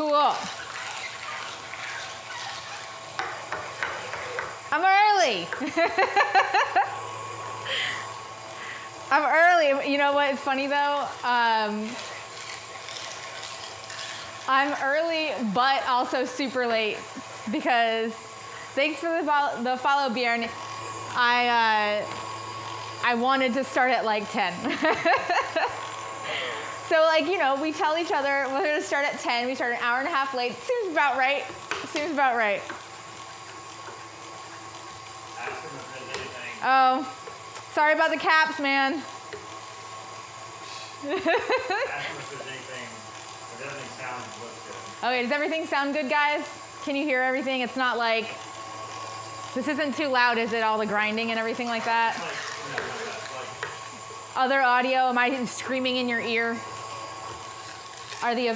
Cool. I'm early. I'm early. You know what? It's funny though. I'm early, but also super late because thanks for the follow, Bjorn. I wanted to start at like 10. So like, you know, we tell each other we're going to start at 10. We start an hour and a half late. Seems about right. Seems about right. Ask him if there's anything. Oh, sorry about the caps, man. Ask him if there's anything. If everything sounds and looks good. Okay, does everything sound good, guys? Can you hear everything? It's not like, this isn't too loud, is it? All the grinding and everything like that? Other audio, am I screaming in your ear? Are the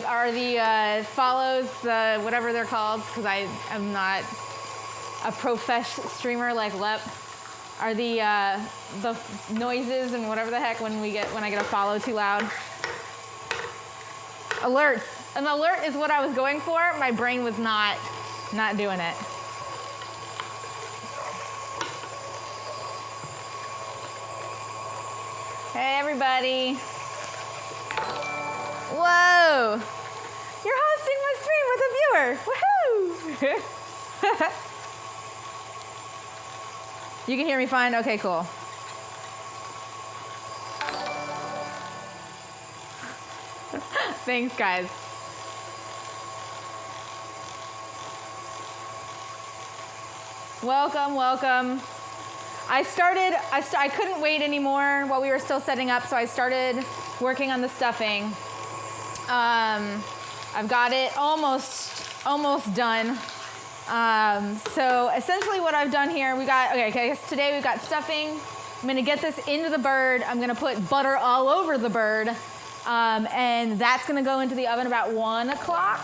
follows, whatever they're called, because I am not a professional streamer like Lep, are the noises and whatever the heck when I get a follow too loud? Alerts. An alert is what I was going for. My brain was not doing it. Hey everybody. Whoa! You're hosting my stream with a viewer! Woohoo! You can hear me fine? Okay, cool. Thanks, guys. Welcome, welcome. I couldn't wait anymore while we were still setting up, so I started working on the stuffing. I've got it almost done. So essentially what I've done here, I guess today we've got stuffing. I'm gonna get this into the bird. I'm gonna put butter all over the bird. And that's gonna go into the oven about 1 o'clock.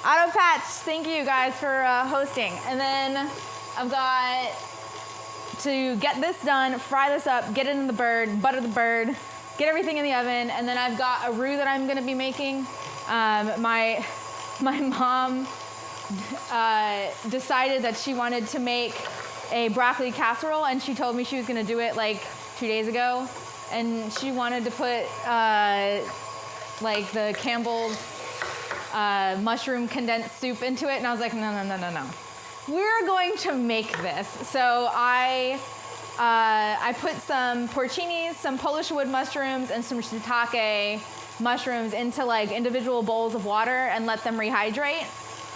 Auto Patch, thank you guys for hosting. And then I've got to get this done, fry this up, get it in the bird, butter the bird, get everything in the oven, and then I've got a roux that I'm gonna be making. My mom decided that she wanted to make a broccoli casserole, and she told me she was gonna do it like 2 days ago, and she wanted to put like the Campbell's mushroom condensed soup into it, and I was like, no. We're going to make this. So I put some porcinis, some Polish wood mushrooms, and some shiitake mushrooms into like individual bowls of water and let them rehydrate.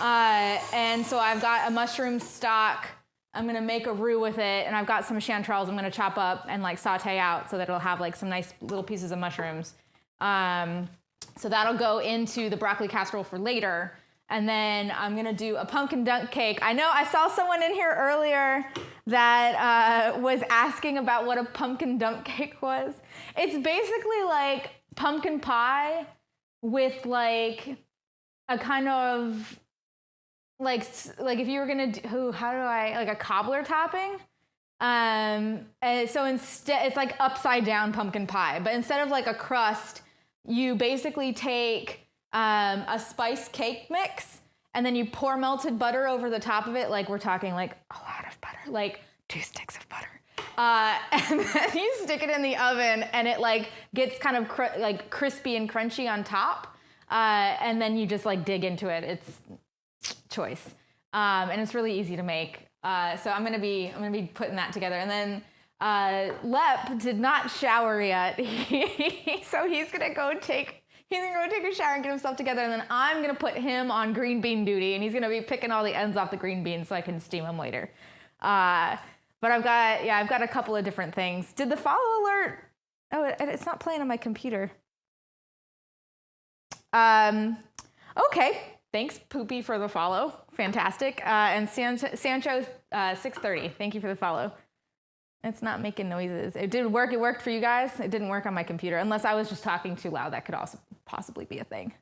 And so I've got a mushroom stock. I'm gonna make a roux with it, and I've got some chanterelles I'm gonna chop up and like saute out so that it'll have like some nice little pieces of mushrooms. So that'll go into the broccoli casserole for later. And then I'm gonna do a pumpkin dunk cake. I know I saw someone in here earlier that was asking about what a pumpkin dunk cake was. It's basically like pumpkin pie with like a kind of like if you were gonna do, like a cobbler topping. And so instead, it's like upside down pumpkin pie, but instead of like a crust, you basically take a spice cake mix, and then you pour melted butter over the top of it. Like we're talking like a lot of butter, like 2 sticks of butter. And then you stick it in the oven, and it like gets kind of like crispy and crunchy on top. And then you just like dig into it. It's choice. And it's really easy to make. So I'm gonna be putting that together. And then Lep did not shower yet, so he's gonna go take a shower and get himself together, and then I'm gonna put him on green bean duty, and he's gonna be picking all the ends off the green beans so I can steam them later. But I've got a couple of different things. Did the follow alert? Oh, it's not playing on my computer. Okay. Thanks, Poopy, for the follow. Fantastic. And Sancho 630, thank you for the follow. It's not making noises. It did work. It worked for you guys. It didn't work on my computer. Unless I was just talking too loud. That could also possibly be a thing.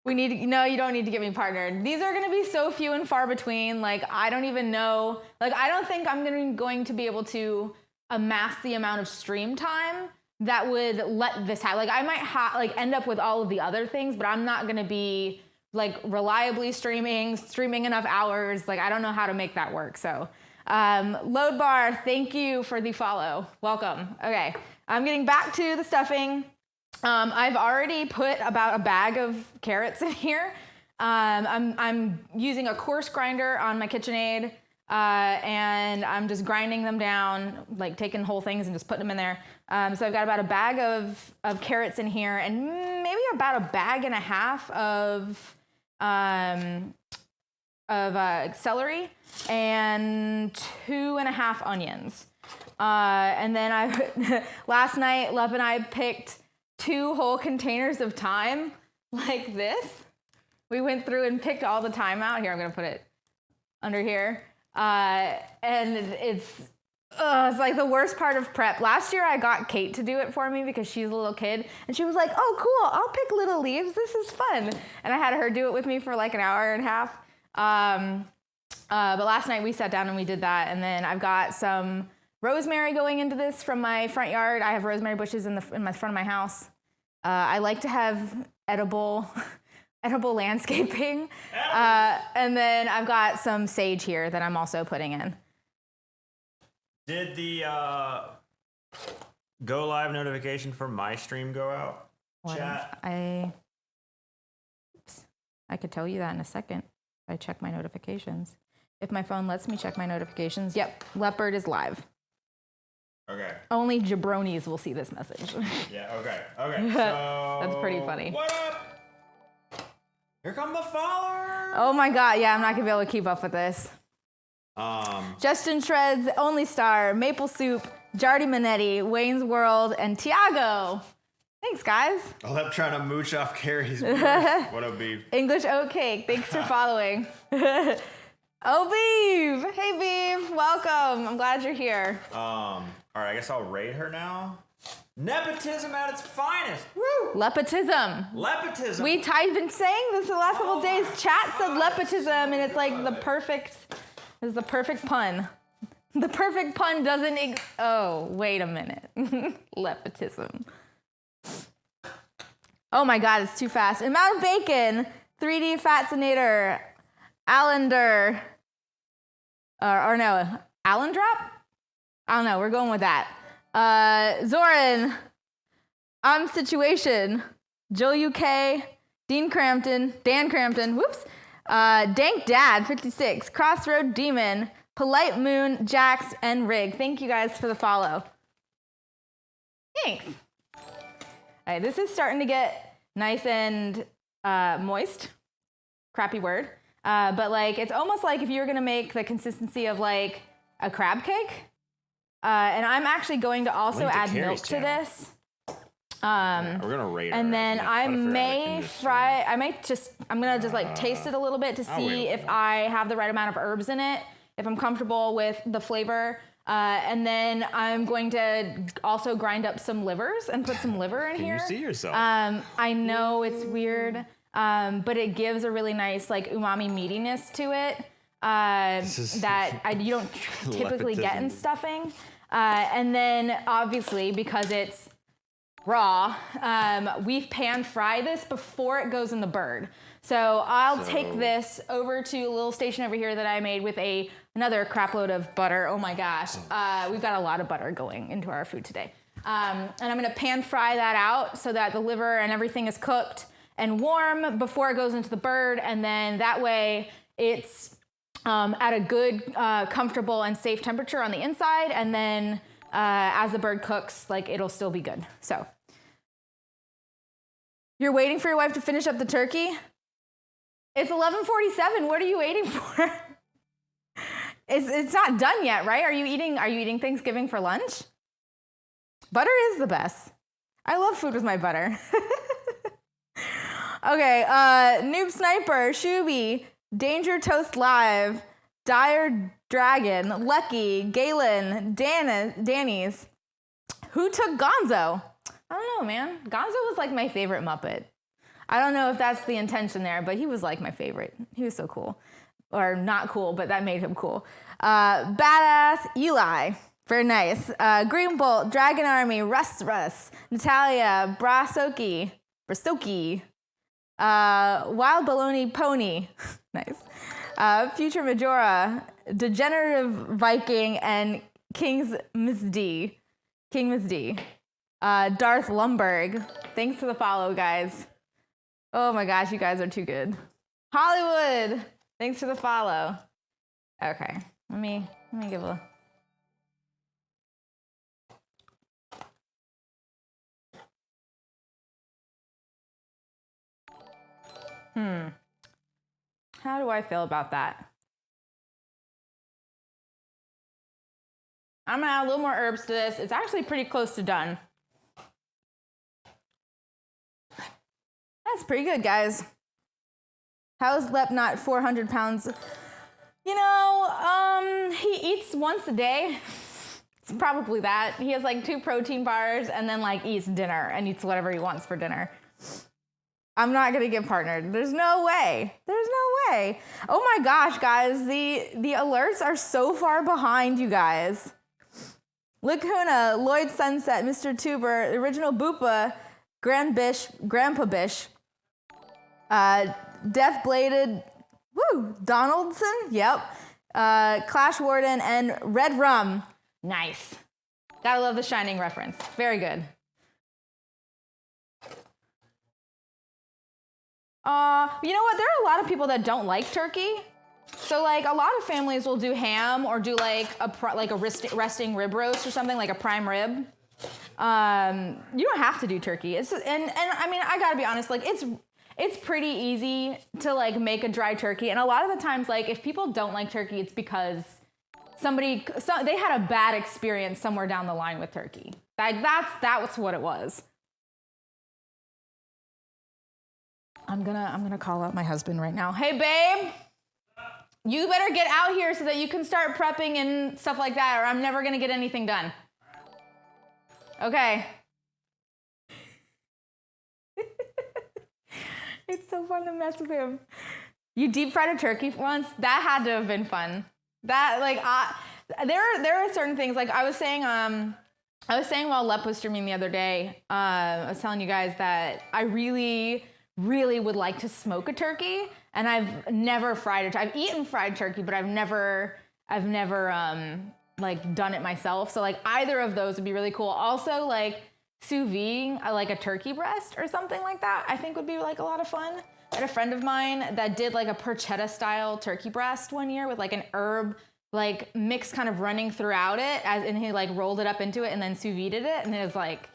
You don't need to get me partnered. These are going to be so few and far between. Like, I don't even know. Like, I don't think I'm going to be able to amass the amount of stream time that would let this happen. Like I might end up with all of the other things, but I'm not gonna be like reliably streaming enough hours. Like I don't know how to make that work. So Load Bar, thank you for the follow. Welcome. Okay, I'm getting back to the stuffing. I've already put about a bag of carrots in here. I'm using a coarse grinder on my KitchenAid. And I'm just grinding them down, like taking whole things and just putting them in there. So I've got about a bag of carrots in here and maybe about a bag and a half of celery and 2.5 onions. And then last night, Lep and I picked 2 whole containers of thyme like this. We went through and picked all the thyme out. Here, I'm gonna put it under here. And it's like the worst part of prep. Last year I got Kate to do it for me because she's a little kid and she was like, oh cool, I'll pick little leaves, this is fun. And I had her do it with me for like an hour and a half. But last night we sat down and we did that. And then I've got some rosemary going into this from my front yard. I have rosemary bushes in my front of my house. I like to have edible landscaping. And then I've got some sage here that I'm also putting in. Did the go live notification for my stream go out? Chat? I could tell you that in a second if I check my notifications. If my phone lets me check my notifications. Yep, Leopard is live. Okay. Only jabronis will see this message. Yeah, okay. So That's pretty funny. What up? Here come the followers. Oh my God, yeah, I'm not gonna be able to keep up with this. Justin Shreds, Only Star, Maple Soup, Jardy Minetti, Wayne's World, and Tiago. Thanks, guys. I'm trying to mooch off Kari's beef. What up, beef? English Oat Cake, thanks for following. Oh, Beef! Hey, Beef, welcome. I'm glad you're here. All right, I guess I'll rate her now. Nepotism at its finest. Woo! Lepotism. Lepotism. I've been saying this the last couple of days. Chat said lepotism, and it's like the perfect pun. The perfect pun doesn't oh, wait a minute. Lepotism. Oh my God, it's too fast. Amount of bacon, 3D Fatsinator, Allender, or no, Allendrop? I don't know, we're going with that. Zoran, Situation, Joe UK, Dan Crampton, whoops, Dank Dad, 56, Crossroad Demon, Polite Moon, Jax, and Rig. Thank you guys for the follow. Thanks. All right, this is starting to get nice and moist. Crappy word. But like, it's almost like if you were gonna make the consistency of like a crab cake. And I'm actually going to also add milk to this. We're gonna rate her. And then I'm gonna just like taste it a little bit to see if I have the right amount of herbs in it, if I'm comfortable with the flavor. And then I'm going to also grind up some livers and put some liver in here. Can you see yourself? I know it's weird, but it gives a really nice like umami meatiness to it that you don't typically get in stuffing. And then obviously because it's raw, we pan fry this before it goes in the bird. So I'll take this over to a little station over here that I made with another crap load of butter. Oh my gosh. We've got a lot of butter going into our food today. And I'm gonna pan fry that out so that the liver and everything is cooked and warm before it goes into the bird. And then that way it's at a good, comfortable and safe temperature on the inside. And then as the bird cooks, like it'll still be good. So you're waiting for your wife to finish up the turkey? It's 11:47. What are you waiting for? It's not done yet, right? Are you eating Thanksgiving for lunch? Butter is the best. I love food with my butter. Okay, Noob Sniper, Shuby, Danger Toast Live, Dire Dragon, Lucky, Galen, Danny's. Who took Gonzo? I don't know, man. Gonzo was like my favorite Muppet. I don't know if that's the intention there, but he was like my favorite. He was so cool. Or not cool, but that made him cool. Badass Eli. Very nice. Green Bolt, Dragon Army, Russ, Natalia, Brasoki, Wild Baloney Pony, nice. Future Majora, Degenerative Viking, and King Miss D. Darth Lumberg. Thanks for the follow, guys. Oh my gosh, you guys are too good. Hollywood, thanks for the follow. Okay, let me give a. How do I feel about that? I'm gonna add a little more herbs to this. It's actually pretty close to done. That's pretty good, guys. How is Lep not 400 pounds? You know, he eats once a day. It's probably that. He has like 2 protein bars and then like eats dinner and eats whatever he wants for dinner. I'm not gonna get partnered. There's no way. Oh my gosh, guys, the alerts are so far behind you guys. Lacuna, Lloyd Sunset, Mr. Tuber, Original Boopa, Grandpa Bish, Death Bladed, Donaldson, yep, Clash Warden, and Red Rum. Nice. Gotta love the Shining reference. Very good. You know what? There are a lot of people that don't like turkey. So like a lot of families will do ham or do like a resting rib roast or something, like a prime rib. You don't have to do turkey. And I mean, I gotta be honest, like it's pretty easy to like make a dry turkey. And a lot of the times, like if people don't like turkey, it's because they had a bad experience somewhere down the line with turkey. Like that was what it was. I'm gonna call out my husband right now. Hey babe, you better get out here so that you can start prepping and stuff like that, or I'm never gonna get anything done. Okay. It's so fun to mess with him. You deep fried a turkey once? That had to have been fun. That like there are certain things, like I was saying while Lep was streaming the other day, I was telling you guys that I really would like to smoke a turkey, and I've never fried it. I've eaten fried turkey, but I've never like done it myself. So like either of those would be really cool. Also like sous vide like a turkey breast or something like that, I think would be like a lot of fun. I had a friend of mine that did like a porchetta style turkey breast one year with like an herb like mix kind of running throughout it, and he like rolled it up into it and then sous vide'd it, and it was like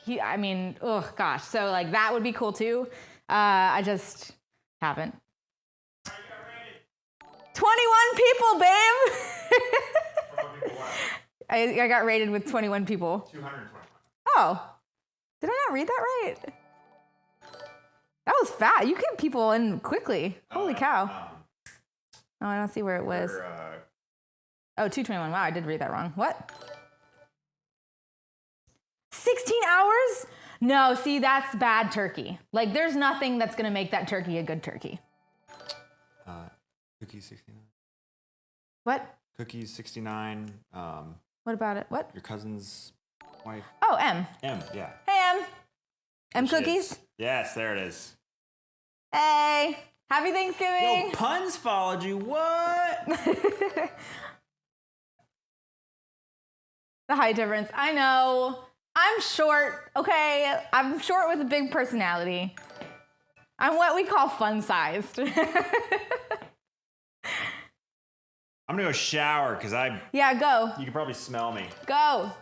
oh gosh. So like that would be cool too. I just haven't. 21 people, babe. I got rated with 21 people. 221. Oh, did I not read that right? That was fast. You get people in quickly. Holy cow. Oh, I don't see where it was. 221. Wow, I did read that wrong. What? 16 hours? No, see, that's bad turkey. Like, there's nothing that's going to make that turkey a good turkey. Cookies 69. What? Cookies 69. What about it? What? Your cousin's wife. Oh, M. M, yeah. Hey, M. M Cookies? Yes, there it is. Hey. Happy Thanksgiving. Yo, Puns followed you. What? The height difference. I know. I'm short, okay? I'm short with a big personality. I'm what we call fun-sized. I'm gonna go shower because Yeah, go. You can probably smell me. Go.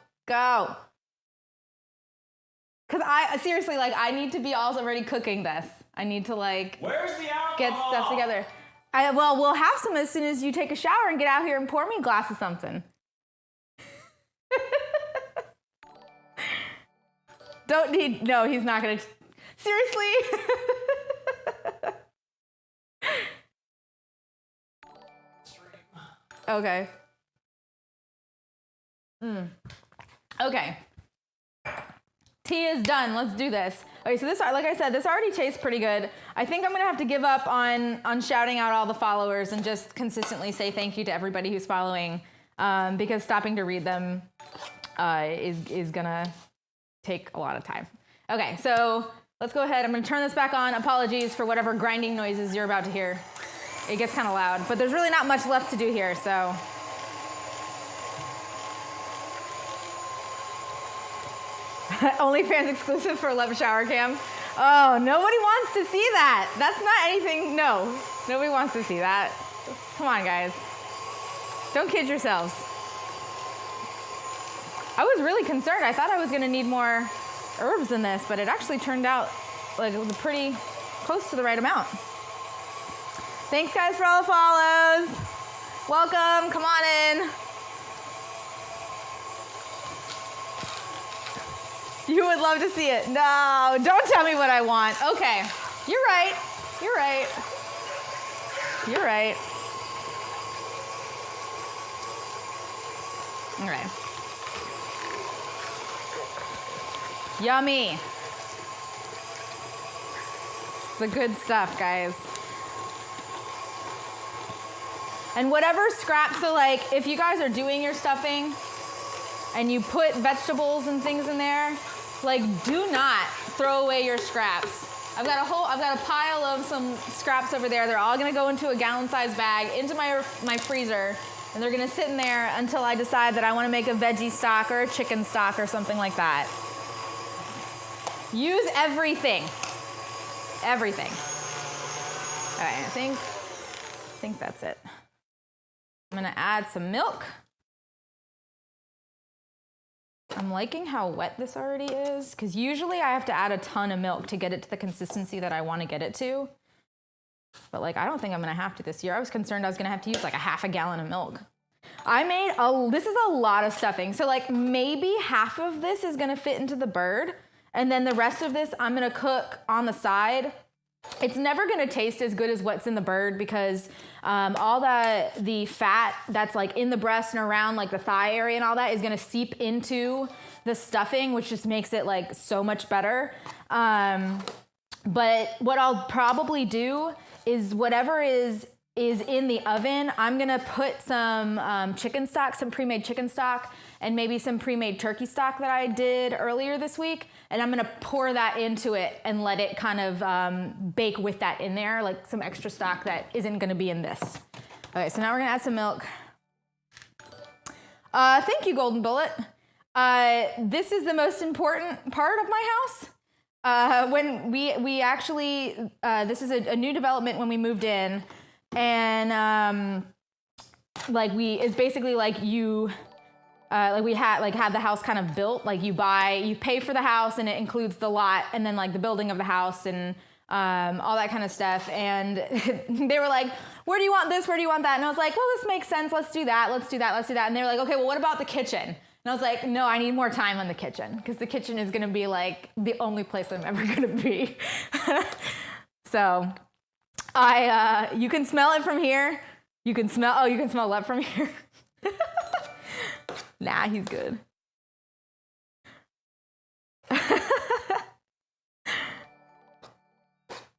Cause seriously, like I need to be already cooking this. I need to like Where's the alcohol? Get stuff together. We'll have some as soon as you take a shower and get out here and pour me a glass of something. No, he's not gonna. Seriously? Okay. Okay. Tea is done. Let's do this. Okay, so this, like I said, this already tastes pretty good. I think I'm gonna have to give up on shouting out all the followers and just consistently say thank you to everybody who's following, because stopping to read them is gonna take a lot of time. Okay, so let's go ahead. I'm gonna turn this back on. Apologies for whatever grinding noises you're about to hear. It gets kind of loud, but there's really not much left to do here, so. OnlyFans exclusive for Love Shower Cam. Oh, nobody wants to see that. That's not anything, no. Nobody wants to see that. Come on, guys. Don't kid yourselves. I was really concerned. I thought I was gonna need more herbs in this, but it actually turned out like it was pretty close to the right amount. Thanks, guys, for all the follows. Welcome, come on in. You would love to see it. No, don't tell me what I want. Okay, you're right. You're right. You're right. All right. Yummy. It's the good stuff, guys. And whatever scraps, so like if you guys are doing your stuffing and you put vegetables and things in there, like do not throw away your scraps. I've got a pile of some scraps over there. They're all gonna go into a gallon-sized bag into my freezer, and they're gonna sit in there until I decide that I wanna make a veggie stock or a chicken stock or something like that. Use everything. Everything. All right, I think that's it. I'm gonna add some milk. I'm liking how wet this already is, because usually I have to add a ton of milk to get it to the consistency that I want to get it to. But like, I don't think I'm gonna have to this year. I was concerned I was gonna have to use like a half a gallon of milk. This is a lot of stuffing. So like maybe half of this is gonna fit into the bird, and then the rest of this I'm gonna cook on the side. It's never gonna taste as good as what's in the bird, because all the fat that's like in the breast and around like the thigh area and all that is gonna seep into the stuffing, which just makes it like so much better. But what I'll probably do is whatever is in the oven, I'm gonna put some chicken stock, some pre-made chicken stock, and maybe some pre-made turkey stock that I did earlier this week. And I'm gonna pour that into it and let it kind of bake with that in there, like some extra stock that isn't gonna be in this. Okay, so now we're gonna add some milk. Thank you, Golden Bullet. This is the most important part of my house. When we actually, this is a new development when we moved in, and it's basically like you, we had the house kind of built, like you pay for the house and it includes the lot and then like the building of the house and all that kind of stuff. And they were like, where do you want this? Where do you want that? And I was like, well, this makes sense. Let's do that. Let's do that. Let's do that. And they were like, okay, well, what about the kitchen? And I was like, no, I need more time on the kitchen, because the kitchen is going to be like the only place I'm ever going to be. So you can smell it from here. You can smell that from here. Nah, he's good.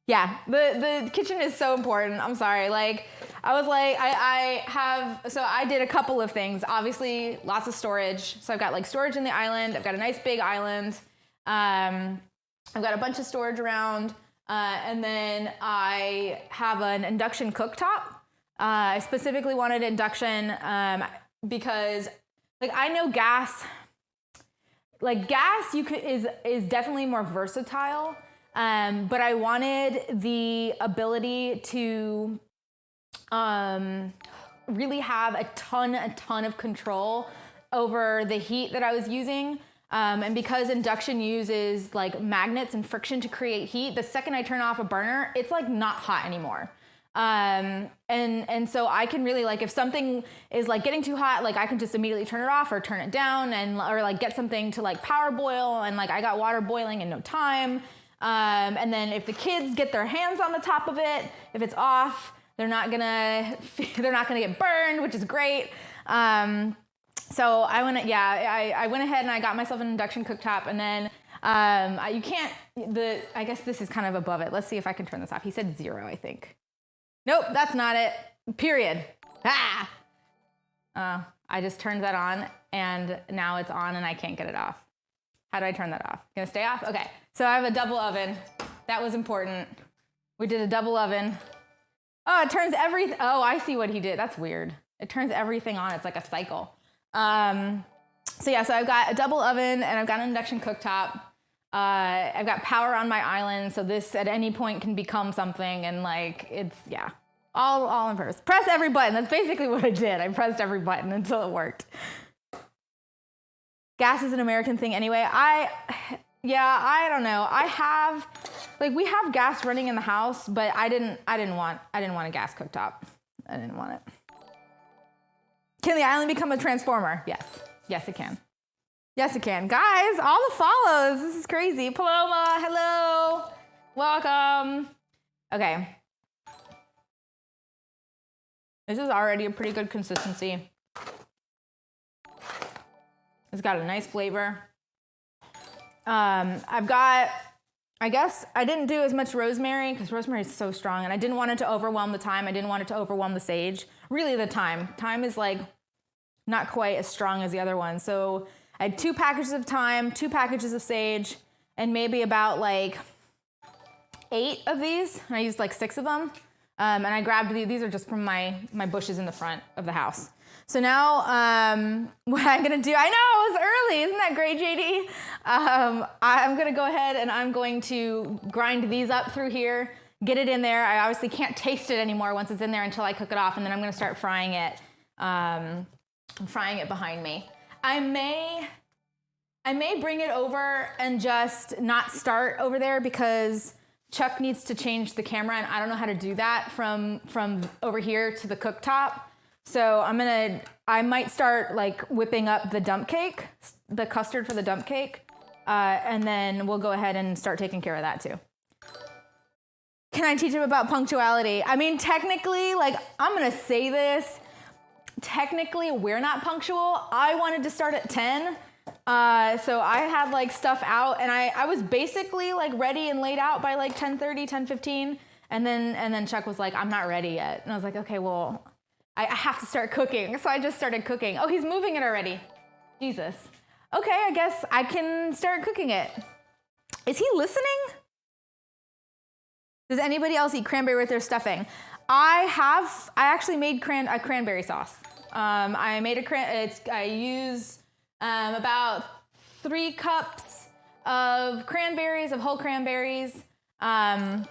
Yeah, the kitchen is so important. I'm sorry. Like, I was like, I did a couple of things. Obviously, lots of storage. So I've got like storage in the island. I've got a nice big island. I've got a bunch of storage around. And then I have an induction cooktop. I specifically wanted induction because, like, I know gas. Like, gas is definitely more versatile. But I wanted the ability to really have a ton of control over the heat that I was using. And because induction uses like magnets and friction to create heat, the second I turn off a burner, it's like not hot anymore. And so I can really, like, if something is like getting too hot, like I can just immediately turn it off or turn it down or like get something to like power boil, and like I got water boiling in no time. And then if the kids get their hands on the top of it, if it's off, they're not gonna get burned, which is great. So I went ahead and I got myself an induction cooktop, and then I guess this is kind of above it. Let's see if I can turn this off. He said 0, I think. Nope, that's not it. Period. I I just turned that on, and now it's on, and I can't get it off. How do I turn that off? Gonna stay off? Okay. So I have a double oven. That was important. We did a double oven. Oh, it turns everything. Oh, I see what he did. That's weird. It turns everything on. It's like a cycle. So yeah, so I've got a double oven, and I've got an induction cooktop. I've got power on my island, so this at any point can become something, and like it's, yeah, all in purpose. Press every button. That's basically what I did. I pressed every button until it worked. Gas is an American thing anyway. I don't know. We have gas running in the house, but I didn't want a gas cooktop. I didn't want it. Can the island become a transformer? Yes. Yes, it can. Yes, it can. Guys, all the follows. This is crazy. Paloma, hello. Welcome. Okay. This is already a pretty good consistency. It's got a nice flavor. I guess I didn't do as much rosemary because rosemary is so strong, and I didn't want it to overwhelm the thyme. I didn't want it to overwhelm the sage. Really, the thyme. Thyme is like not quite as strong as the other one. So I had 2 packages of thyme, 2 packages of sage, and maybe about like 8 of these. And I used like 6 of them. And I grabbed these are just from my bushes in the front of the house. So now what I'm gonna do, I know, it was early, isn't that great, JD? I'm gonna go ahead and I'm going to grind these up through here, get it in there. I obviously can't taste it anymore once it's in there until I cook it off, and then I'm gonna start frying it behind me. I may bring it over and just not start over there because Chuck needs to change the camera, and I don't know how to do that from over here to the cooktop. So I might start like whipping up the dump cake, the custard for the dump cake, and then we'll go ahead and start taking care of that too. Can I teach him about punctuality? I mean, technically, like, I'm gonna say this, technically we're not punctual. I wanted to start at 10. So I had like stuff out, and I was basically like ready and laid out by like 10:30, 10:15. And then Chuck was like, I'm not ready yet. And I was like, okay, well, I have to start cooking. So I just started cooking. Oh, he's moving it already. Jesus. Okay, I guess I can start cooking it. Is he listening? Does anybody else eat cranberry with their stuffing? I actually made a cranberry sauce. I use about 3 cups of cranberries, of whole cranberries, and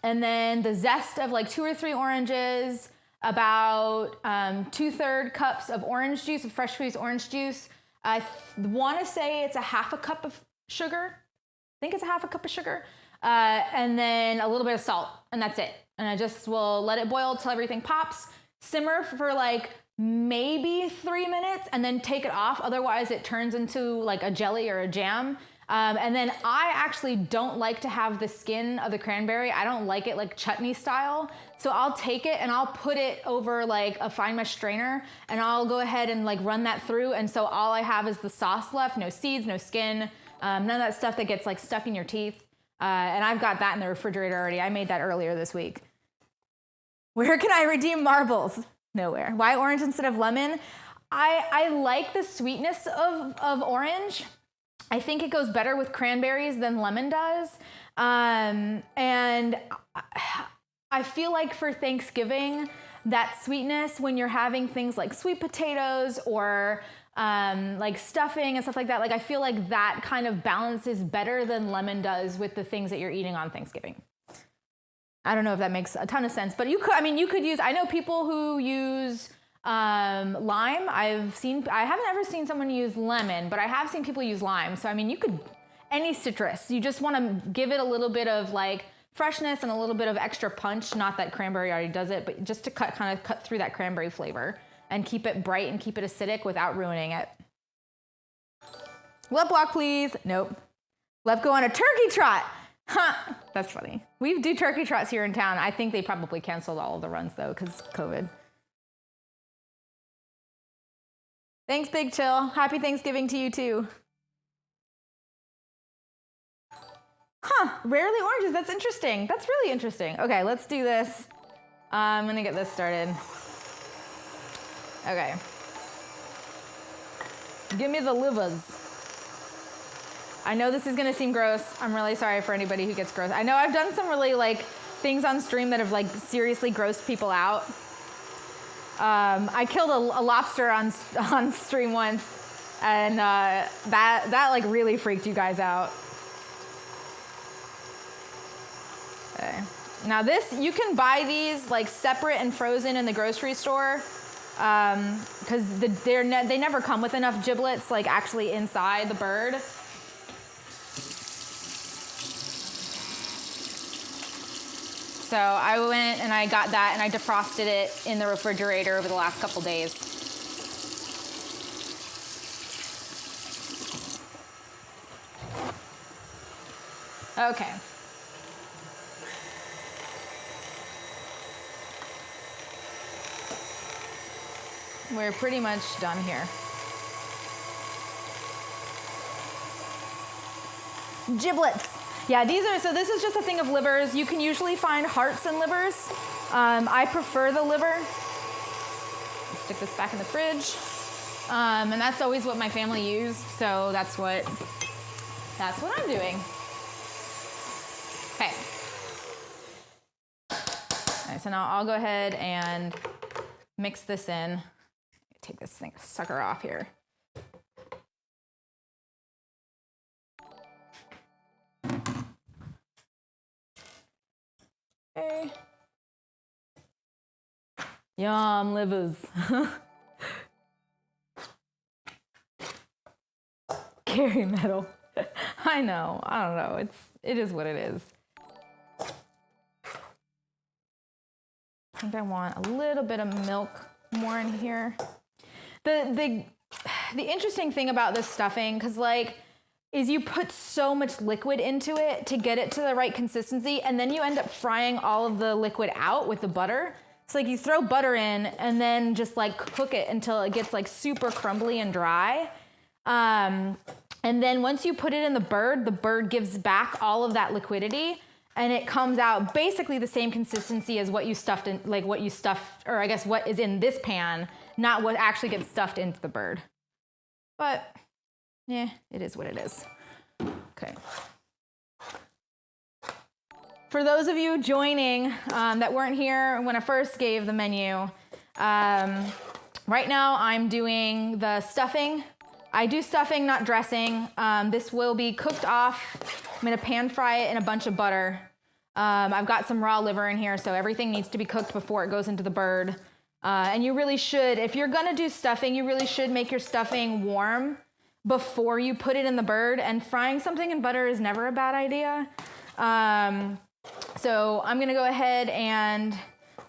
then the zest of like 2 or 3 oranges, about 2/3 cups of orange juice, of fresh squeezed orange juice. I want to say it's a 1/2 cup of sugar. I think it's a 1/2 cup of sugar. And then a little bit of salt, and that's it. And I just will let it boil till everything pops, simmer for like maybe 3 minutes, and then take it off. Otherwise it turns into like a jelly or a jam. And then I actually don't like to have the skin of the cranberry. I don't like it like chutney style. So I'll take it and I'll put it over like a fine mesh strainer, and I'll go ahead and like run that through. And so all I have is the sauce left, no seeds, no skin, none of that stuff that gets like stuck in your teeth. And I've got that in the refrigerator already. I made that earlier this week. Where can I redeem marbles? Nowhere. Why orange instead of lemon? I like the sweetness of orange. I think it goes better with cranberries than lemon does. And I feel like for Thanksgiving, that sweetness, when you're having things like sweet potatoes or like stuffing and stuff like that, like I feel like that kind of balances better than lemon does with the things that you're eating on Thanksgiving. I don't know if that makes a ton of sense, but you could use, I know people who use lime. I haven't ever seen someone use lemon, but I have seen people use lime. So, I mean, you could, any citrus, you just want to give it a little bit of like freshness and a little bit of extra punch. Not that cranberry already does it, but just to kind of cut through that cranberry flavor and keep it bright and keep it acidic without ruining it. Lip walk, please. Nope. Let's go on a turkey trot. Huh, that's funny. We do turkey trots here in town. I think they probably canceled all of the runs though, because COVID. Thanks, Big Chill. Happy Thanksgiving to you too. Huh, rarely oranges. That's interesting. That's really interesting. Okay, let's do this. I'm gonna get this started. Okay. Give me the livers. I know this is gonna seem gross. I'm really sorry for anybody who gets gross. I know I've done some really like things on stream that have like seriously grossed people out. I killed a lobster on stream once, and that like really freaked you guys out. Okay. Now this, you can buy these like separate and frozen in the grocery store, because they never come with enough giblets like actually inside the bird. So I went and I got that and I defrosted it in the refrigerator over the last couple days. Okay. We're pretty much done here. Giblets. Yeah, so this is just a thing of livers. You can usually find hearts and livers. I prefer the liver. Stick this back in the fridge. And that's always what my family used, so that's what I'm doing. Okay. All right, so now I'll go ahead and mix this in. Take this sucker off here. Okay. Yum, livers. Kari metal. I know. I don't know. It is what it is. I think I want a little bit of milk more in here. The interesting thing about this stuffing, because like, is you put so much liquid into it to get it to the right consistency, and then you end up frying all of the liquid out with the butter. It's like you throw butter in and then just like cook it until it gets like super crumbly and dry. And then once you put it in the bird gives back all of that liquidity, and it comes out basically the same consistency as what you stuffed in, like what you stuffed, or I guess what is in this pan, not what actually gets stuffed into the bird. But yeah, it is what it is. Okay. For those of you joining that weren't here when I first gave the menu, right now I'm doing the stuffing. I do stuffing, not dressing. This will be cooked off. I'm gonna pan fry it in a bunch of butter. I've got some raw liver in here, so everything needs to be cooked before it goes into the bird. And you really should, if you're gonna do stuffing, you really should make your stuffing warm before you put it in the bird, and frying something in butter is never a bad idea. So I'm gonna go ahead and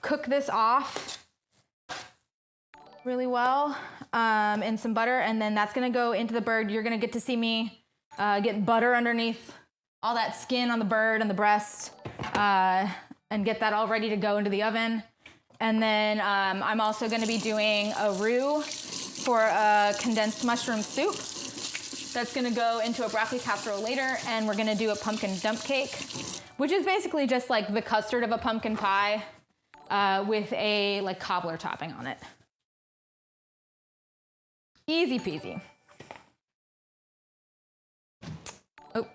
cook this off really well in some butter, and then that's gonna go into the bird. You're gonna get to see me get butter underneath all that skin on the bird and the breast, and get that all ready to go into the oven. And then I'm also gonna be doing a roux for a condensed mushroom soup. That's gonna go into a broccoli casserole later, and we're gonna do a pumpkin dump cake, which is basically just like the custard of a pumpkin pie with a like cobbler topping on it. Easy peasy. Oh,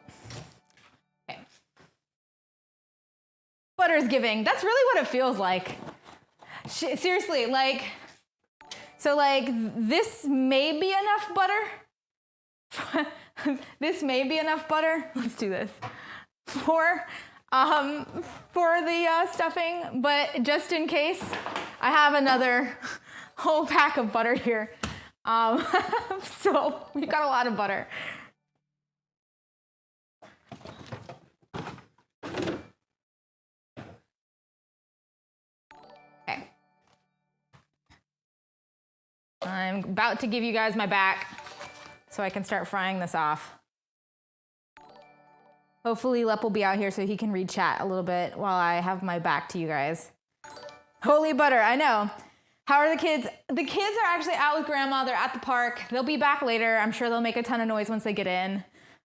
okay. Butter's giving. That's really what it feels like. Seriously, like, so like this may be enough butter. This may be enough butter. Let's do this. For the stuffing, but just in case, I have another whole pack of butter here. So we've got a lot of butter. Okay. I'm about to give you guys my back so I can start frying this off. Hopefully Lep will be out here so he can read chat a little bit while I have my back to you guys. Holy butter, I know. How are the kids? The kids are actually out with grandma. They're at the park. They'll be back later. I'm sure they'll make a ton of noise once they get in.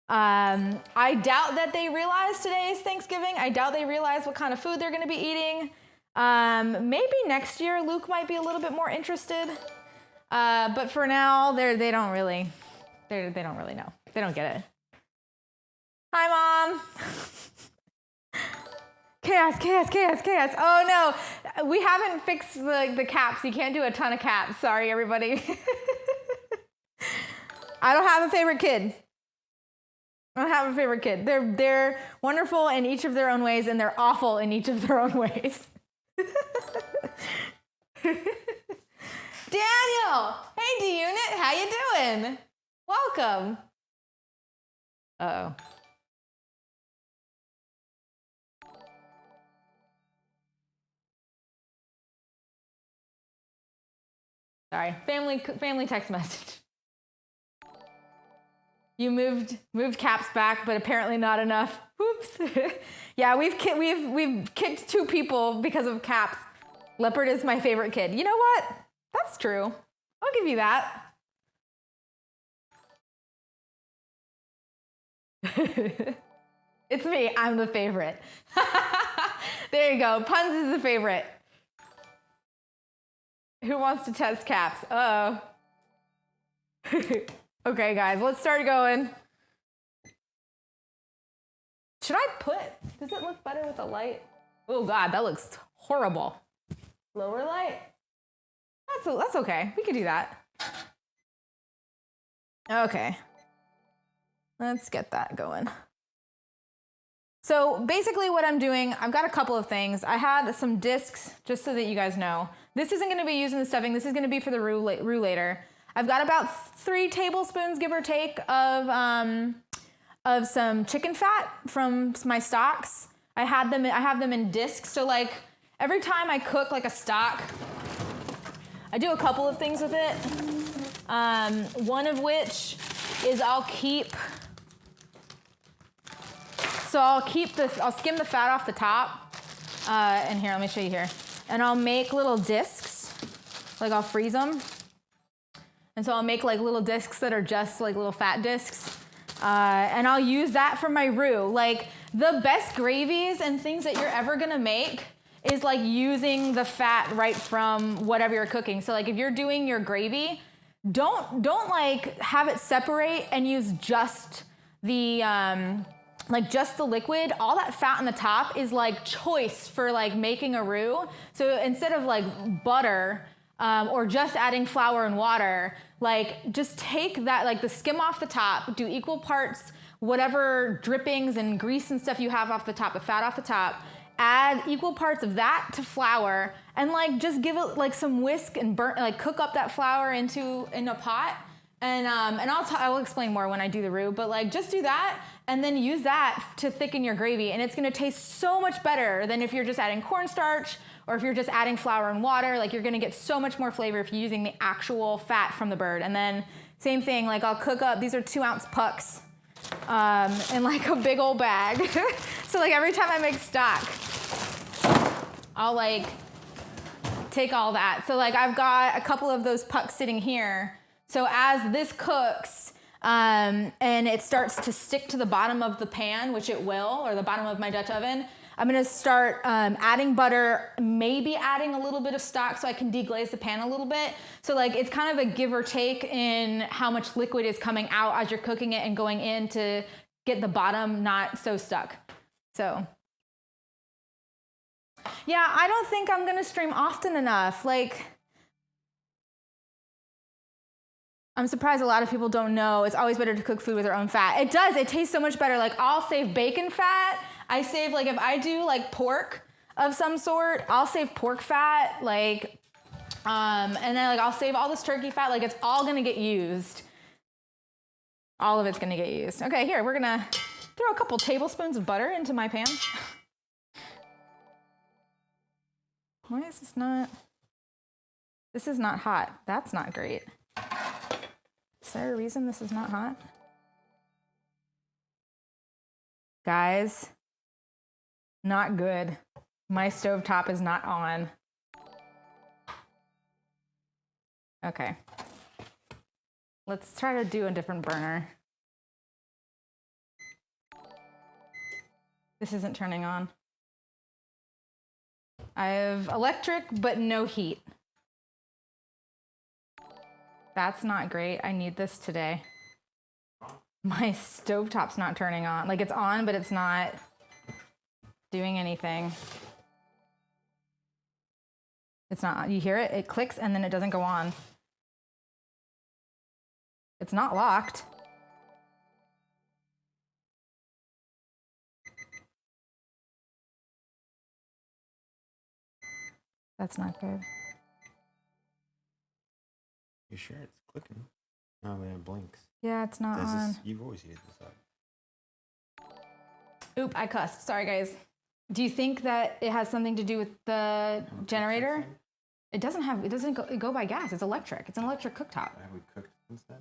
I doubt that they realize today is Thanksgiving. I doubt they realize what kind of food they're gonna be eating. Maybe next year Luke might be a little bit more interested. But for now, they don't really They don't really know. They don't get it. Hi, Mom. Chaos, chaos, chaos, chaos. Oh no, we haven't fixed the caps. You can't do a ton of caps. Sorry, everybody. I don't have a favorite kid. I don't have a favorite kid. They're wonderful in each of their own ways, and they're awful in each of their own ways. Daniel, hey D-Unit, how you doing? Welcome. Uh-oh. Sorry, family text message. You moved caps back, but apparently not enough. Oops. Yeah, we've kicked 2 people because of caps. Leopard is my favorite kid. You know what? That's true. I'll give you that. It's me. I'm the favorite. There you go. Puns is the favorite. Who wants to test caps? Uh-oh. Okay, guys, let's start going. Should I does it look better with the light? Oh God, that looks horrible. Lower light? That's okay, we could do that. Okay, let's get that going. So basically what I'm doing, I've got a couple of things. I had some discs, just so that you guys know. This isn't gonna be used in the stuffing, this is gonna be for the roux later. I've got about 3 tablespoons, give or take, of some chicken fat from my stocks. I have them in discs. So like every time I cook like a stock, I do a couple of things with it. One of which is I'll skim the fat off the top. And here, let me show you here. And I'll make little discs, like I'll freeze them. And so I'll make like little discs that are just like little fat discs. And I'll use that for my roux. Like the best gravies and things that you're ever gonna make is like using the fat right from whatever you're cooking. So like if you're doing your gravy, don't like have it separate and use just the just the liquid. All that fat on the top is like choice for like making a roux. So instead of like butter, or just adding flour and water, like just take that, like the skim off the top, do equal parts, whatever drippings and grease and stuff you have off the top, the fat off the top, add equal parts of that to flour, and like just give it like some whisk and cook up that flour in a pot. And I'll explain more when I do the roux, but like just do that and then use that to thicken your gravy, and it's gonna taste so much better than if you're just adding cornstarch or if you're just adding flour and water. Like you're gonna get so much more flavor if you're using the actual fat from the bird. And then same thing, like I'll cook up, these are 2-ounce pucks in like a big old bag. So like every time I make stock, I'll like take all that. So like I've got a couple of those pucks sitting here. So as this cooks, and it starts to stick to the bottom of the pan, which it will, or the bottom of my Dutch oven, I'm gonna start adding butter, maybe adding a little bit of stock so I can deglaze the pan a little bit. So like it's kind of a give or take in how much liquid is coming out as you're cooking it and going in to get the bottom not so stuck. So yeah, I don't think I'm gonna stream often enough. Like, I'm surprised a lot of people don't know it's always better to cook food with their own fat. It does, it tastes so much better. Like I'll save bacon fat. I save, like if I do like pork of some sort, I'll save pork fat, like, and then like I'll save all this turkey fat. Like it's all gonna get used. All of it's gonna get used. Okay, here, we're gonna throw a couple tablespoons of butter into my pan. Why is this not hot. That's not great. Is there a reason this is not hot? Guys, not good. My stovetop is not on. Okay. Let's try to do a different burner. This isn't turning on. I have electric, but no heat. That's not great. I need this today. My stovetop's not turning on. Like it's on, but it's not doing anything. It's not, you hear it? It clicks and then it doesn't go on. It's not locked. That's not good. You sure it's clicking? No, man, it blinks. Yeah, it's not on. You've always used this up. Oop, I cussed. Sorry, guys. Do you think that it has something to do with the generator? It doesn't go by gas. It's electric. It's an electric cooktop. Have we cooked since then?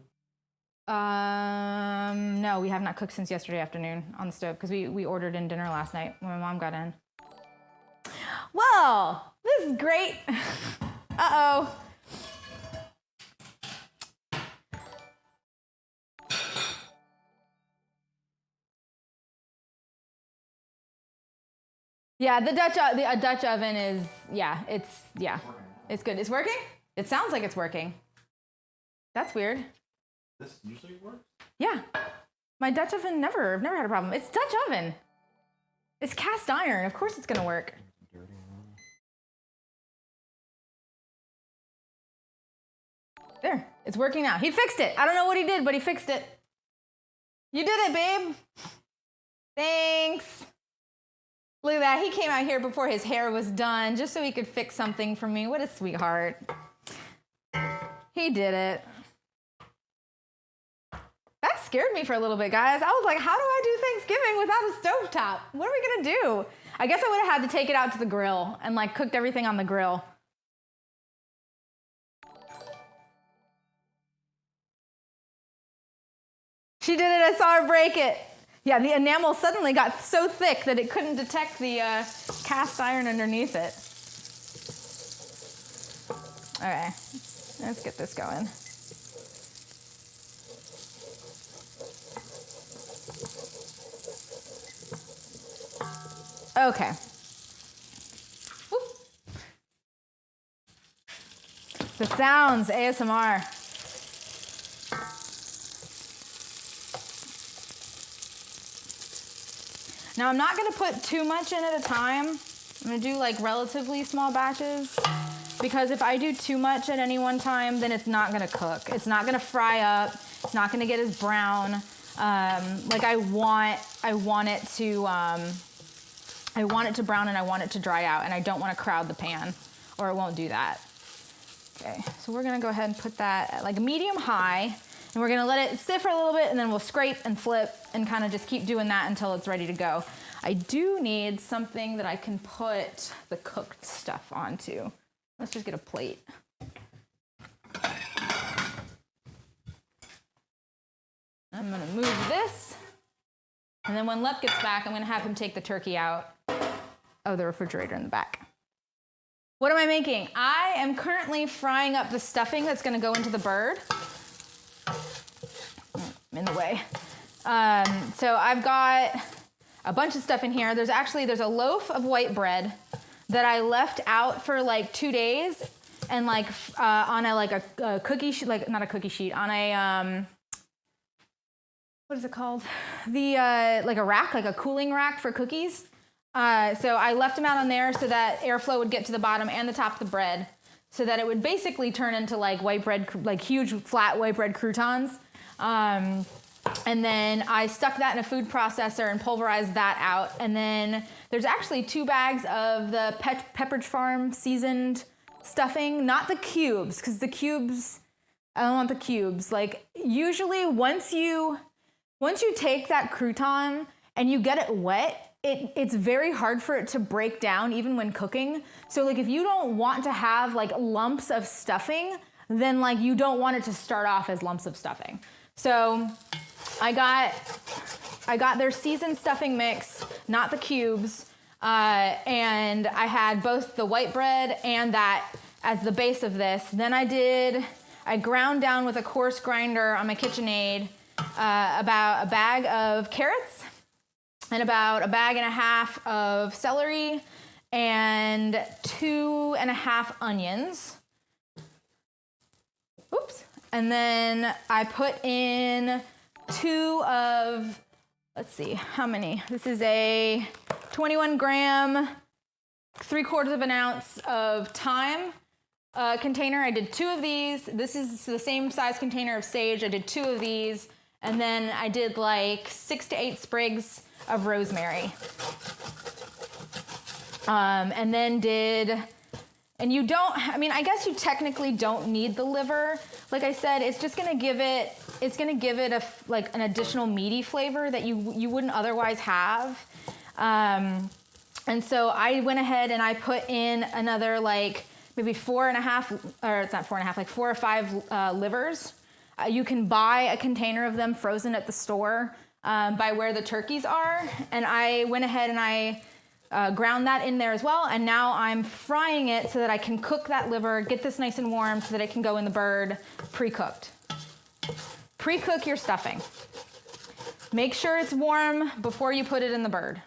No, we have not cooked since yesterday afternoon on the stove because we ordered in dinner last night when my mom got in. Well, this is great. Uh-oh. Yeah, the Dutch oven is, it's good. It's working? It sounds like it's working. That's weird. This usually works? Yeah. My Dutch oven I've never had a problem. It's Dutch oven. It's cast iron. Of course it's gonna work. There, it's working now. He fixed it. I don't know what he did, but he fixed it. You did it, babe. Thanks. Look at that. He came out here before his hair was done just so he could fix something for me. What a sweetheart. He did it. That scared me for a little bit, guys. I was like, how do I do Thanksgiving without a stovetop? What are we going to do? I guess I would have had to take it out to the grill and like cooked everything on the grill. She did it. I saw her break it. Yeah, the enamel suddenly got so thick that it couldn't detect the cast iron underneath it. All right, let's get this going. Okay. Woo. The sounds, ASMR. Now I'm not gonna put too much in at a time. I'm gonna do like relatively small batches because if I do too much at any one time, then it's not gonna cook. It's not gonna fry up. It's not gonna get as brown. Like I want it to brown and I want it to dry out and I don't wanna crowd the pan or it won't do that. Okay, so we're gonna go ahead and put that at like medium high. And we're gonna let it sit for a little bit and then we'll scrape and flip and kind of just keep doing that until it's ready to go. I do need something that I can put the cooked stuff onto. Let's just get a plate. I'm gonna move this. And then when Lep gets back, I'm gonna have him take the turkey out of the refrigerator in the back. What am I making? I am currently frying up the stuffing that's gonna go into the bird. In the way. So I've got a bunch of stuff in here. There's a loaf of white bread that I left out for like 2 days and like on a cookie sheet, like not a cookie sheet, on a what is it called? The like a rack, like a cooling rack for cookies. So I left them out on there so that airflow would get to the bottom and the top of the bread, so that it would basically turn into like white bread, like huge flat white bread croutons. And then I stuck that in a food processor and pulverized that out. And then there's actually 2 bags of the Pepperidge Farm seasoned stuffing, not the cubes, because the cubes, I don't want the cubes. Like usually once you take that crouton and you get it wet, it's very hard for it to break down even when cooking. So like if you don't want to have like lumps of stuffing, then like you don't want it to start off as lumps of stuffing. So I got their seasoned stuffing mix, not the cubes, and I had both the white bread and that as the base of this. Then I ground down with a coarse grinder on my KitchenAid about a bag of carrots and about a bag and a half of celery and 2.5 onions. Oops. And then I put in 2 of, let's see, how many? This is a 21 gram, 3/4 of an ounce of thyme container. I did 2 of these. This is the same size container of sage. I did 2 of these. And then I did like 6 to 8 sprigs of rosemary. And then and you don't, I mean, I guess you technically don't need the liver. Like I said, it's just gonna give it like an additional meaty flavor that you wouldn't otherwise have. And so I went ahead and I put in another like maybe 4.5, or it's not 4.5, like 4 or 5 livers. You can buy a container of them frozen at the store by where the turkeys are. And I went ahead and I ground that in there as well. And now I'm frying it so that I can cook that liver, get this nice and warm so that it can go in the bird pre-cooked. Pre-cook your stuffing. Make sure it's warm before you put it in the bird.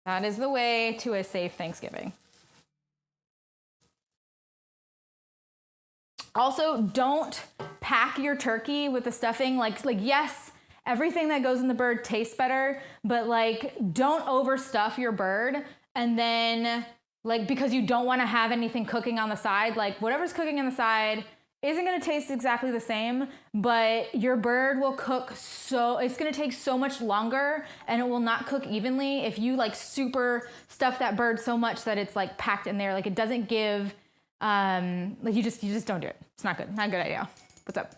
That is the way to a safe Thanksgiving. Also, don't pack your turkey with the stuffing. Like yes, everything that goes in the bird tastes better, but like don't overstuff your bird and then like because you don't want to have anything cooking on the side, like whatever's cooking on the side isn't going to taste exactly the same, but your bird will cook it's going to take so much longer and it will not cook evenly if you like super stuff that bird so much that it's like packed in there. Like it doesn't give like you just don't do it. It's not good. Not a good idea. What's up?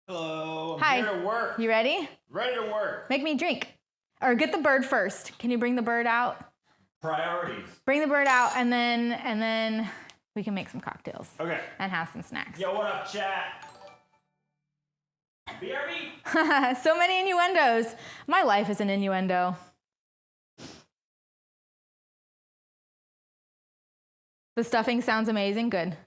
Hello. Hi. Here to work. You ready? Ready to work. Make me a drink. Or get the bird first. Can you bring the bird out? Priorities. Bring the bird out and then we can make some cocktails. Okay. And have some snacks. Yo, what up, chat? BRB. So many innuendos. My life is an innuendo. The stuffing sounds amazing. Good.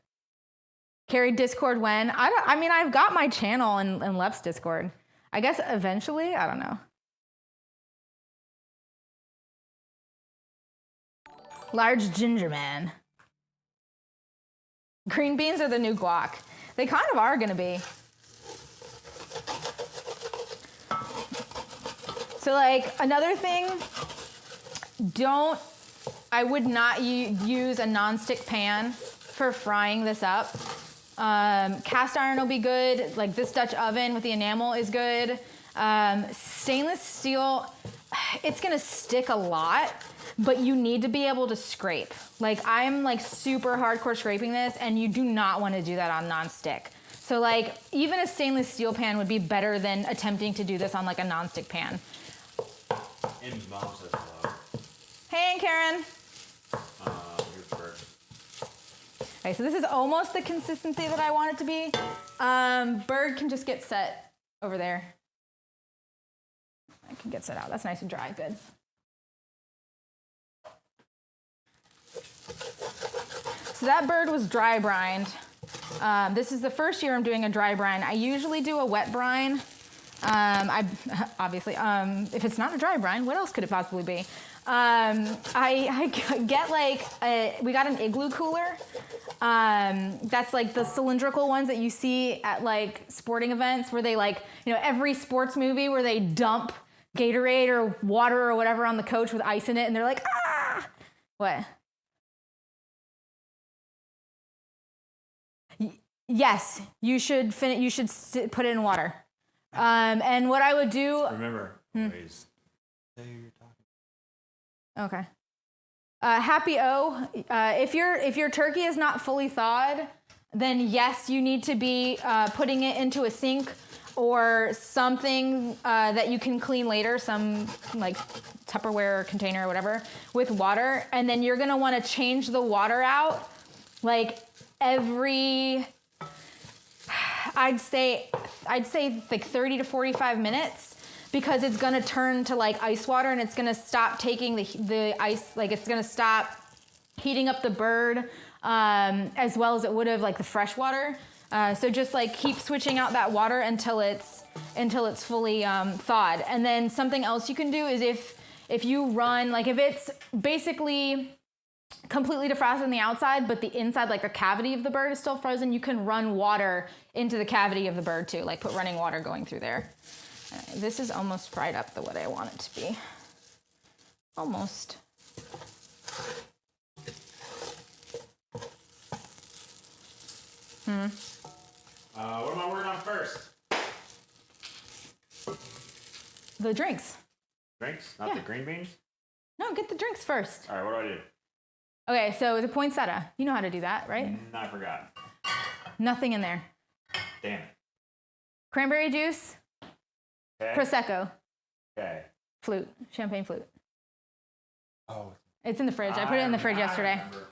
Kari, Discord when? I mean, I've got my channel in Lep's Discord. I guess eventually, I don't know. Large ginger man. Green beans are the new guac. They kind of are gonna be. So like another thing, I would not use a nonstick pan for frying this up. Cast iron will be good. Like this Dutch oven with the enamel is good. Stainless steel, it's gonna stick a lot, but you need to be able to scrape. Like I'm like super hardcore scraping this and you do not wanna do that on nonstick. So like even a stainless steel pan would be better than attempting to do this on like a nonstick pan. And mom says hello. Hey, Aunt Karen. Here's Bert. Okay, so this is almost the consistency that I want it to be. Bird can just get set over there. I can get set out. That's nice and dry. Good. So that bird was dry brined. This is the first year I'm doing a dry brine. I usually do a wet brine. Obviously, if it's not a dry brine, what else could it possibly be? I get like, we got an igloo cooler. That's like the cylindrical ones that you see at like sporting events where they like, you know, every sports movie where they dump Gatorade or water or whatever on the coach with ice in it and they're like, ah! What? Yes, you should put it in water. And what I would do. Remember, always say you're talking. Okay. Happy O. If your turkey is not fully thawed, then yes, you need to be putting it into a sink or something that you can clean later, some like Tupperware container or whatever, with water. And then you're gonna want to change the water out like every. I'd say like 30 to 45 minutes because it's gonna turn to like ice water and it's gonna stop taking the ice, like it's gonna stop heating up the bird as well as it would have like the fresh water. So just like keep switching out that water until it's fully thawed. And then something else you can do is if you run, like if it's basically completely defrosted on the outside, but the inside, like the cavity of the bird is still frozen, you can run water into the cavity of the bird too, like put running water going through there. This is almost fried up the way I want it to be. Almost. What am I working on first? The drinks. Drinks, not the green beans? No, get the drinks first. All right, what do I do? Okay, so the poinsettia. You know how to do that, right? I forgot. Nothing in there. Damn it. Cranberry juice, Okay. Prosecco, Okay. flute, champagne flute. Oh. It's in the fridge. I put it in the fridge I yesterday. remember.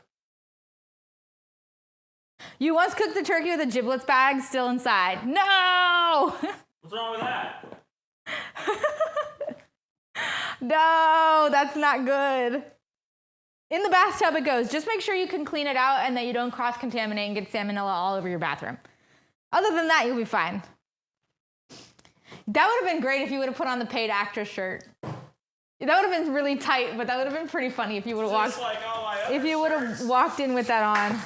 You once cooked the turkey with a giblets bag still inside. No! What's wrong with that? No, that's not good. In the bathtub it goes. Just make sure you can clean it out and that you don't cross-contaminate and get salmonella all over your bathroom. Other than that, you'll be fine. That would have been great if you would have put on the paid actress shirt. That would have been really tight, but that would have been pretty funny if you would have walked. Like all my other If you would have shirts. walked in with that on.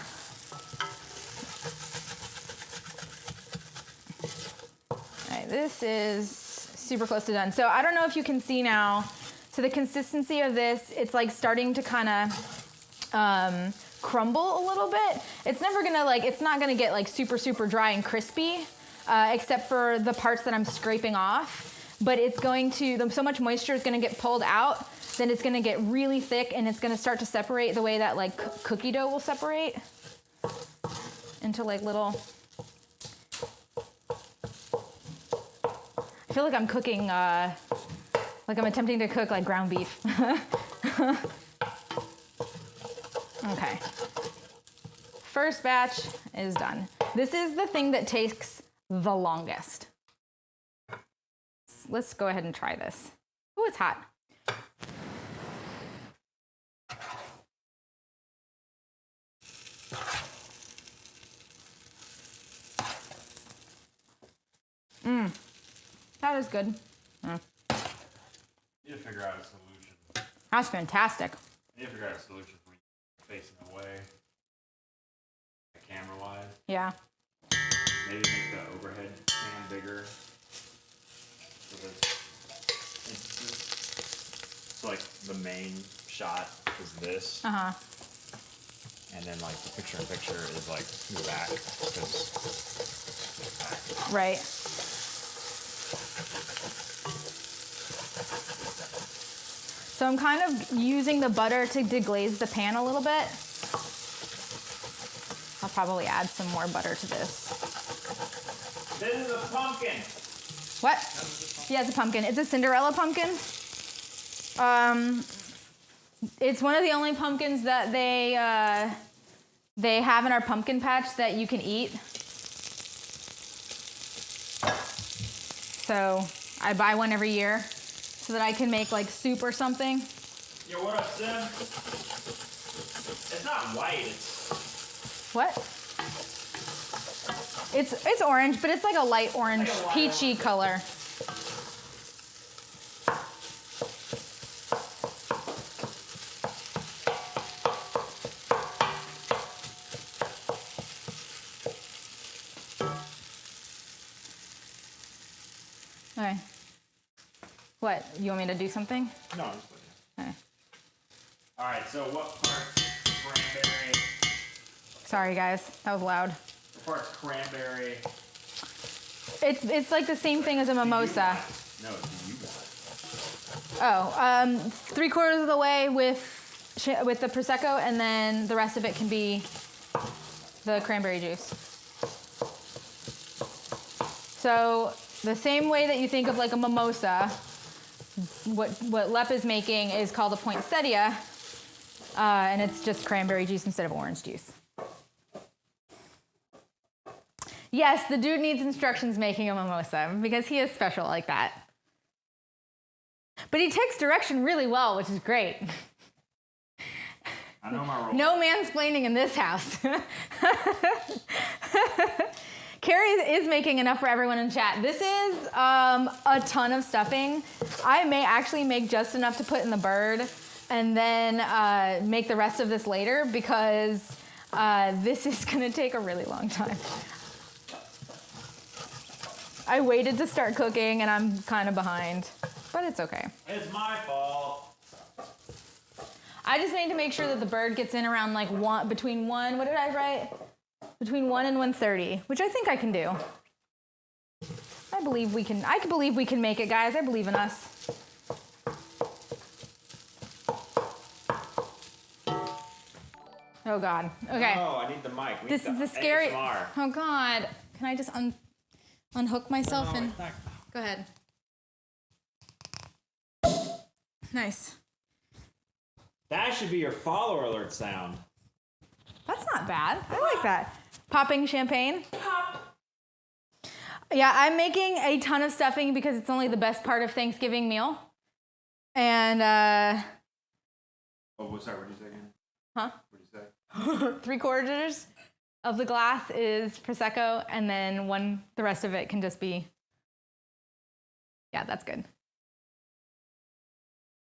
All right, this is super close to done. So I don't know if you can see now. So the consistency of this, it's like starting to kind of crumble a little bit. It's never gonna it's not gonna get like super, super dry and crispy, except for the parts that I'm scraping off. But it's going to, so much moisture is gonna get pulled out, then it's gonna get really thick and it's gonna start to separate the way that like cookie dough will separate into like little, I feel like I'm cooking, like I'm attempting to cook like ground beef. Okay. First batch is done. This is the thing that takes the longest. Let's go ahead and try this. Oh, it's hot. That is good. You need to figure out a solution. That's fantastic. You need to figure out a solution for when you're facing away, like camera-wise. Yeah. Maybe make the overhead cam bigger. So So like the main shot is this, Uh-huh. and then like the picture-in-picture is like the back. 'Cause Right. So I'm kind of using the butter to deglaze the pan a little bit. I'll probably add some more butter to this. This is a pumpkin. What? Yeah, it's a pumpkin. It's a Cinderella pumpkin. It's one of the only pumpkins that they have in our pumpkin patch that you can eat. So I buy one every year so that I can make like soup or something. Yo, what up, Sim? It's not white. It's What? It's orange, but it's like a light orange, Like a light peachy orange. color. Okay. What? You want me to do something? no. I'm just looking. Okay. All right. So what part's cranberry? Sorry, guys. That was loud. What part's cranberry? It's like the same thing as a mimosa. No, do you want? Oh, 3/4 of the way with the prosecco, and then the rest of it can be the cranberry juice. So the same way that you think of like a mimosa, what Lep is making is called a poinsettia, and it's just cranberry juice instead of orange juice. Yes, the dude needs instructions making a mimosa because he is special like that. But he takes direction really well, which is great. I know my role. No mansplaining in this house. Kari is making enough for everyone in chat. This is a ton of stuffing. I may actually make just enough to put in the bird and then make the rest of this later because this is gonna take a really long time. I waited to start cooking and I'm kind of behind, but it's okay. It's my fault. I just need to make sure that the bird gets in around like between 1, what did I write? Between 1 and 1:30, which I think I can do. I believe we can make it, guys. I believe in us. Oh God. Okay. Oh, I need the mic. This is the scary. ASMR. Oh God. Can I just unhook myself No, and it's not- go ahead. Nice. That should be your follower alert sound. That's not bad. I like that. Popping champagne. Yeah, I'm making a ton of stuffing because it's only the best part of Thanksgiving meal. And Oh, sorry, what did you say again? huh? What did you say? 3/4 of the glass is Prosecco, and then the rest of it can just be, yeah, that's good.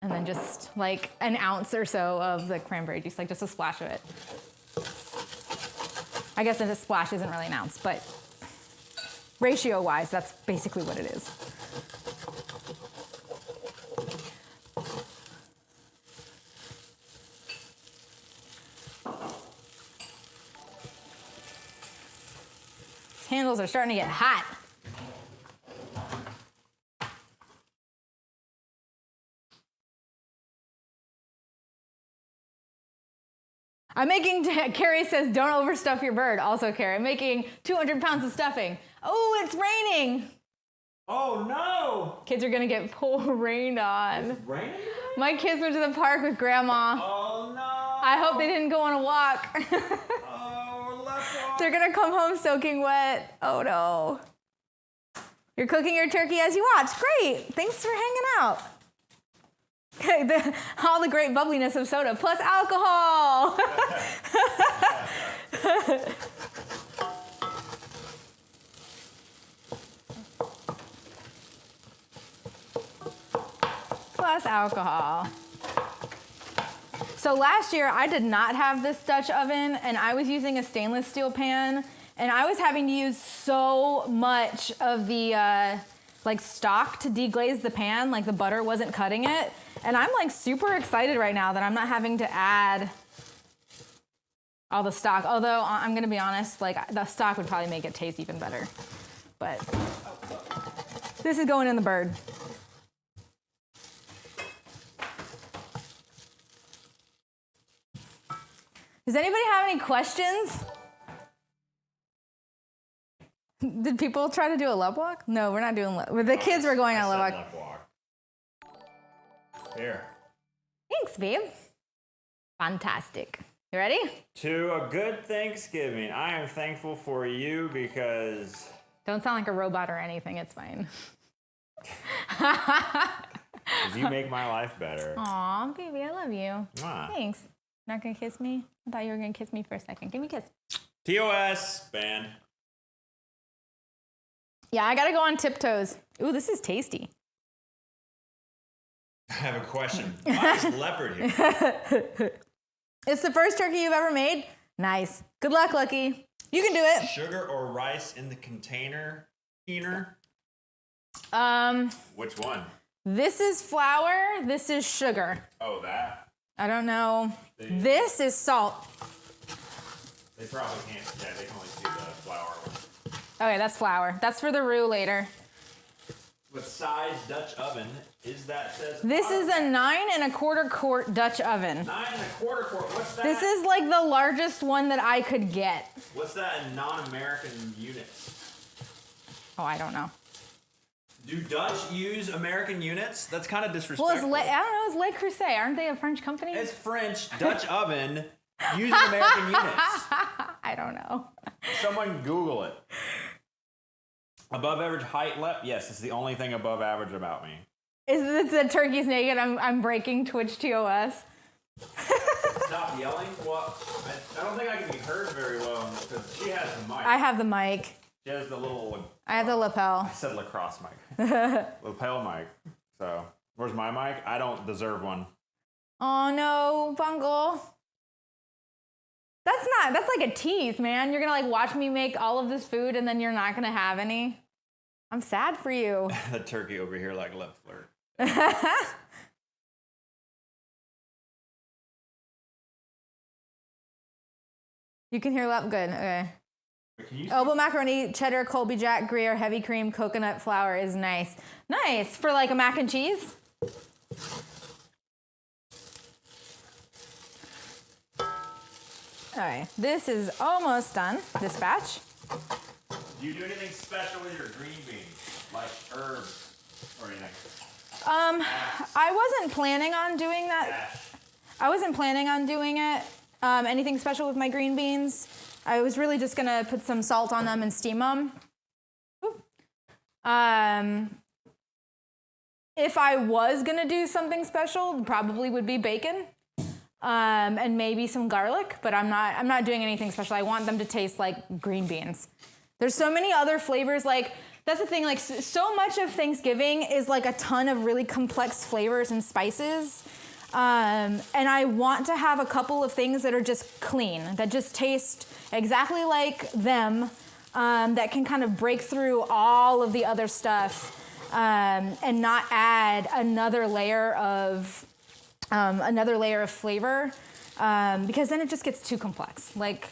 And then just like an ounce or so of the cranberry juice, like just a splash of it. I guess a splash isn't really an ounce, but ratio-wise, that's basically what it is. These handles are starting to get hot. I'm making, Kari says, don't overstuff your bird. Also, Kari, I'm making 200 pounds of stuffing. Oh, it's raining. Oh no! Kids are gonna get rained on. It's raining? My kids went to the park with Grandma. Oh no! I hope they didn't go on a walk. Oh, let's walk. They're gonna come home soaking wet. Oh no. You're cooking your turkey as you watch. Great. Thanks for hanging out. All the great bubbliness of soda plus alcohol. Plus alcohol. So last year I did not have this Dutch oven and I was using a stainless steel pan and I was having to use so much of the like stock to deglaze the pan, like the butter wasn't cutting it. And I'm like super excited right now that I'm not having to add all the stock. Although I'm gonna be honest, like the stock would probably make it taste even better. But this is going in the bird. Does anybody have any questions? Did people try to do a love walk? No, we're not doing love. The kids were going on a love walk. Here. Thanks, babe. Fantastic. You ready? To a good Thanksgiving. I am thankful for you because... Don't sound like a robot or anything. It's fine. you make my life better. Aw, baby, I love you. Mwah. Thanks. Not gonna kiss me? I thought you were gonna kiss me for a second. Give me a kiss. TOS band. Yeah, I gotta go on tiptoes. Ooh, this is tasty. I have a question. Why is leopard here? It's the first turkey you've ever made? Nice. Good luck, Lucky. You can do it. Sugar or rice in the container? Which one? This is flour. This is sugar. Oh, that? I don't know. This is salt. They probably can't. Yeah, they can only see the flour one. Okay, that's flour. That's for the roux later. What size Dutch oven is that? Says This is a 9 1/4 quart Dutch oven. 9 1/4 quart. What's that? This is like the largest one that I could get. What's that in non-American units? Oh, I don't know. Do Dutch use American units? That's kind of Well, disrespectful. I don't know. It's Le Creuset. Aren't they a French company? It's French. Dutch oven using American units. I don't know. Someone Google it. Above average height left? Yes, it's the only thing above average about me. Is this the turkey's naked? I'm breaking Twitch TOS. Stop yelling. Well, I don't think I can be heard very well because she has the mic. I have the mic. She has the little... I have the lapel. I said lacrosse mic. Lapel mic. So, where's my mic? I don't deserve one. Oh no, Bungle. That's like a tease, man. You're gonna like watch me make all of this food and then you're not gonna have any. I'm sad for you. The turkey over here like left flirt. You can hear that? Good, okay. Can you Oval macaroni, cheddar, Colby Jack, Gruyere, heavy cream, coconut flour is nice. Nice for like a mac and cheese. All right, this is almost done, this batch. Do you do anything special with your green beans? Like herbs or anything? I wasn't planning on doing that. I wasn't planning on doing it. Anything special with my green beans. I was really just gonna put some salt on them and steam them. If I was gonna do something special, probably would be bacon, and maybe some garlic. But I'm not doing anything special. I want them to taste like green beans. There's so many other flavors. Like that's the thing. Like so much of Thanksgiving is like a ton of really complex flavors and spices. And I want to have a couple of things that are just clean, that just taste exactly like them, that can kind of break through all of the other stuff, and not add another layer of flavor, because then it just gets too complex. Like,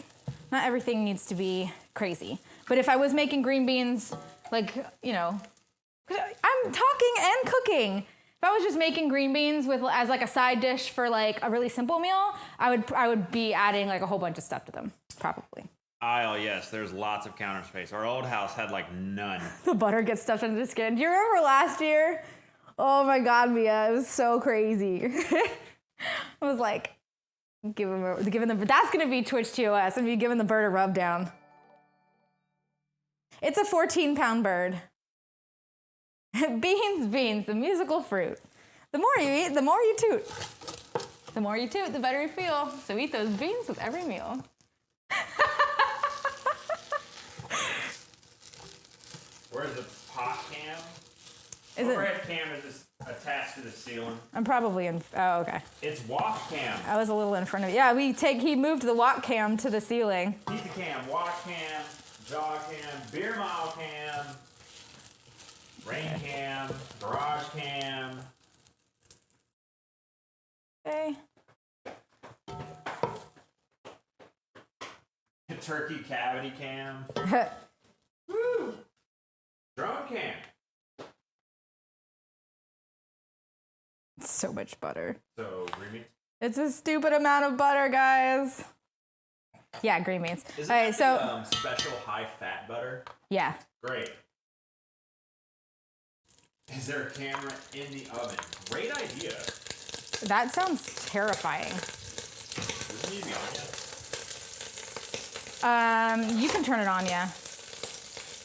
not everything needs to be crazy. But if I was making green beans, like, you know, I'm talking and cooking. If I was just making green beans as like a side dish for like a really simple meal, I would be adding like a whole bunch of stuff to them, probably. Aisle, yes. There's lots of counter space. Our old house had like none. The butter gets stuffed under the skin. Do you remember last year? Oh my God, Mia, it was so crazy. I was like, giving them. That's gonna be Twitch TOS. I'm gonna be giving the bird a rub down. It's a 14-pound bird. Beans, the musical fruit. The more you eat, the more you toot. The more you toot, the better you feel. So eat those beans with every meal. Where's the pot cam? Is Overhead cam is just attached to the ceiling. I'm probably in. Oh, okay. It's walk cam. I was a little in front of you. Yeah, he moved the walk cam to the ceiling. Pizza cam, walk cam, jog cam, beer mile cam, rain cam, garage cam. Okay. Turkey cavity cam. Woo! Drum cam. So much butter. So, green beans? It's a stupid amount of butter, guys. Yeah, green beans. Is All right, it so special high-fat butter? yeah. Great. Is there a camera in the oven? Great idea. That sounds terrifying. Doesn't need to be on yet. You can turn it on, yeah.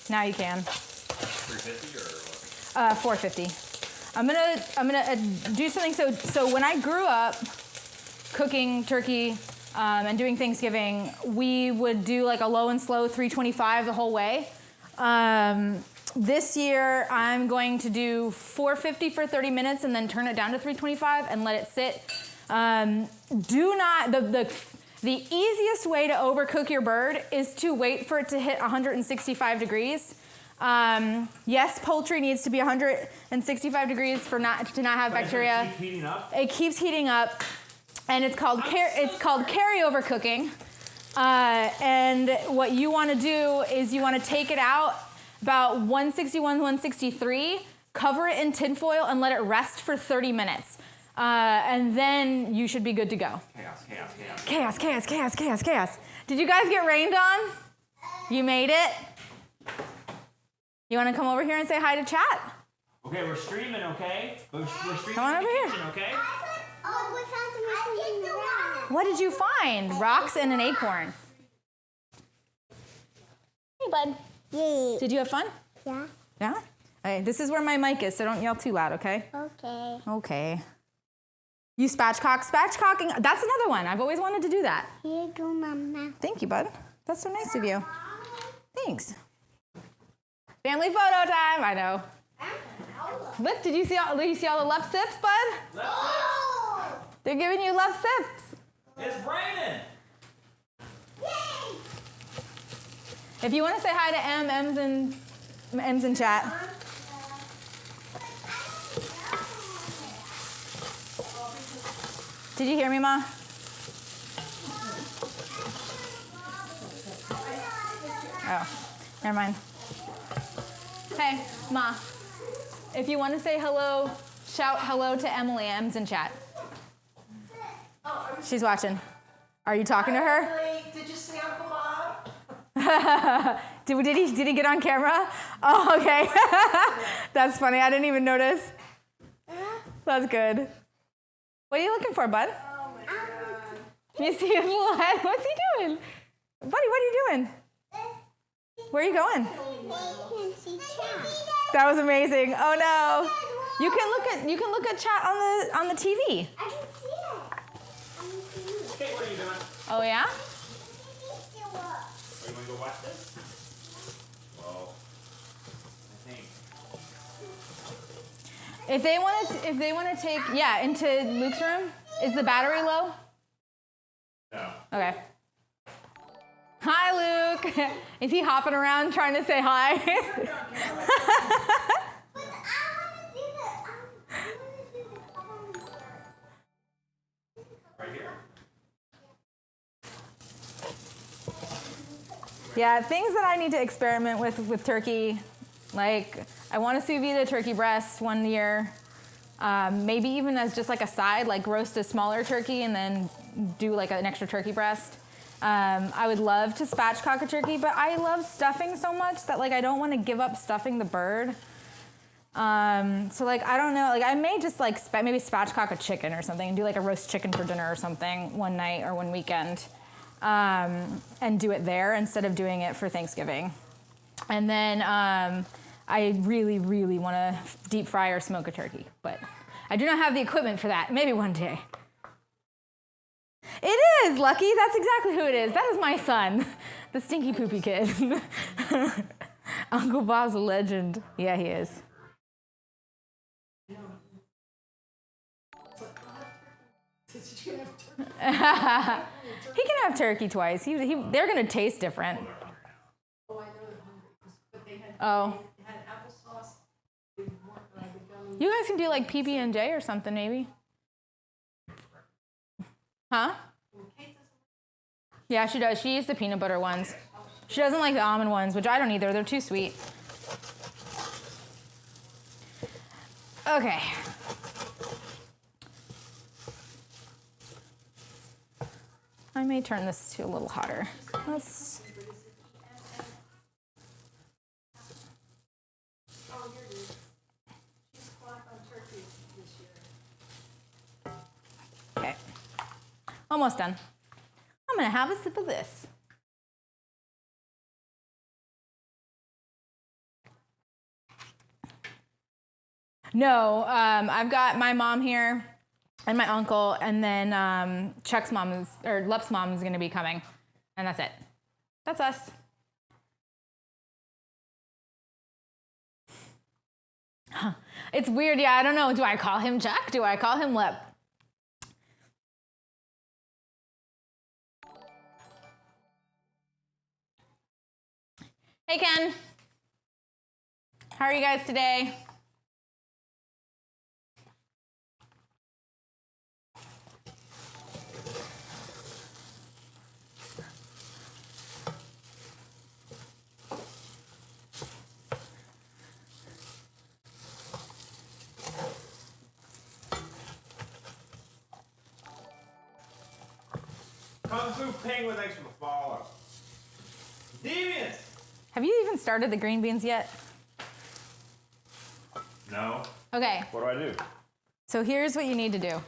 Now you can. 350 or what? 450. I'm gonna do something. So when I grew up cooking turkey and doing Thanksgiving, we would do like a low and slow 325 the whole way. This year I'm going to do 450 for 30 minutes and then turn it down to 325 and let it sit. The easiest way to overcook your bird is to wait for it to hit 165 degrees. Yes, poultry needs to be 165 degrees to not have bacteria. Does it keep heating up? It keeps heating up, and it's called carryover cooking. And what you want to do is you want to take it out about 161, 163, cover it in tinfoil, and let it rest for 30 minutes. And then you should be good to go. Chaos. Did you guys get rained on? You made it? You want to come over here and say hi to chat? Okay, we're streaming, okay? We're streaming. Come on over here. Kitchen, okay? What did you find? Rocks and an acorn. Hey, bud. Yay. Did you have fun? Yeah. Yeah? Okay, this is where my mic is, so don't yell too loud, okay? Okay. Okay. You spatchcocking. That's another one. I've always wanted to do that. Here you go, Mama. Thank you, bud. That's so nice of you. Thanks. Family photo time. I know. Look, did you see all the left sips, bud? They're giving you left sips. It's raining. If you want to say hi to M's in M's in chat. Did you hear me, Ma? Oh, never mind. Hey, Ma. If you want to say hello, shout hello to Emily. M's in chat. She's watching. Are you talking to her? Did you see Uncle Bob? Did he get on camera? Oh, okay. That's funny. I didn't even notice. That's good. What are you looking for, bud? Oh my God. You see his little head? What's he doing? Buddy, what are you doing? Where are you going? That was amazing. Oh no. You can look at chat on the TV. I can see it. Hey, what are you doing? Oh yeah? Are you going to go watch this? Well, I think. If they want to take into Luke's room, is the battery low? No. Okay. Hi, Luke. Is he hopping around trying to say hi? Right here. Yeah, things that I need to experiment with turkey. Like, I want to sous vide a turkey breast one year. Maybe even as just like a side, like roast a smaller turkey and then do like an extra turkey breast. I would love to spatchcock a turkey, but I love stuffing so much that like I don't want to give up stuffing the bird. So like I don't know, like I may just like maybe spatchcock a chicken or something and do like a roast chicken for dinner or something one night or one weekend, and do it there instead of doing it for Thanksgiving. And then I really, really want to deep fry or smoke a turkey, but I do not have the equipment for that. Maybe one day. It is, Lucky. That's exactly who it is. That is my son, the stinky poopy kid. Uncle Bob's a legend. Yeah, he is. He can have turkey twice. They're going to taste different. Oh, I know they're hungry, but they had Oh. applesauce. They weren't gummy. You guys can do like PB&J or something, maybe. Huh? Yeah, she does. She eats the peanut butter ones. She doesn't like the almond ones, which I don't either. They're too sweet. Okay. I may turn this to a little hotter. Let's. Oh, here it is. She's caught on turkey this year. Okay. Almost done. I'm gonna have a sip of this. No, I've got my mom here and my uncle, and then Chuck's mom Lup's mom is gonna be coming, and that's it. That's us. Huh. It's weird, yeah, I don't know. Do I call him Chuck? Do I call him Lup? Hey, Ken. How are you guys today? Kung Fu Penguin, thanks for the follow. Deviant! Have you even started the green beans yet? No. Okay, What do I do? so here's what you need to do.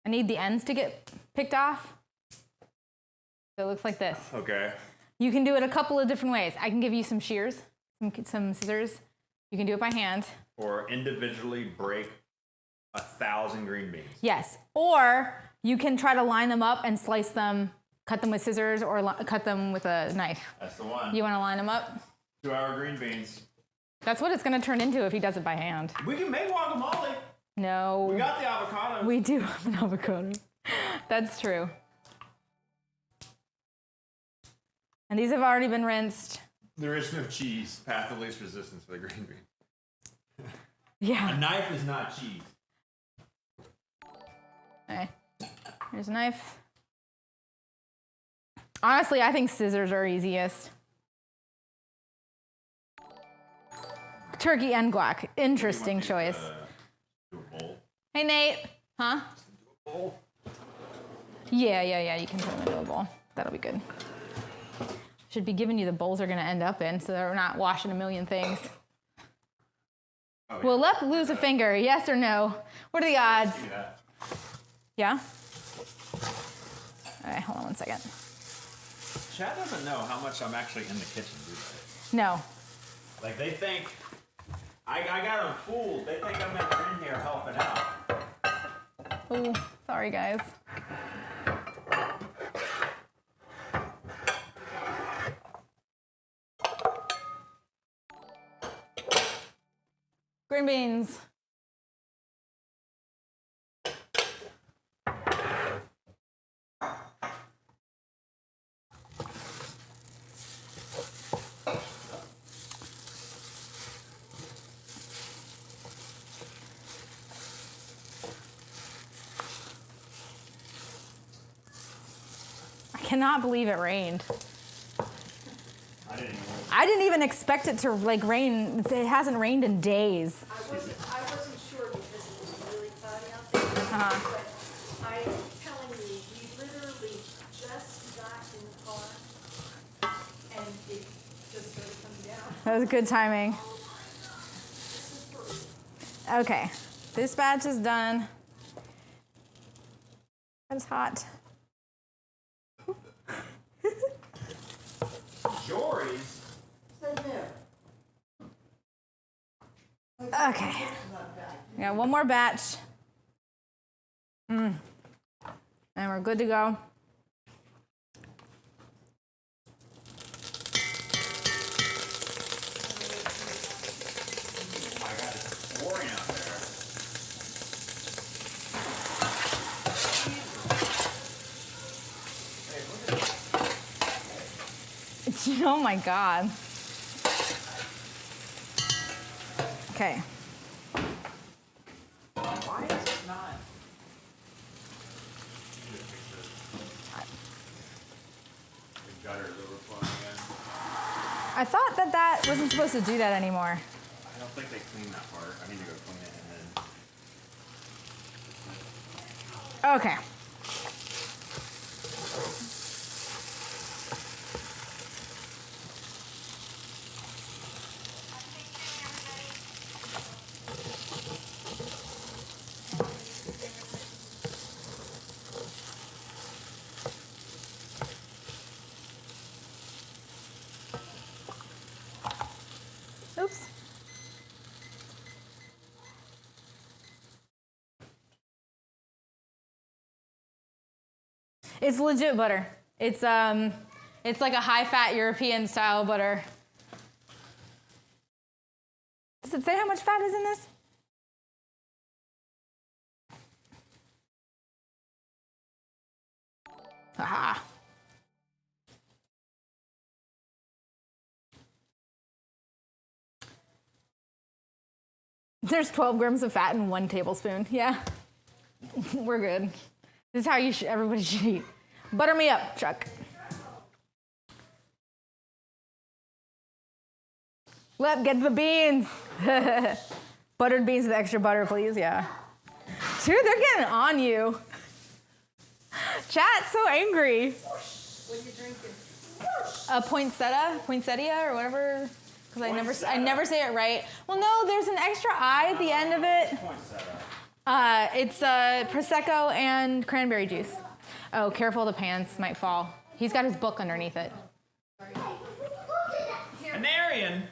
I need the ends to get picked off. So it looks like this. Okay. You can do it a couple of different ways. I can give you some shears, some scissors. You can do it by hand. Or individually break 1,000 green beans. Yes, or you can try to line them up and slice them, cut them with scissors, or cut them with a knife. That's the one. You want to line them up? 2-hour green beans. That's what it's going to turn into if he does it by hand. We can make guacamole. No. We got the avocado. We do have an avocado. That's true. And these have already been rinsed. There is no cheese. Path of least resistance for the green bean. Yeah. A knife is not cheese. Okay. Here's a knife. Honestly, I think scissors are easiest. Turkey and guac. Interesting choice. Do a bowl. Hey, Nate. Huh? Do a bowl. Yeah. You can put them into a bowl. That'll be good. Should be giving you the bowls they're going to end up in so they're not washing a million things. Oh, Will Lep lose a finger? Yes or no? What are the odds? Do that. Yeah? All right, hold on one second. Chad doesn't know how much I'm actually in the kitchen, do they? No. Like, they think, I got them fooled. They think I'm in here helping out. Oh, sorry, guys. Green beans. I cannot believe it rained. I didn't even expect it to like rain. It hasn't rained in days. I wasn't sure because it was really cloudy out there. But I'm telling you, we literally just got in the car and it just started coming down. That was good timing. This is for Okay, this batch is done. That's hot. Jory's. Okay. We got one more batch. And we're good to go. I got it pouring out there. Oh my God. Okay. Why is it not? The gutter's overflowing again. I thought that wasn't supposed to do that anymore. I don't think they clean that part. I need to go clean it and then. Okay. Oops. It's legit butter. It's like a high-fat European style butter. Does it say how much fat is in this? Aha. There's 12 grams of fat in 1 tablespoon. Yeah, we're good. This is how everybody should eat. Butter me up, Chuck. Get the beans. Buttered beans with extra butter, please. Yeah. Dude, they're getting on you. Chat's so angry. what you drinking. A poinsettia or whatever. Because I never say it right. Well, no, there's an extra I at the end of it. It's Prosecco and cranberry juice. Oh, careful, the pants might fall. He's got his book underneath it. A Narian.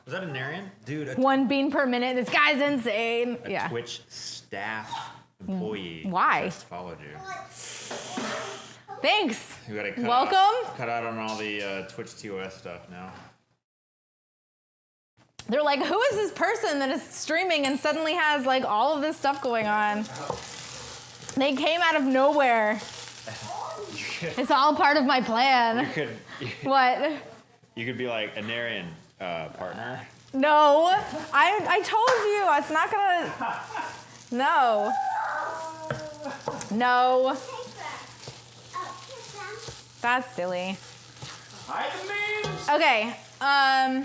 Was that a Narian? Dude, a 1 bean per minute. This guy's insane. A Twitch staff employee. Why? Just followed you. Thanks. You gotta Welcome. Cut out on all the Twitch TOS stuff now. They're like, who is this person that is streaming and suddenly has like all of this stuff going on? They came out of nowhere. It's all part of my plan. What? You could be like a Narian partner. No, I told you it's not gonna. No. No. That's silly. Hide the memes. Okay. I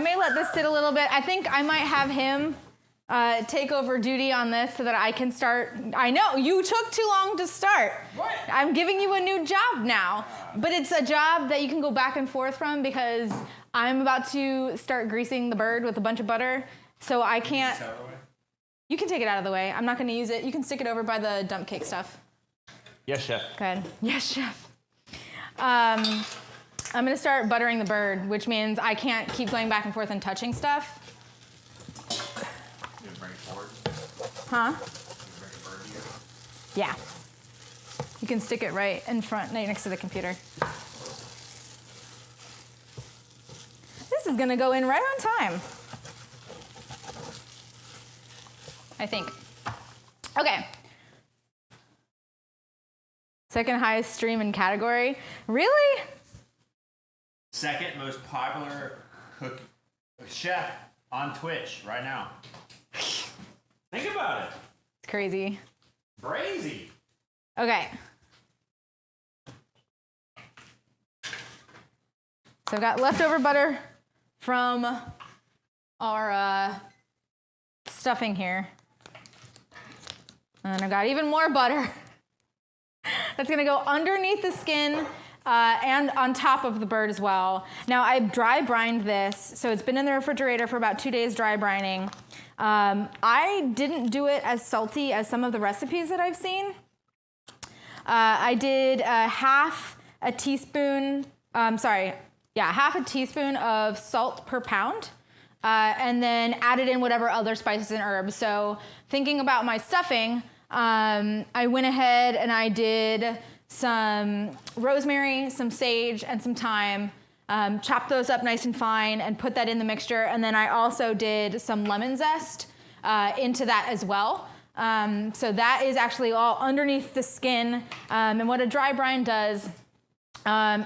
may let this sit a little bit. I think I might have him take over duty on this so that I can start. I know you took too long to start. What? I'm giving you a new job now, but it's a job that you can go back and forth from because I'm about to start greasing the bird with a bunch of butter, so I can't. You can take it out of the way. I'm not going to use it. You can stick it over by the dump cake stuff. Yes, chef. Good. Yes, chef. I'm going to start buttering the bird, which means I can't keep going back and forth and touching stuff. You bring it forward. Huh? You bring a bird here. Yeah. You can stick it right in front, right next to the computer. This is going to go in right on time. I think. Okay. Second highest stream in category. Really? Second most popular chef on Twitch right now. Think about it. It's crazy. Brazy. Okay. So I've got leftover butter from our stuffing here. And I've got even more butter. That's gonna go underneath the skin and on top of the bird as well. Now I dry brined this, so it's been in the refrigerator for about 2 days dry brining. I didn't do it as salty as some of the recipes that I've seen. I did half a teaspoon of salt per pound. And then added in whatever other spices and herbs. So thinking about my stuffing, I went ahead and I did some rosemary, some sage, and some thyme, chopped those up nice and fine and put that in the mixture. And then I also did some lemon zest into that as well. So that is actually all underneath the skin. And what a dry brine does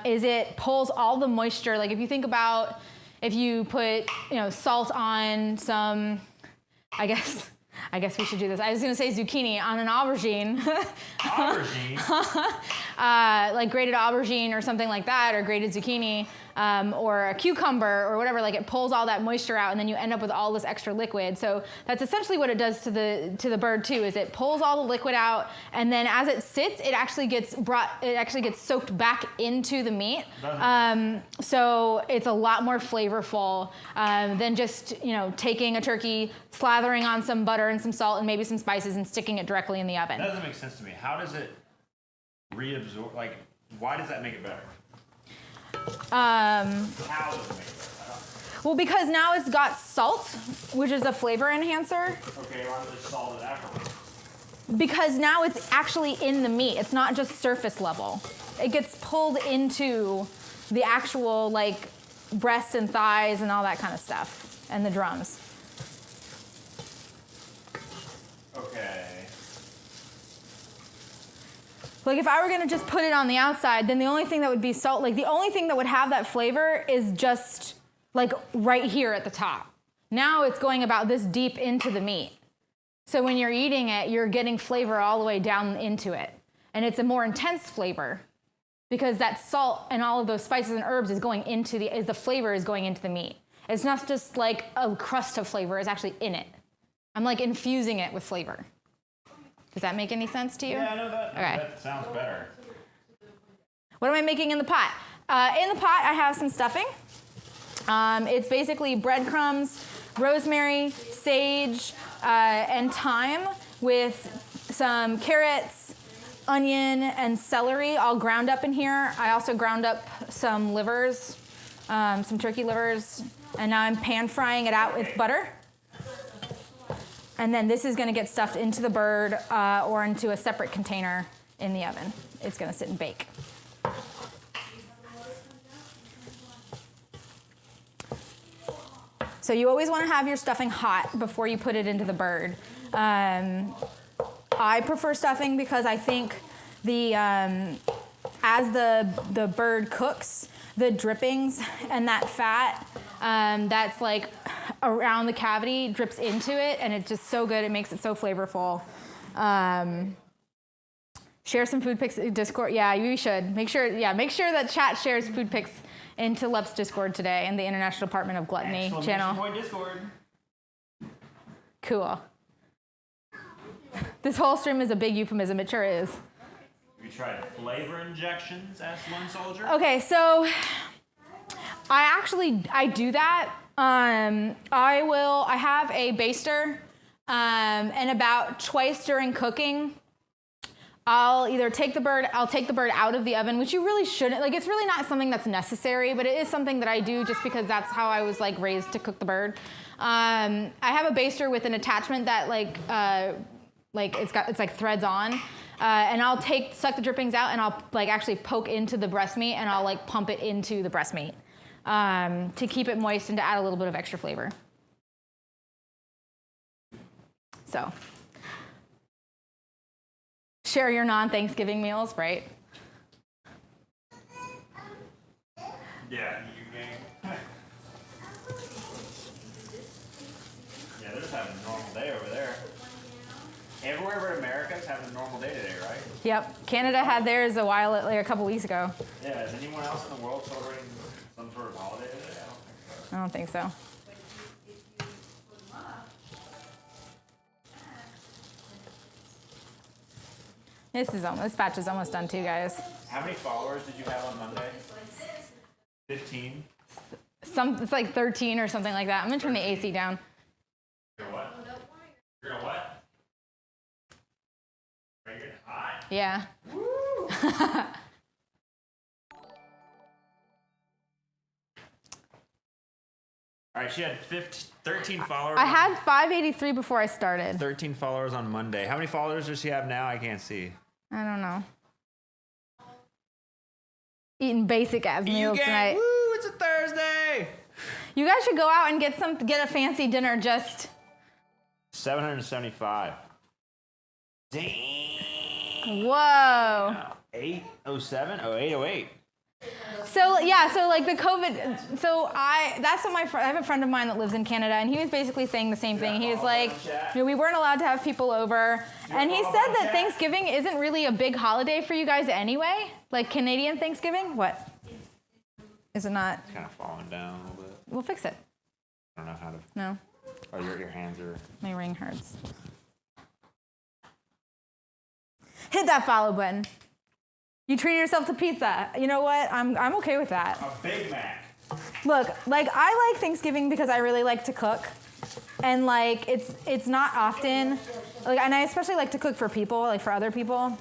is it pulls all the moisture. Like if you think about if you put, salt on some, I guess we should do this. I was going to say zucchini on an aubergine. Aubergine? Like grated aubergine or something like that, or grated zucchini, or a cucumber or whatever. Like it pulls all that moisture out, and then you end up with all this extra liquid. So that's essentially what it does to the bird too. Is it pulls all the liquid out, and then as it sits, it actually gets soaked back into the meat. So it's a lot more flavorful than just taking a turkey, slathering on some butter and some salt and maybe some spices and sticking it directly in the oven. That doesn't make sense to me. How does it reabsorb? Like, why does that make it better? How does it make it better? Well, because now it's got salt, which is a flavor enhancer. Okay, why does it salt it afterwards? Because now it's actually in the meat. It's not just surface level. It gets pulled into the actual breasts and thighs and all that kind of stuff, and the drums. Okay. Like if I were gonna just put it on the outside, then the only thing that would be salt, the only thing that would have that flavor is just right here at the top. Now it's going about this deep into the meat. So when you're eating it, you're getting flavor all the way down into it. And it's a more intense flavor because that salt and all of those spices and herbs is going into the flavor is going into the meat. It's not just like a crust of flavor, it's actually in it. I'm infusing it with flavor. Does that make any sense to you? Yeah, I know that. Okay. That sounds better. What am I making in the pot? In the pot, I have some stuffing. It's basically breadcrumbs, rosemary, sage, and thyme with some carrots, onion, and celery all ground up in here. I also ground up some livers, some turkey livers, and now I'm pan frying it out with butter. And then this is going to get stuffed into the bird or into a separate container in the oven. It's going to sit and bake. So you always want to have your stuffing hot before you put it into the bird. I prefer stuffing because I think as the bird cooks, the drippings and that fat that's like around the cavity drips into it, and it's just so good. It makes it so flavorful. Share some food pics in Discord. Yeah, you should. Make sure that chat shares food pics into LEP's Discord today in the International Department of Gluttony channel. Point Discord. Cool. This whole stream is a big euphemism. It sure is. Have you tried flavor injections? Asked one soldier. Okay, so I do that. I have a baster, and about twice during cooking, I'll take the bird out of the oven, which you really shouldn't. Like, it's really not something that's necessary, but it is something that I do just because that's how I was like raised to cook the bird. I have a baster with an attachment that it's like threads on, and I'll suck the drippings out, and I'll like actually poke into the breast meat, and I'll like pump it into the breast meat to keep it moist and to add a little bit of extra flavor. So. Share your non-Thanksgiving meals, right? Yeah, you gang. Yeah, they're just having a normal day over there. Everywhere but America's having a normal day today, right? Yep. Canada had theirs a couple weeks ago. Yeah, is anyone else in the world celebrating some sort of holiday today? I don't think so. This batch is almost done too, guys. How many followers did you have on Monday? 15? It's like 13 or something like that. I'm gonna turn the AC down. You're what? You're gonna what? Are you getting hot? Yeah. Woo! All right, she had 13 followers. I had 583 before I started. 13 followers on Monday. How many followers does she have now? I can't see. I don't know. Eating basic ass meals tonight. Woo! It's a Thursday. You guys should go out and get a fancy dinner. Just 775. Dang. Whoa. 807? Oh, 808. So like the COVID. That's what I have a friend of mine that lives in Canada, and he was basically saying the same thing. He was like, we weren't allowed to have people over, and he said that Thanksgiving isn't really a big holiday for you guys anyway. Like Canadian Thanksgiving, what? Is it not? It's kind of falling down a little bit. We'll fix it. I don't know how to. No. Oh, your hands are. My ring hurts. Hit that follow button. You treated yourself to pizza. You know what? I'm okay with that. A Big Mac. Look, like I like Thanksgiving because I really like to cook, and like it's not often, like, and I especially like to cook for people, like for other people,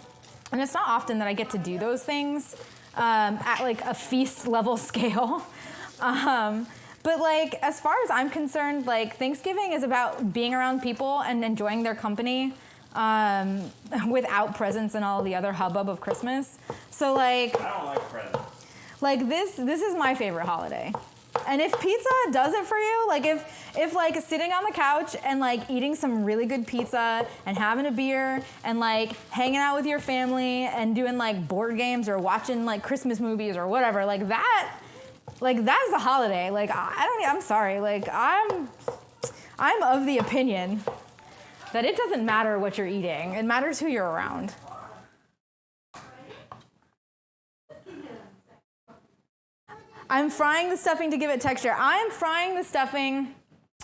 and it's not often that I get to do those things at like a feast level scale. But like as far as I'm concerned, like Thanksgiving is about being around people and enjoying their company. Without presents and all the other hubbub of Christmas. So like I don't like presents. Like this is my favorite holiday. And if pizza does it for you, like if like sitting on the couch and like eating some really good pizza and having a beer and like hanging out with your family and doing like board games or watching like Christmas movies or whatever, like that is a holiday. Like I'm sorry, like I'm of the opinion that it doesn't matter what you're eating. It matters who you're around. I'm frying the stuffing to give it texture. I'm frying the stuffing,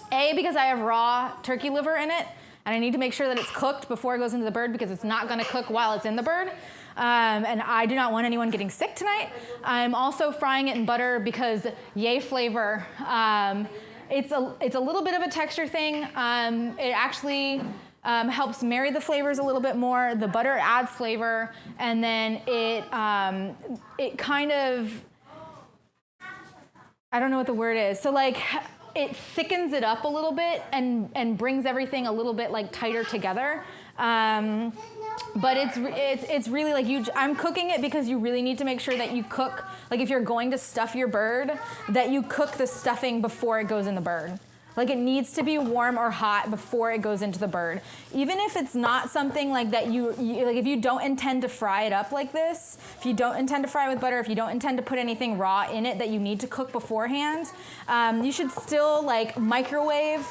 because I have raw turkey liver in it, and I need to make sure that it's cooked before it goes into the bird because it's not gonna cook while it's in the bird. And I do not want anyone getting sick tonight. I'm also frying it in butter because yay flavor. It's a little bit of a texture thing. It actually helps marry the flavors a little bit more. The butter adds flavor, and then it kind of, I don't know what the word is. So like it thickens it up a little bit and brings everything a little bit like tighter together. But it's really like I'm cooking it because you really need to make sure that you cook, like if you're going to stuff your bird, that you cook the stuffing before it goes in the bird. Like it needs to be warm or hot before it goes into the bird. Even if it's not something like that you like if you don't intend to fry it up like this, if you don't intend to fry it with butter, if you don't intend to put anything raw in it that you need to cook beforehand, you should still like microwave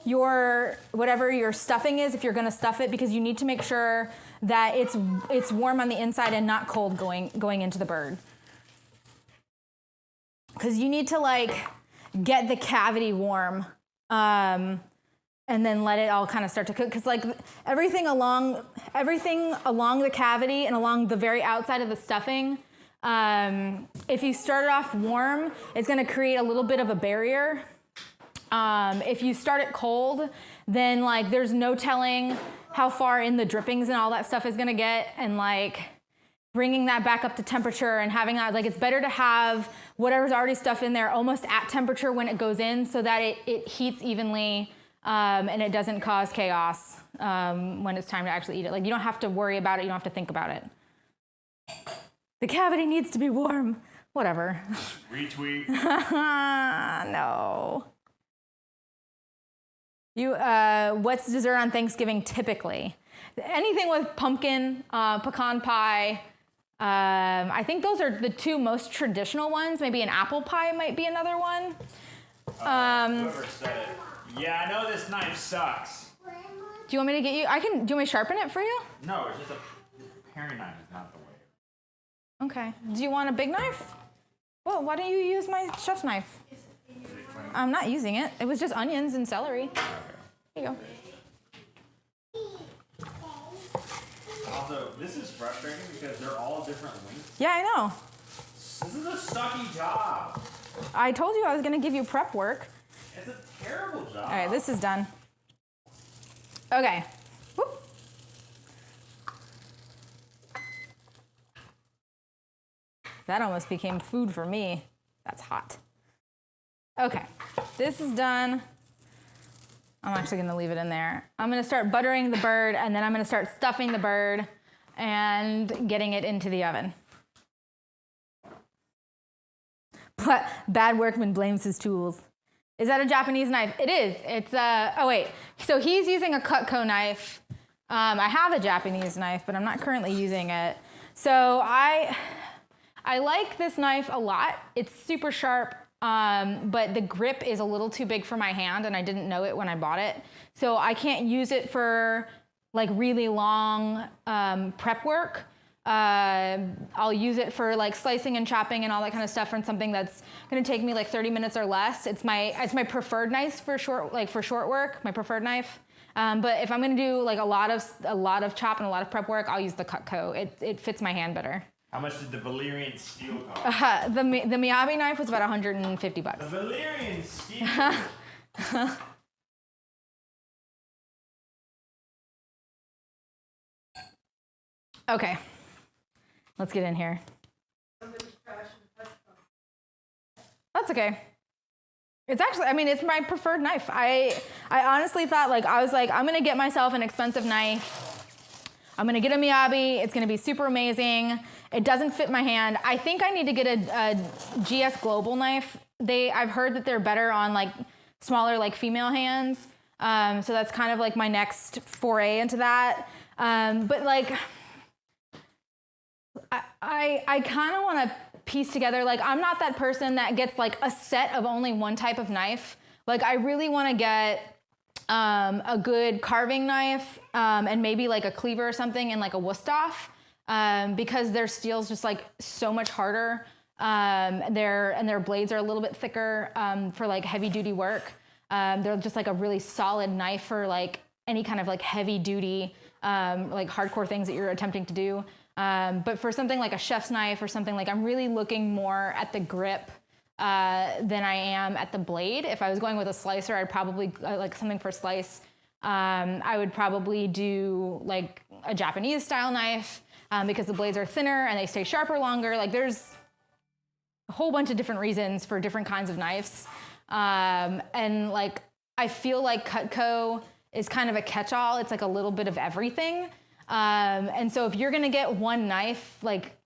your whatever your stuffing is if you're gonna stuff it, because you need to make sure that it's warm on the inside and not cold going into the bird. Because you need to like get the cavity warm, and then let it all kind of start to cook. Because like everything along the cavity and along the very outside of the stuffing, if you start it off warm, it's going to create a little bit of a barrier. If you start it cold, then like there's no telling how far in the drippings and all that stuff is going to get, and like bringing that back up to temperature and having that, like it's better to have whatever's already stuffed in there almost at temperature when it goes in, so that it heats evenly, and it doesn't cause chaos when it's time to actually eat it. Like you don't have to worry about it, you don't have to think about it. The cavity needs to be warm. Whatever. Retweet. No. What's dessert on Thanksgiving typically? Anything with pumpkin, pecan pie. I think those are the two most traditional ones. Maybe an apple pie might be another one. Whoever said it. Yeah, I know this knife sucks. Do you want me to get you? Do you want me to sharpen it for you? No, it's just a paring knife is not the way. Okay. Do you want a big knife? Well, why don't you use my chef's knife? I'm not using it. It was just onions and celery. Here you go. Also, this is frustrating because they're all different lengths. Yeah, I know. This is a sucky job. I told you I was going to give you prep work. It's a terrible job. All right, this is done. Okay. Whoop. That almost became food for me. That's hot. Okay, this is done. I'm actually going to leave it in there. I'm going to start buttering the bird, and then I'm going to start stuffing the bird and getting it into the oven. But bad workman blames his tools. Is that a Japanese knife? It is. It's oh wait. So he's using a Cutco knife. I have a Japanese knife, but I'm not currently using it. So I like this knife a lot. It's super sharp. But the grip is a little too big for my hand, and I didn't know it when I bought it. So I can't use it for like really long prep work. I'll use it for like slicing and chopping and all that kind of stuff, for something that's gonna take me like 30 minutes or less. It's my preferred knife for short work, my preferred knife. But if I'm gonna do like a lot of chop and a lot of prep work, I'll use the Cutco. It fits my hand better. How much did the Valyrian steel cost? The Miyabi knife was about $150. The Valyrian steel. Okay, let's get in here. That's okay. It's actually, I mean, it's my preferred knife. I honestly thought, like, I was like, I'm gonna get myself an expensive knife. I'm gonna get a Miyabi. It's gonna be super amazing. It doesn't fit my hand. I think I need to get a GS Global knife. I've heard that they're better on like smaller, like female hands. So that's kind of like my next foray into that. But like, I kind of want to piece together, like, I'm not that person that gets like a set of only one type of knife. Like, I really want to get a good carving knife, and maybe like a cleaver or something, and like a Wusthof, because their steel's just like so much harder. Their blades are a little bit thicker for like heavy duty work. They're just like a really solid knife for like any kind of like heavy duty, like hardcore things that you're attempting to do. But for something like a chef's knife or something, like, I'm really looking more at the grip than I am at the blade. If I was going with a slicer, I'd probably like something for slice. I would probably do like a Japanese style knife because the blades are thinner and they stay sharper longer. Like, there's a whole bunch of different reasons for different kinds of knives. And like, I feel like Cutco is kind of a catch-all. It's like a little bit of everything. And so if you're gonna get one knife, like,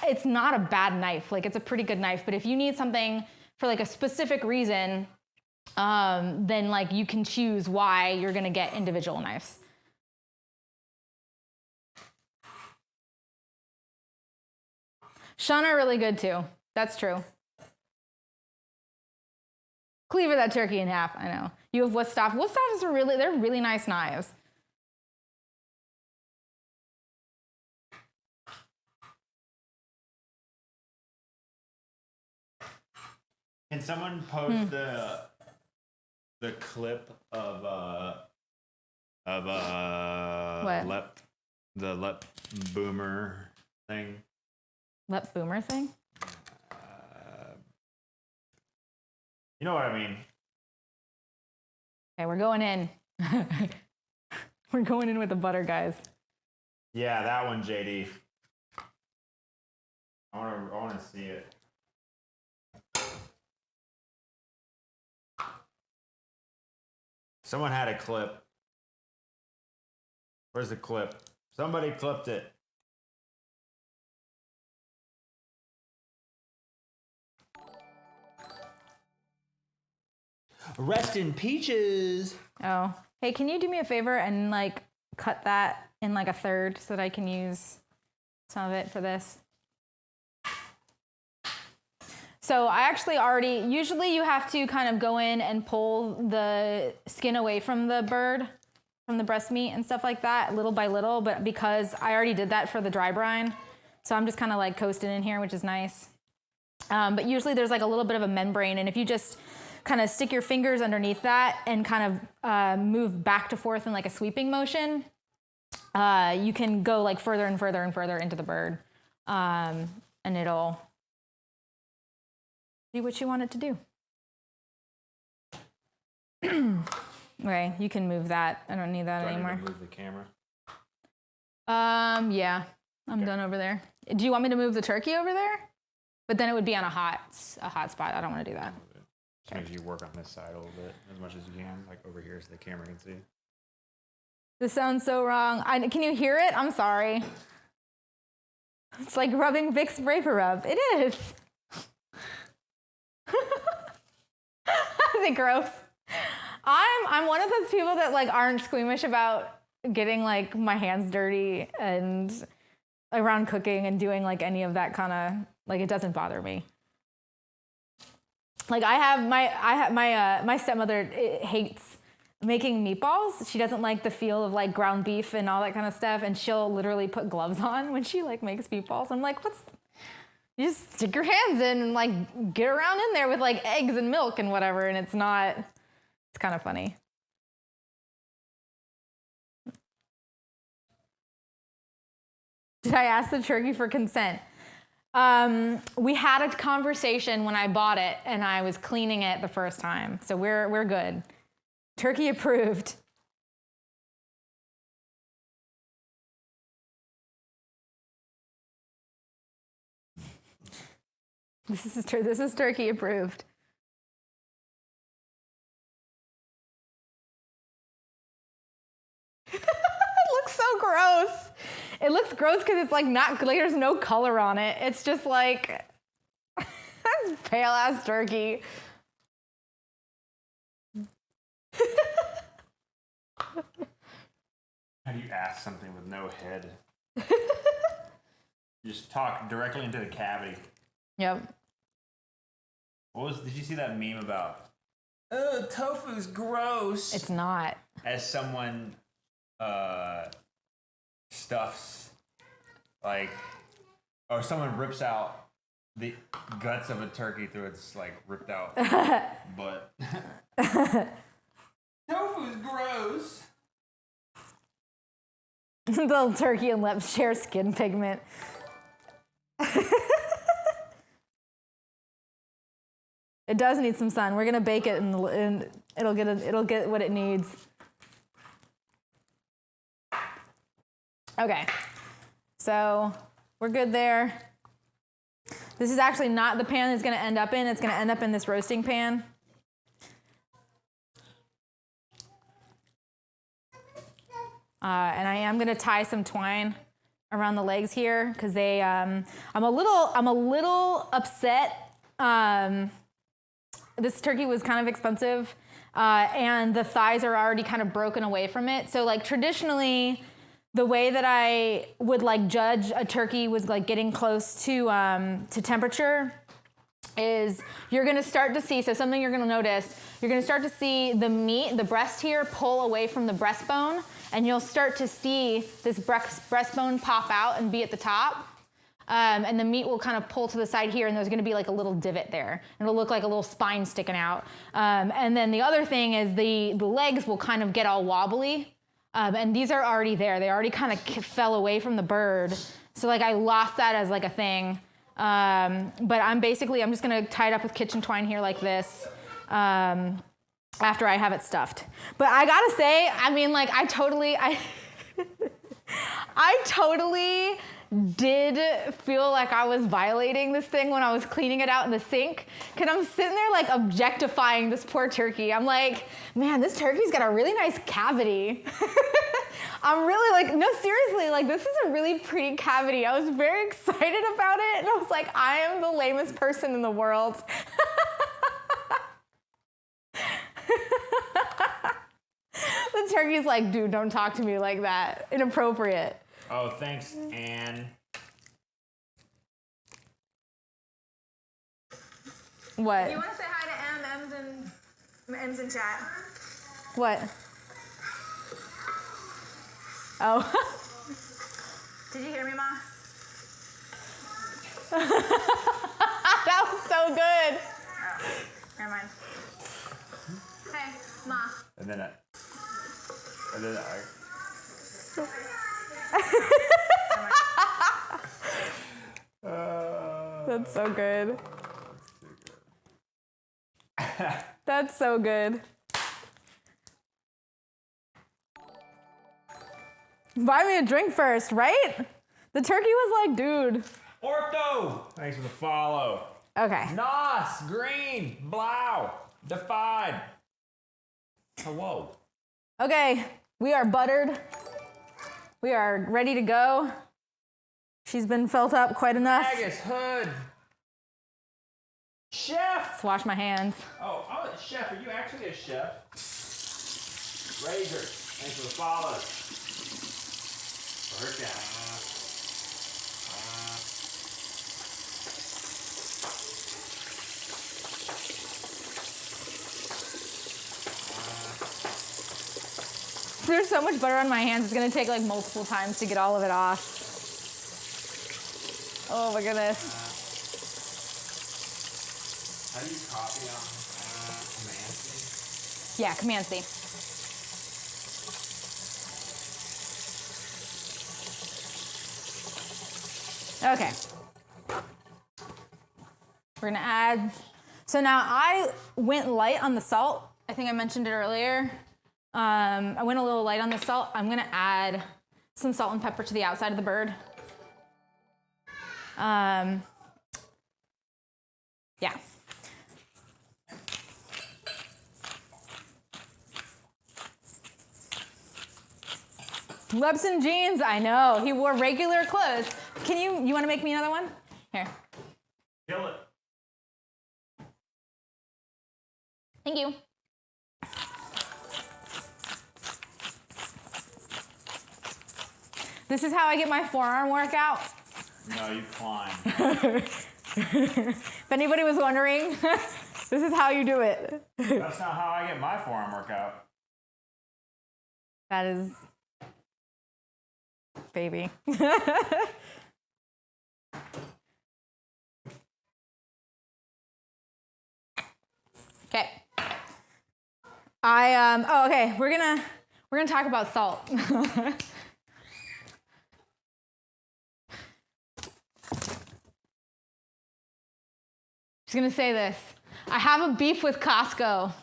it's not a bad knife. Like, it's a pretty good knife. But if you need something for like a specific reason, then like you can choose why you're gonna get individual knives. Shun are really good too. That's true. Cleaver that turkey in half, I know. You have Woodstock. Woodstocks are they're really nice knives. Can someone post the clip of what? the Lep Boomer thing? Lep Boomer thing? You know what I mean? Okay, we're going in. We're going in with the butter, guys. Yeah, that one, JD. I want to see it. Someone had a clip. Where's the clip? Somebody clipped it. Rest in peaches. Oh, hey, can you do me a favor and like cut that in like a third so that I can use some of it for this? So I actually usually you have to kind of go in and pull the skin away from the bird, from the breast meat and stuff like that, little by little, but because I already did that for the dry brine, so I'm just kind of like coasting in here, which is nice. But usually there's like a little bit of a membrane, and if you just kind of stick your fingers underneath that and kind of move back to forth in like a sweeping motion, you can go like further and further and further into the bird, and it'll do what you want it to do. Okay, you can move that. I don't need that anymore. Do I need to move the camera? Yeah, I'm done over there. Do you want me to move the turkey over there? But then it would be on a hot spot. I don't want to do that. Just make sure you work on this side a little bit as much as you can, like over here so the camera can see. This sounds so wrong. Can you hear it? I'm sorry. It's like rubbing Vicks Vapor Rub. It is. Is it gross? I'm one of those people that like aren't squeamish about getting like my hands dirty and around cooking and doing like any of that kind of, like, it doesn't bother me. Like my stepmother hates making meatballs. She doesn't like the feel of like ground beef and all that kind of stuff, and she'll literally put gloves on when she like makes meatballs. I'm like, you just stick your hands in and like get around in there with like eggs and milk and whatever, and it's kind of funny. Did I ask the turkey for consent? We had a conversation when I bought it and I was cleaning it the first time, so we're good. Turkey approved. This is turkey approved. It looks so gross. It looks gross because it's like there's no color on it. It's just like that's pale ass turkey. How do you ask something with no head? You just talk directly into the cavity. Yep. Did you see that meme about, oh, tofu's gross? It's not. As someone stuffs, like, or someone rips out the guts of a turkey through its, like, ripped out butt. Tofu's gross. The turkey and lips share skin pigment. It does need some sun. We're gonna bake it, and it'll get what it needs. Okay, so we're good there. This is actually not the pan it's gonna end up in. It's gonna end up in this roasting pan. And I am gonna tie some twine around the legs here because I'm a little upset this turkey was kind of expensive, and the thighs are already kind of broken away from it. So like traditionally, the way that I would like judge a turkey was like getting close to temperature is you're gonna start to see, so something you're gonna notice, you're gonna start to see the meat, the breast here, pull away from the breastbone, and you'll start to see this breastbone pop out and be at the top. And the meat will kind of pull to the side here, and there's gonna be like a little divot there. It'll look like a little spine sticking out. And then the other thing is the legs will kind of get all wobbly. And these are already there. They already kind of fell away from the bird. So like I lost that as like a thing. But I'm just gonna tie it up with kitchen twine here like this after I have it stuffed. But I gotta say, I mean, like I totally did feel like I was violating this thing when I was cleaning it out in the sink. Cause I'm sitting there like objectifying this poor turkey. I'm like, man, this turkey's got a really nice cavity. I'm really like, no, seriously, like this is a really pretty cavity. I was very excited about it. And I was like, I am the lamest person in the world. The turkey's like, dude, don't talk to me like that. Inappropriate. Oh, thanks, Anne. What? You want to say hi to M's in chat? What? Oh. Did you hear me, Ma? That was so good. Oh, never mind. Hey, Ma. And then I That's so good. That's so good. Buy me a drink first, right? The turkey was like, dude. Ortho! Thanks for the follow. Okay. Nos, green, blau, defied. Hello. Okay, we are buttered. We are ready to go. She's been felt up quite enough. Agus, hood. Chef! Let's wash my hands. Oh, chef, are you actually a chef? Razor, thanks for the follow. There's so much butter on my hands, it's gonna take like multiple times to get all of it off. Oh my goodness. How do you copy on Command C? Yeah, Command C. Okay. We're gonna add, so now I went light on the salt. I think I mentioned it earlier. I went a little light on the salt. I'm gonna add some salt and pepper to the outside of the bird. Yeah. Lebson jeans, I know. He wore regular clothes. You want to make me another one? Here. Kill it. Thank you. This is how I get my forearm workout. No, you climb. If anybody was wondering, this is how you do it. That's not how I get my forearm workout. That is, baby. Okay. Okay, we're gonna talk about salt. Just gonna say this. I have a beef with Costco.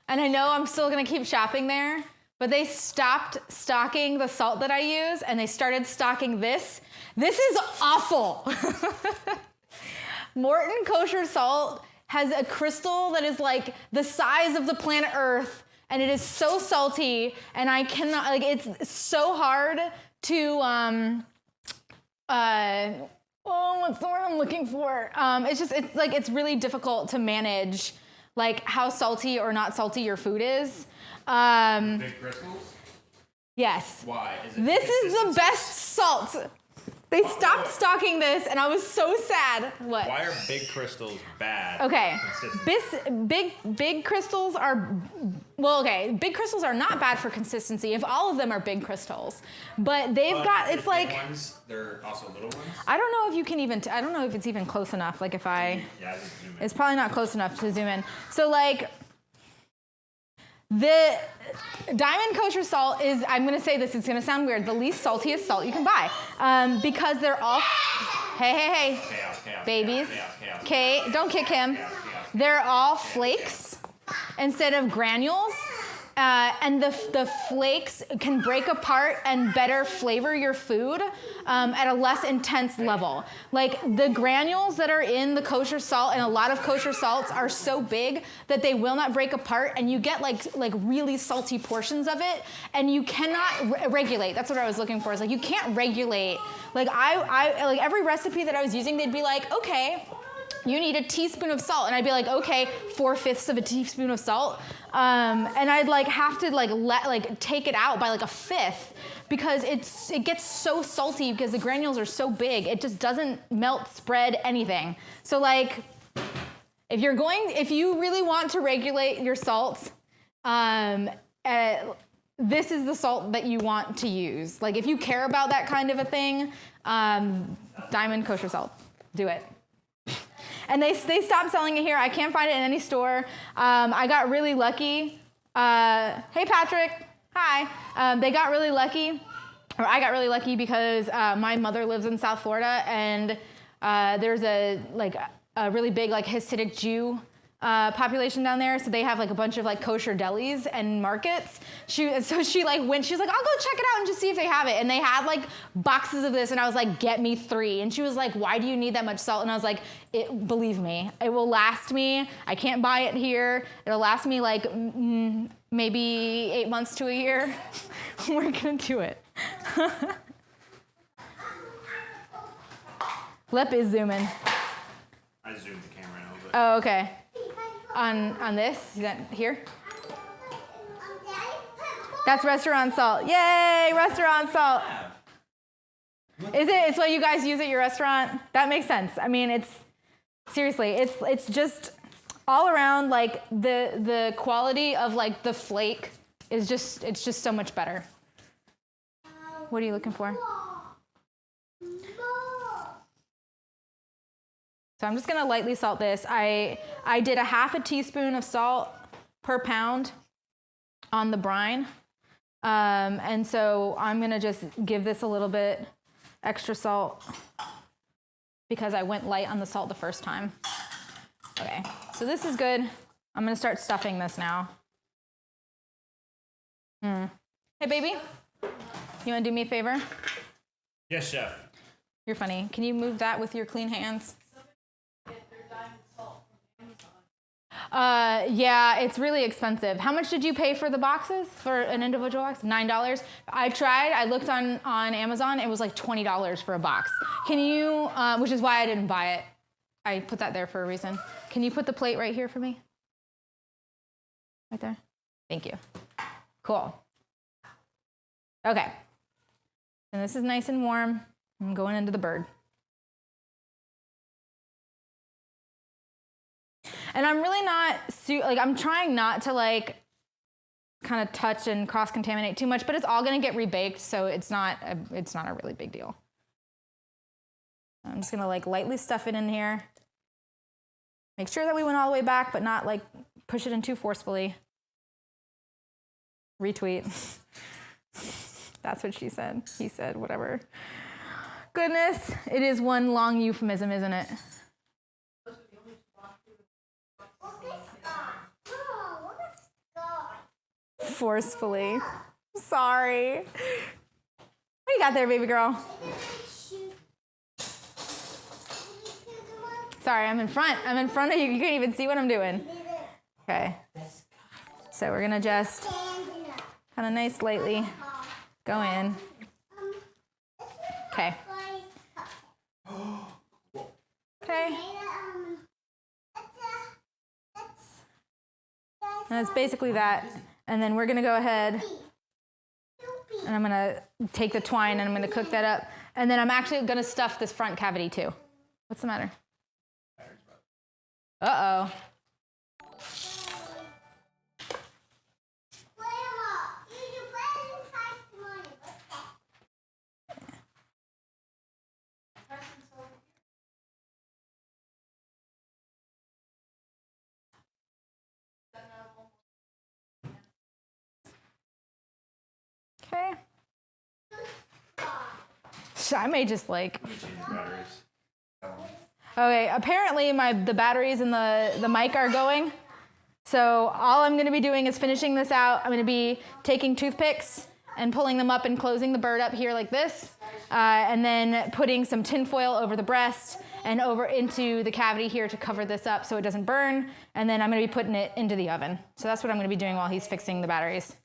And I know I'm still gonna keep shopping there, but they stopped stocking the salt that I use and they started stocking this. This is awful. Morton kosher salt has a crystal that is like the size of the planet Earth, and it is so salty, and I cannot, like, it's so hard to Oh, what's the word I'm looking for? It's really difficult to manage like how salty or not salty your food is. Big crystals? Yes. Why? Is it This is the consistency? best salt. They stopped stocking this, and I was so sad. What? Why are big crystals bad? Okay. for consistency? Big crystals are, well, okay, big crystals are not bad for consistency if all of them are big crystals. But they've But got, the it's big like, ones, they're also little ones? I don't know if you can even, I don't know if it's even close enough. Like if I, Yeah, I just zoom in. it's probably not close enough to zoom in. So like, the diamond kosher salt is, I'm gonna say this, it's gonna sound weird, the least saltiest salt you can buy. Because they're all, hey, Chaos, babies. chaos. Okay, don't kick him. They're all flakes instead of granules. And the flakes can break apart and better flavor your food at a less intense level. Like the granules that are in the kosher salt, and a lot of kosher salts are so big that they will not break apart, and you get like really salty portions of it, and you cannot regulate. That's what I was looking for. Is like you can't regulate. Like I like every recipe that I was using, they'd be like, okay, you need a teaspoon of salt, and I'd be like, okay, 4/5 of a teaspoon of salt, and I'd like have to take it out by like a fifth because it gets so salty because the granules are so big, it just doesn't melt, spread, anything. So like, if you really want to regulate your salt, this is the salt that you want to use. Like if you care about that kind of a thing, diamond kosher salt, do it. And they stopped selling it here. I can't find it in any store. I got really lucky. Hey, Patrick. Hi. They got really lucky, or I got really lucky because my mother lives in South Florida, and there's a really big like Hasidic Jew population down there. So they have like a bunch of like kosher delis and markets. She like went. She's like, I'll go check it out and just see if they have it. And they had like boxes of this, and I was like, get me 3. And she was like, why do you need that much salt? And I was like, believe me, it will last me. I can't buy it here. It'll last me like maybe 8 months to a year. We're gonna do it. Lip is zooming. I zoomed the camera in a little bit. Oh, okay. On this, is that here? That's restaurant salt. Yay, restaurant salt. Is it? It's what you guys use at your restaurant? That makes sense. I mean, it's just all around like the quality of like the flake is it's just so much better. What are you looking for? So I'm just gonna lightly salt this. I did a 1/2 teaspoon of salt per pound on the brine. And so I'm gonna just give this a little bit extra salt because I went light on the salt the first time. Okay, so this is good. I'm gonna start stuffing this now. Hey baby, you wanna do me a favor? Yes, chef. You're funny. Can you move that with your clean hands? Yeah, it's really expensive. How much did you pay for the boxes, for an individual box? $9. I tried, I looked on Amazon, it was like $20 for a box. Can you, which is why I didn't buy it. I put that there for a reason. Can you put the plate right here for me? Right there? Thank you. Cool. Okay. And this is nice and warm. I'm going into the bird. And I'm really not, I'm trying not to like kind of touch and cross-contaminate too much, but it's all gonna get rebaked, so it's not a really big deal. I'm just gonna like lightly stuff it in here. Make sure that we went all the way back, but not like push it in too forcefully. Retweet. That's what she said. He said, whatever. Goodness, it is one long euphemism, isn't it? Forcefully. Sorry. What do you got there, baby girl? Sorry, I'm in front. I'm in front of you. You can't even see what I'm doing. Okay. So we're gonna just kind of nice lightly go in. Okay. that's basically that. And then we're gonna go ahead and I'm gonna take the twine and I'm gonna cook that up. And then I'm actually gonna stuff this front cavity too. What's the matter? Uh-oh. Okay. I may just like. Okay, apparently the batteries and the mic are going. So all I'm gonna be doing is finishing this out. I'm gonna be taking toothpicks and pulling them up and closing the bird up here like this. And then putting some tin foil over the breast and over into the cavity here to cover this up so it doesn't burn. And then I'm gonna be putting it into the oven. So that's what I'm gonna be doing while he's fixing the batteries.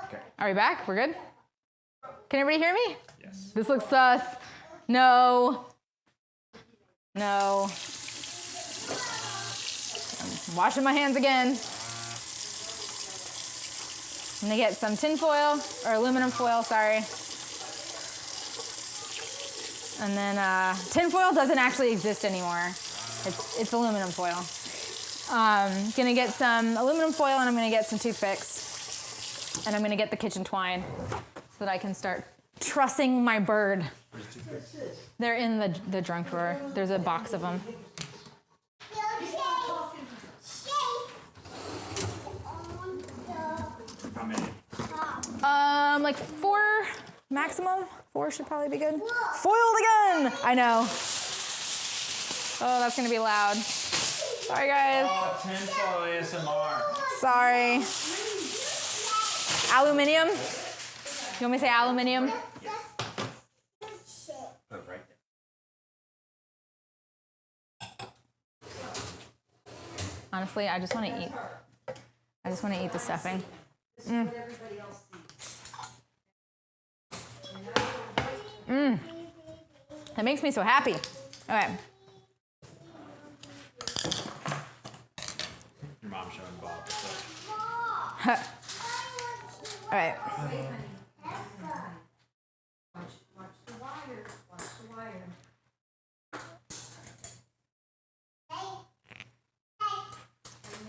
Okay. Are we back? We're good? Can everybody hear me? Yes. This looks sus. No. No. I'm washing my hands again. I'm gonna get some tin foil, or aluminum foil, sorry. And then tin foil doesn't actually exist anymore. It's aluminum foil. Gonna get some aluminum foil and I'm gonna get some toothpicks. And I'm gonna get the kitchen twine so that I can start trussing my bird. They're in the junk drawer. There's a box of them. How many? Like 4 maximum. 4 should probably be good. Foiled again! I know. Oh, that's gonna be loud. Sorry, guys. Oh, tinfoil ASMR. Sorry. Aluminium? You want me to say aluminium? Put it right there. Honestly, I just want to eat. I just want to eat the stuffing. That makes me so happy. Okay. Your mom showing Bob. All right. Watch the wire, watch the wire. And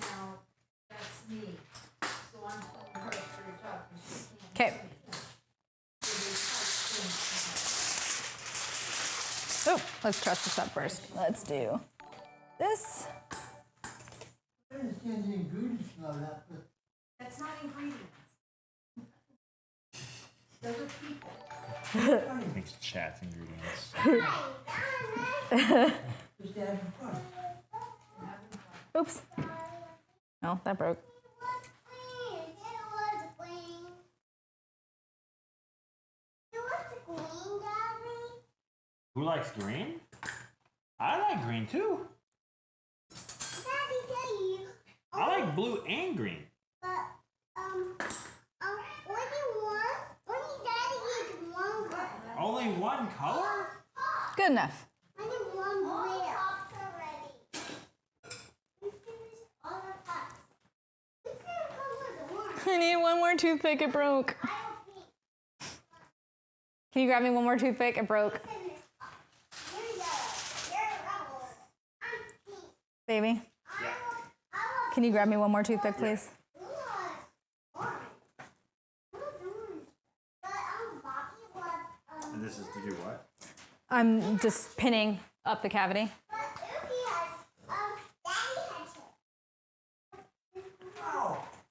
now, that's me. So I'm holding her for your job, and she can't. Okay. Oh, let's truss this up first. Let's do this. I understand the ingredients and all that, but That's not ingredients. Those are people. Thanks, chat's ingredients. just having fun. Oops. No, that broke. Who likes green? I like green too. I like blue and green. Only one color? Good enough. I need one more toothpick. It broke. Can you grab me one more toothpick? It broke. Baby. Yeah. Can you grab me one more toothpick, please? And this is to do what? I'm just pinning up the cavity.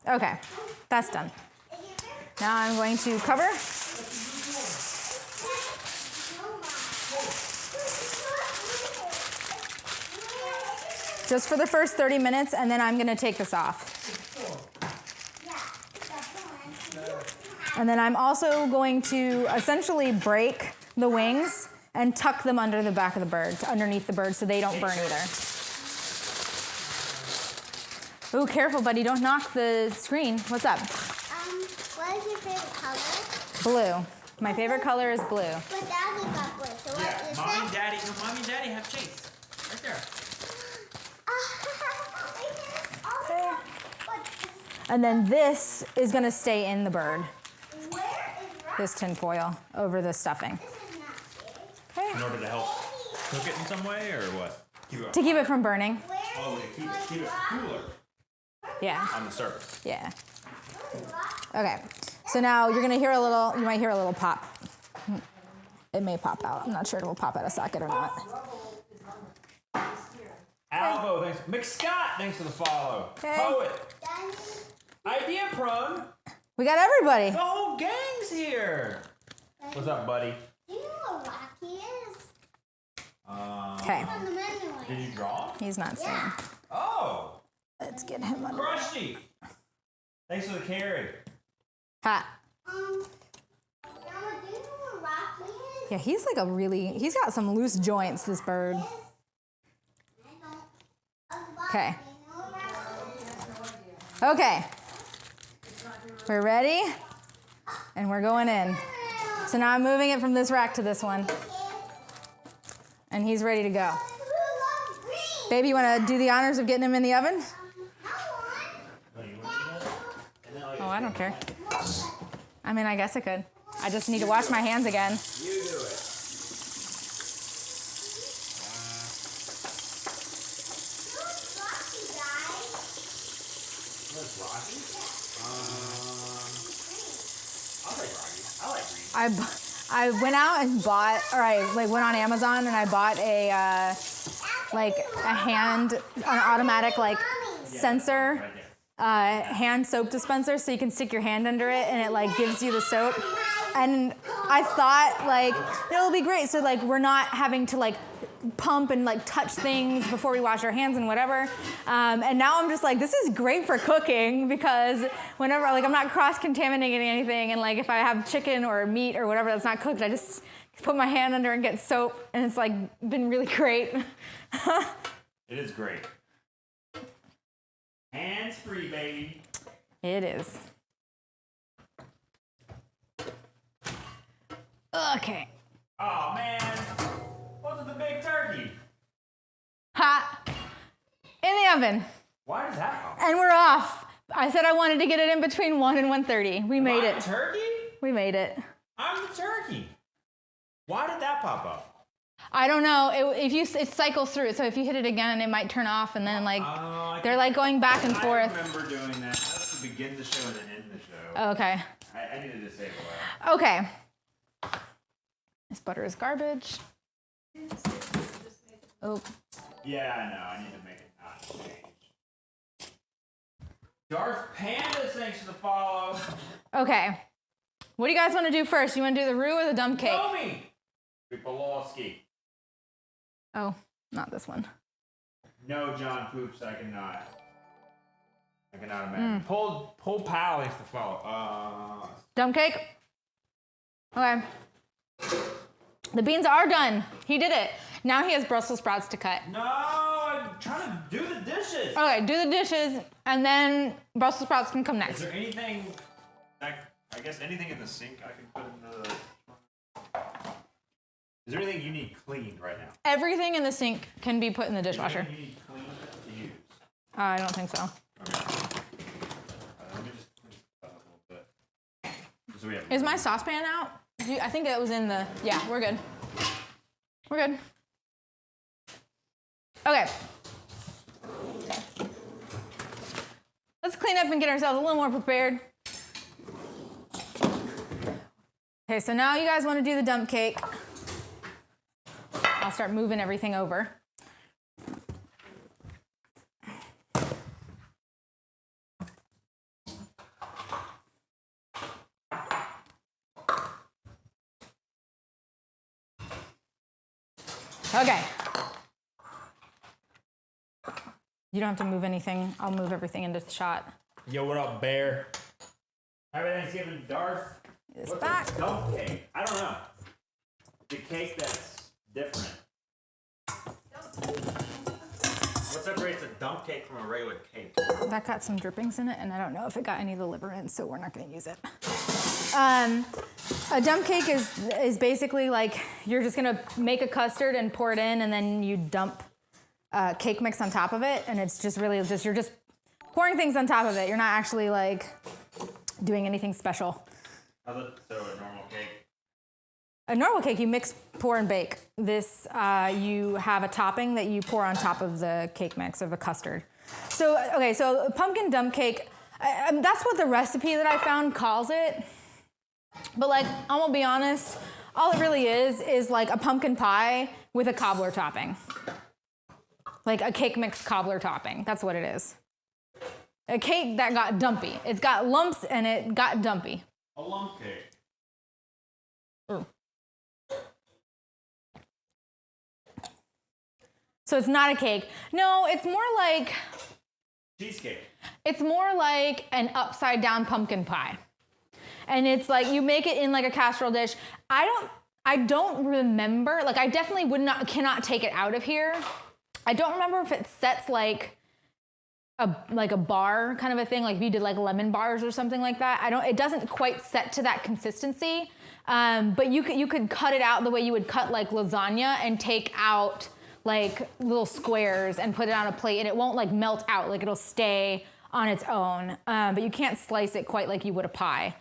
Okay, that's done. Now I'm going to cover. Just for the first 30 minutes, and then I'm gonna take this off. And then I'm also going to essentially break the wings and tuck them under the back of the bird, underneath the bird, so they don't burn either. Ooh, careful, buddy, don't knock the screen. What's up? What is your favorite color? Blue. My favorite color is blue. But Daddy got blue, so what is Mommy and that? Daddy, no, Mommy and Daddy have Chase. Right there. And then this is gonna stay in the bird, Where is Rock? this tin foil over the stuffing. This is not big. In order to help cook it in some way, or what? Keep it To keep it from burning. Where Oh, keep it cooler Yeah, on the surface. yeah. Okay, so now you're gonna hear a little, you might hear a little pop. It may pop out. I'm not sure it will pop out of socket or not. Alvo, thanks. McScott, thanks for the follow. Okay. Poet. Daddy, Idea Prone. We got everybody. The whole gang's here. What's up, buddy? do you know what Rocky is? Okay, On the menu. Did you draw? he's not seeing. Oh, Let's get him under. Krusty. Thanks for the carry. Ha. Mama, do you know what Rocky is? Yeah, he's like a really, he's got some loose joints, this bird. I don't. Okay. You know what Rocky is? Okay. We're ready, and we're going in. So now I'm moving it from this rack to this one, and he's ready to go. Who loves green? Baby, you want to do the honors of getting him in the oven? Oh, I don't care. I mean, I guess I could. I just need to wash my hands again. You do it. What's Rocky? I'll take Rocky. I like green. I went out and bought, or I like went on Amazon and I bought a hand, an automatic like sensor, Right there. hand soap dispenser, so you can stick your hand under it and it like gives you the soap. And I thought like it'll be great, so like we're not having to like pump and like touch things before we wash our hands and whatever. And now I'm just like, this is great for cooking, because whenever like I'm not cross-contaminating anything, and like if I have chicken or meat or whatever that's not cooked, I just put my hand under and get soap, and it's like been really great. It is great. Hands free, baby. It is. Okay. Oh man, what's with the big turkey? Hot. In the oven. Why does that happen? And we're off. I said I wanted to get it in between 1 and 1:30. We made I'm it. turkey? We made it. I'm the turkey. Why did that pop up? I don't know. It cycles through. So if you hit it again, it might turn off, and then like they're like going back and forth. I remember doing that. I like to begin the show and then end the show. Okay. I needed to save a while. Okay. This butter is garbage. Oh. Yeah, I know. I need to make it not change. Darth Panda, thanks for the follow. Okay. What do you guys want to do first? You want to do the roux or the dump cake? Romy! Pipolowski. Oh, not this one. No, John Poops, I cannot. I cannot imagine. Pull pal, thanks for the follow. Dump cake? Okay. The beans are done. He did it. Now he has Brussels sprouts to cut. No, I'm trying to do the dishes. Okay, do the dishes, and then Brussels sprouts can come Is next. there anything, I guess anything in the sink I can put in the... Is there anything you need cleaned right now? Everything in the sink can be put in the Is there dishwasher. anything you need cleaned to use? I don't think so. Okay. Let me just clean this up a little bit. So we have Is my saucepan out? I think it was in the... Yeah, we're good. We're good. Okay. Let's clean up and get ourselves a little more prepared. Okay, so now you guys want to do the dump cake. I'll start moving everything over. Okay. You don't have to move anything. I'll move everything into the shot. Yo, what up, Bear? Happy Thanksgiving, Darth. It's What's back. a dump cake? I don't know. The cake that's different. What separates a dump cake from a regular cake? That got some drippings in it, and I don't know if it got any of the liver in, so we're not going to use it. A dump cake is basically like you're just going to make a custard and pour it in, and then you dump cake mix on top of it, and it's just really just you're just pouring things on top of it. You're not actually like doing anything special. How's it? So a normal cake? A normal cake, you mix, pour, and bake. This, you have a topping that you pour on top of the cake mix of a custard. So, okay, so pumpkin dump cake, that's what the recipe that I found calls it. But like, I'm gonna be honest, all it really is like a pumpkin pie with a cobbler topping. Like a cake mix cobbler topping, that's what it is. A cake that got dumpy. It's got lumps and it got dumpy. A lump cake. Ooh. So it's not a cake. No, it's more like... Cheesecake. It's more like an upside down pumpkin pie. And it's like, you make it in like a casserole dish. I don't remember, like I definitely cannot take it out of here. I don't remember if it sets like a bar kind of a thing, like if you did like lemon bars or something like that. It doesn't quite set to that consistency. But you could cut it out the way you would cut like lasagna and take out like little squares and put it on a plate, and it won't like melt out, like it'll stay on its own. But you can't slice it quite like you would a pie,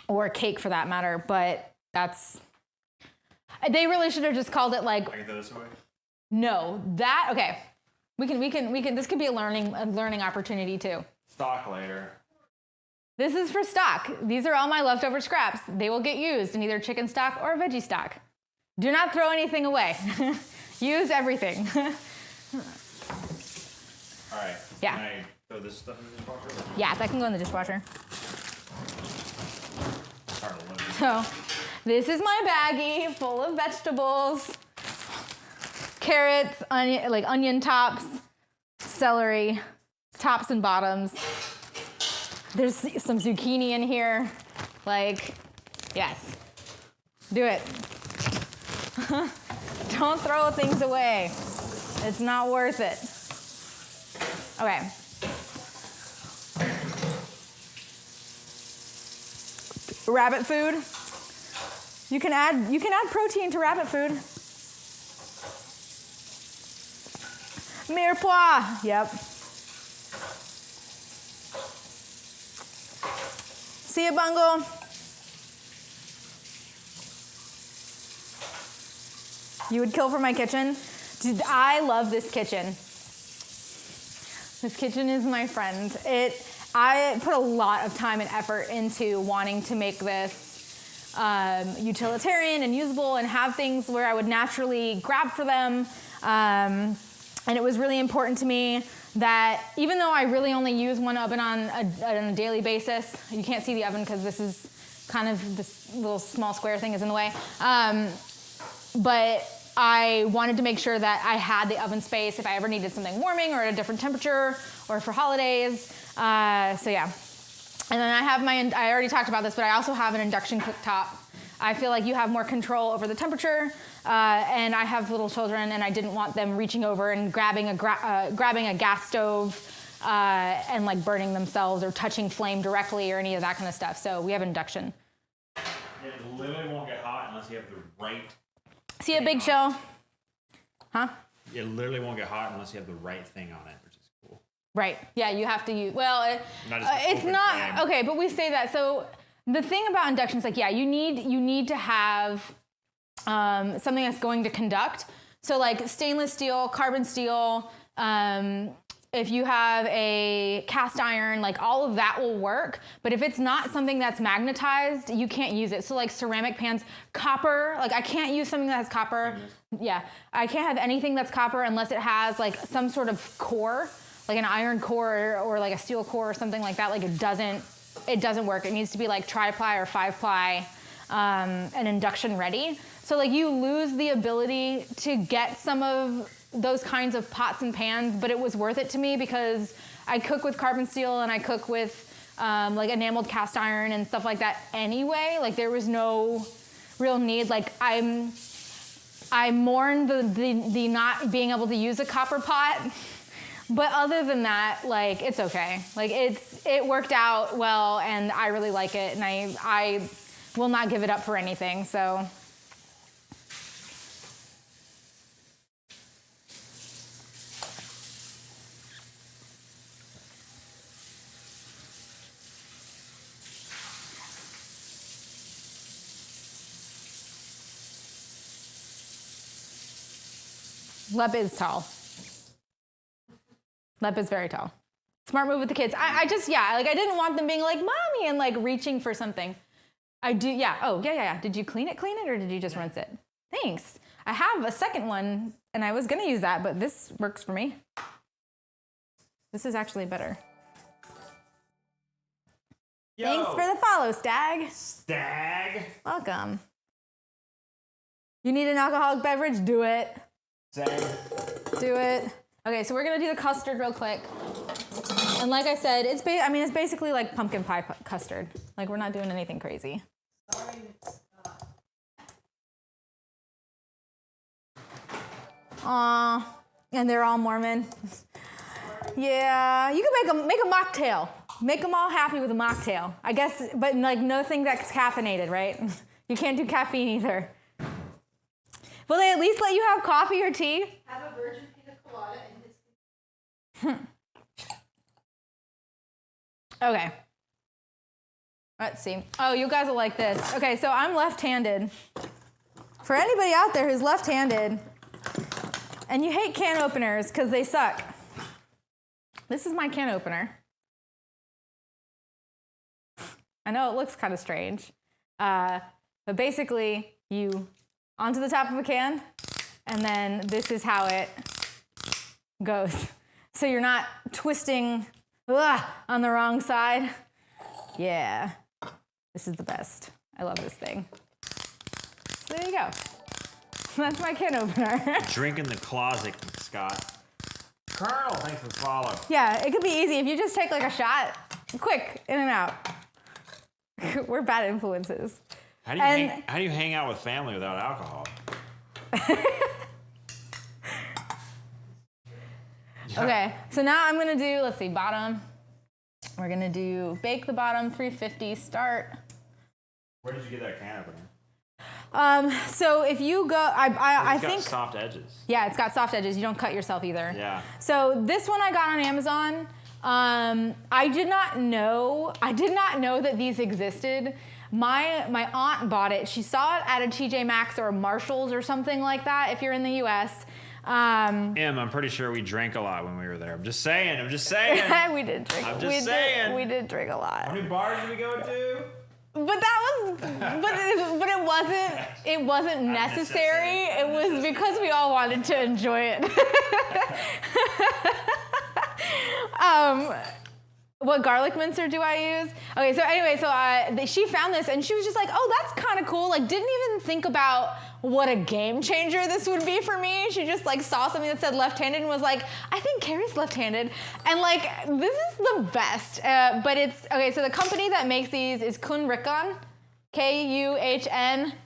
or a cake for that matter. But they really should have just called it like. I can throw this away. No, okay. We can. This could be a learning opportunity too. Stock later. This is for stock. These are all my leftover scraps. They will get used in either chicken stock or veggie stock. Do not throw anything away. Use everything. All right. Yeah. Can I throw this stuff in the dishwasher? Yeah, that can go in the dishwasher. It's hard to look. So, this is my baggie full of vegetables, carrots, onion tops, celery, tops and bottoms. There's some zucchini in here. Like, yes, do it. Don't throw things away. It's not worth it. Okay. Rabbit food. You can add protein to rabbit food. Mirepoix. Yep. See ya, Bungle. You would kill for my kitchen? Dude, I love this kitchen. This kitchen is my friend. I put a lot of time and effort into wanting to make this utilitarian and usable and have things where I would naturally grab for them. And it was really important to me that even though I really only use one oven on a daily basis, you can't see the oven because this is kind of this little small square thing is in the way. But I wanted to make sure that I had the oven space if I ever needed something warming or at a different temperature or for holidays. So yeah. And then I already talked about this, but I also have an induction cooktop. I feel like you have more control over the temperature, and I have little children, and I didn't want them reaching over and grabbing a gas stove and like burning themselves or touching flame directly or any of that kind of stuff. So we have induction. It literally won't get hot unless you have the right. See a big show? Huh? It literally won't get hot unless you have the right thing on it, which is cool. Right. Yeah, you have to use. Well, it's open not flame. okay, but we say that. So the thing about induction is like, yeah, you need to have something that's going to conduct. So like stainless steel, carbon steel. If you have a cast iron, like all of that will work. But if it's not something that's magnetized, you can't use it. So like ceramic pans, copper, like I can't use something that has copper. Yeah, I can't have anything that's copper unless it has like some sort of core, like an iron core or like a steel core or something like that. Like it doesn't work. It needs to be like tri-ply or 5-ply and induction ready. So like you lose the ability to get some of those kinds of pots and pans, but it was worth it to me because I cook with carbon steel and I cook with like enameled cast iron and stuff like that anyway. Like there was no real need. Like I mourn the not being able to use a copper pot, but other than that, like it's okay. Like it worked out well, and I really like it, and I will not give it up for anything. So. Lep is tall. Lep is very tall. Smart move with the kids. I just, yeah, like I didn't want them being like, mommy, and like reaching for something. I do, yeah. Oh, yeah. Did you clean it, or did you just rinse it? Thanks. I have a second one, and I was gonna use that, but this works for me. This is actually better. Yo. Thanks for the follow, Stag. Stag. Welcome. You need an alcoholic beverage? Do it. Same. Do it. Okay, so we're gonna do the custard real quick. And like I said, it's basically like pumpkin pie custard. Like we're not doing anything crazy. Aw, and they're all Mormon. Yeah, you can make a mocktail. Make them all happy with a mocktail, I guess. But like nothing that's caffeinated, right? You can't do caffeine either. Will they at least let you have coffee or tea? Have a virgin pina colada and his. Okay. Let's see. Oh, you guys will like this. Okay, so I'm left-handed. For anybody out there who's left-handed and you hate can openers because they suck, this is my can opener. I know it looks kind of strange, but basically you onto the top of a can, and then this is how it goes. So you're not twisting on the wrong side. Yeah, this is the best. I love this thing. So there you go. That's my can opener. Drink in the closet, Scott. Colonel, thanks for the follow. Yeah, it could be easy if you just take like a shot, quick, in and out. We're bad influences. How do you hang out with family without alcohol? Okay, so now I'm gonna do, let's see, bottom. We're gonna do bake the bottom, 350 start. Where did you get that can opener? So if you go, I think It's got soft edges. Yeah, it's got soft edges. You don't cut yourself either. Yeah. So this one I got on Amazon. I did not know that these existed. My aunt bought it. She saw it at a TJ Maxx or a Marshall's or something like that. If you're in the U.S. I'm pretty sure we drank a lot when we were there. I'm just saying. We did drink. I'm just saying. We did drink a lot. How many bars did we go to? But it wasn't necessary. It was because we all wanted to enjoy it. What garlic mincer do I use? Okay, so anyway, she found this and she was just like, oh, that's kind of cool. Like, didn't even think about what a game changer this would be for me. She just like saw something that said left-handed and was like, I think Kari's left-handed. And like, this is the best. But it's, okay, so the company that makes these is Kuhnrikon, Kuhnrikon.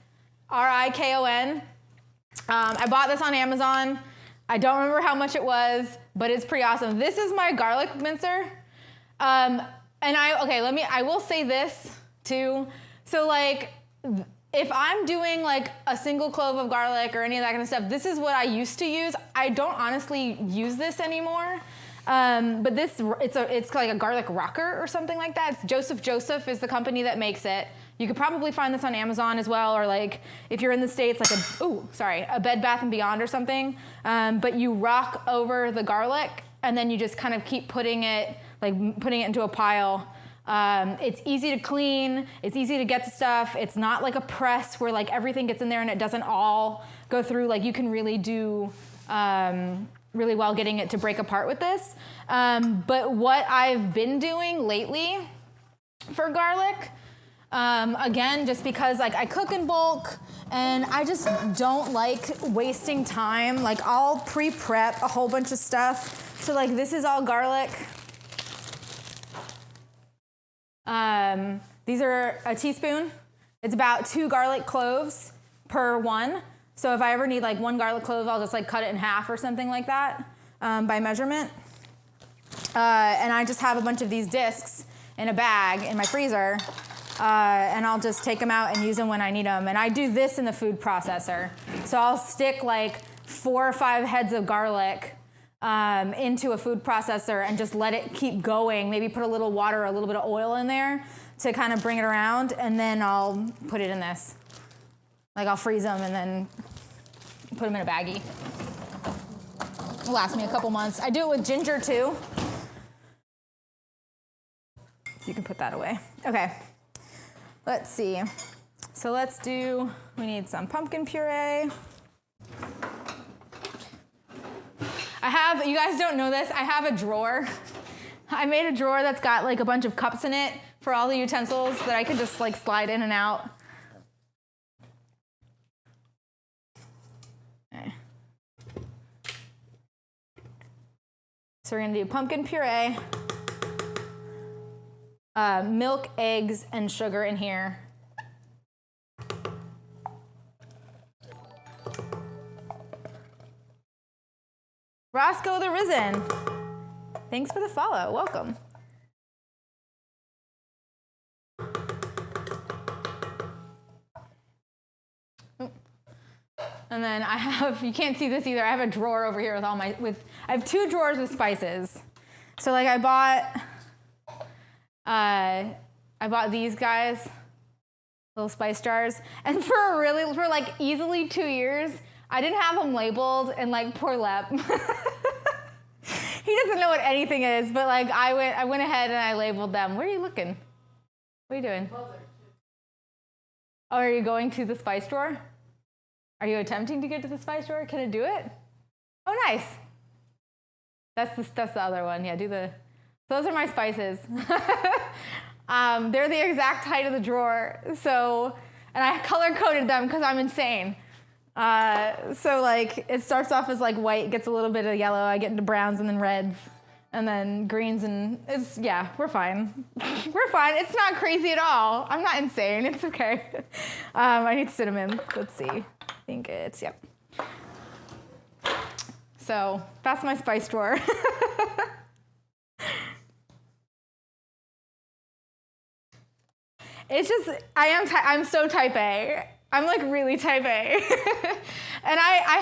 I bought this on Amazon. I don't remember how much it was, but it's pretty awesome. This is my garlic mincer. And I will say this too. So like, if I'm doing like a single clove of garlic or any of that kind of stuff, this is what I used to use. I don't honestly use this anymore. But it's like a garlic rocker or something like that. It's Joseph is the company that makes it. You could probably find this on Amazon as well, or like if you're in the States, like a Bed Bath & Beyond or something. But you rock over the garlic and then you just kind of keep putting it into a pile. It's easy to clean. It's easy to get to stuff. It's not like a press where like everything gets in there and it doesn't all go through. Like you can really do really well getting it to break apart with this. But what I've been doing lately for garlic, Again, just because like I cook in bulk and I just don't like wasting time. Like I'll pre-prep a whole bunch of stuff. So like this is all garlic. These are a teaspoon. It's about 2 garlic cloves per one. So if I ever need like 1 garlic clove, I'll just like cut it in half or something like that by measurement. And I just have a bunch of these discs in a bag in my freezer. And I'll just take them out and use them when I need them. And I do this in the food processor. So I'll stick like 4 or 5 heads of garlic into a food processor and just let it keep going. Maybe put a little water or a little bit of oil in there to kind of bring it around. And then I'll put it in this. Like I'll freeze them and then put them in a baggie. It'll last me a couple months. I do it with ginger too. So you can put that away. Okay. Let's see. So we need some pumpkin puree. You guys don't know this, I have a drawer. I made a drawer that's got like a bunch of cups in it for all the utensils that I could just like slide in and out. Okay. So we're gonna do pumpkin puree. Milk, eggs, and sugar in here. Roscoe the Risen. Thanks for the follow. Welcome. And then I have, you can't see this either, I have a drawer over here with I have 2 drawers with spices. So like I bought these guys, little spice jars, and for like easily 2 years, I didn't have them labeled, and like poor Lep. He doesn't know what anything is, but like I went ahead and I labeled them. Where are you looking? What are you doing? Oh, are you going to the spice drawer? Are you attempting to get to the spice drawer? Can it do it? Oh, nice. That's the other one. Yeah, those are my spices. They're the exact height of the drawer. So, and I color coded them because I'm insane. So like it starts off as like white, gets a little bit of yellow, I get into browns and then reds, and then greens, and we're fine. We're fine. It's not crazy at all. I'm not insane. It's okay. I need cinnamon. Let's see. I think it's, yep. So that's my spice drawer. It's just, I'm so type A. I'm like really type A. And I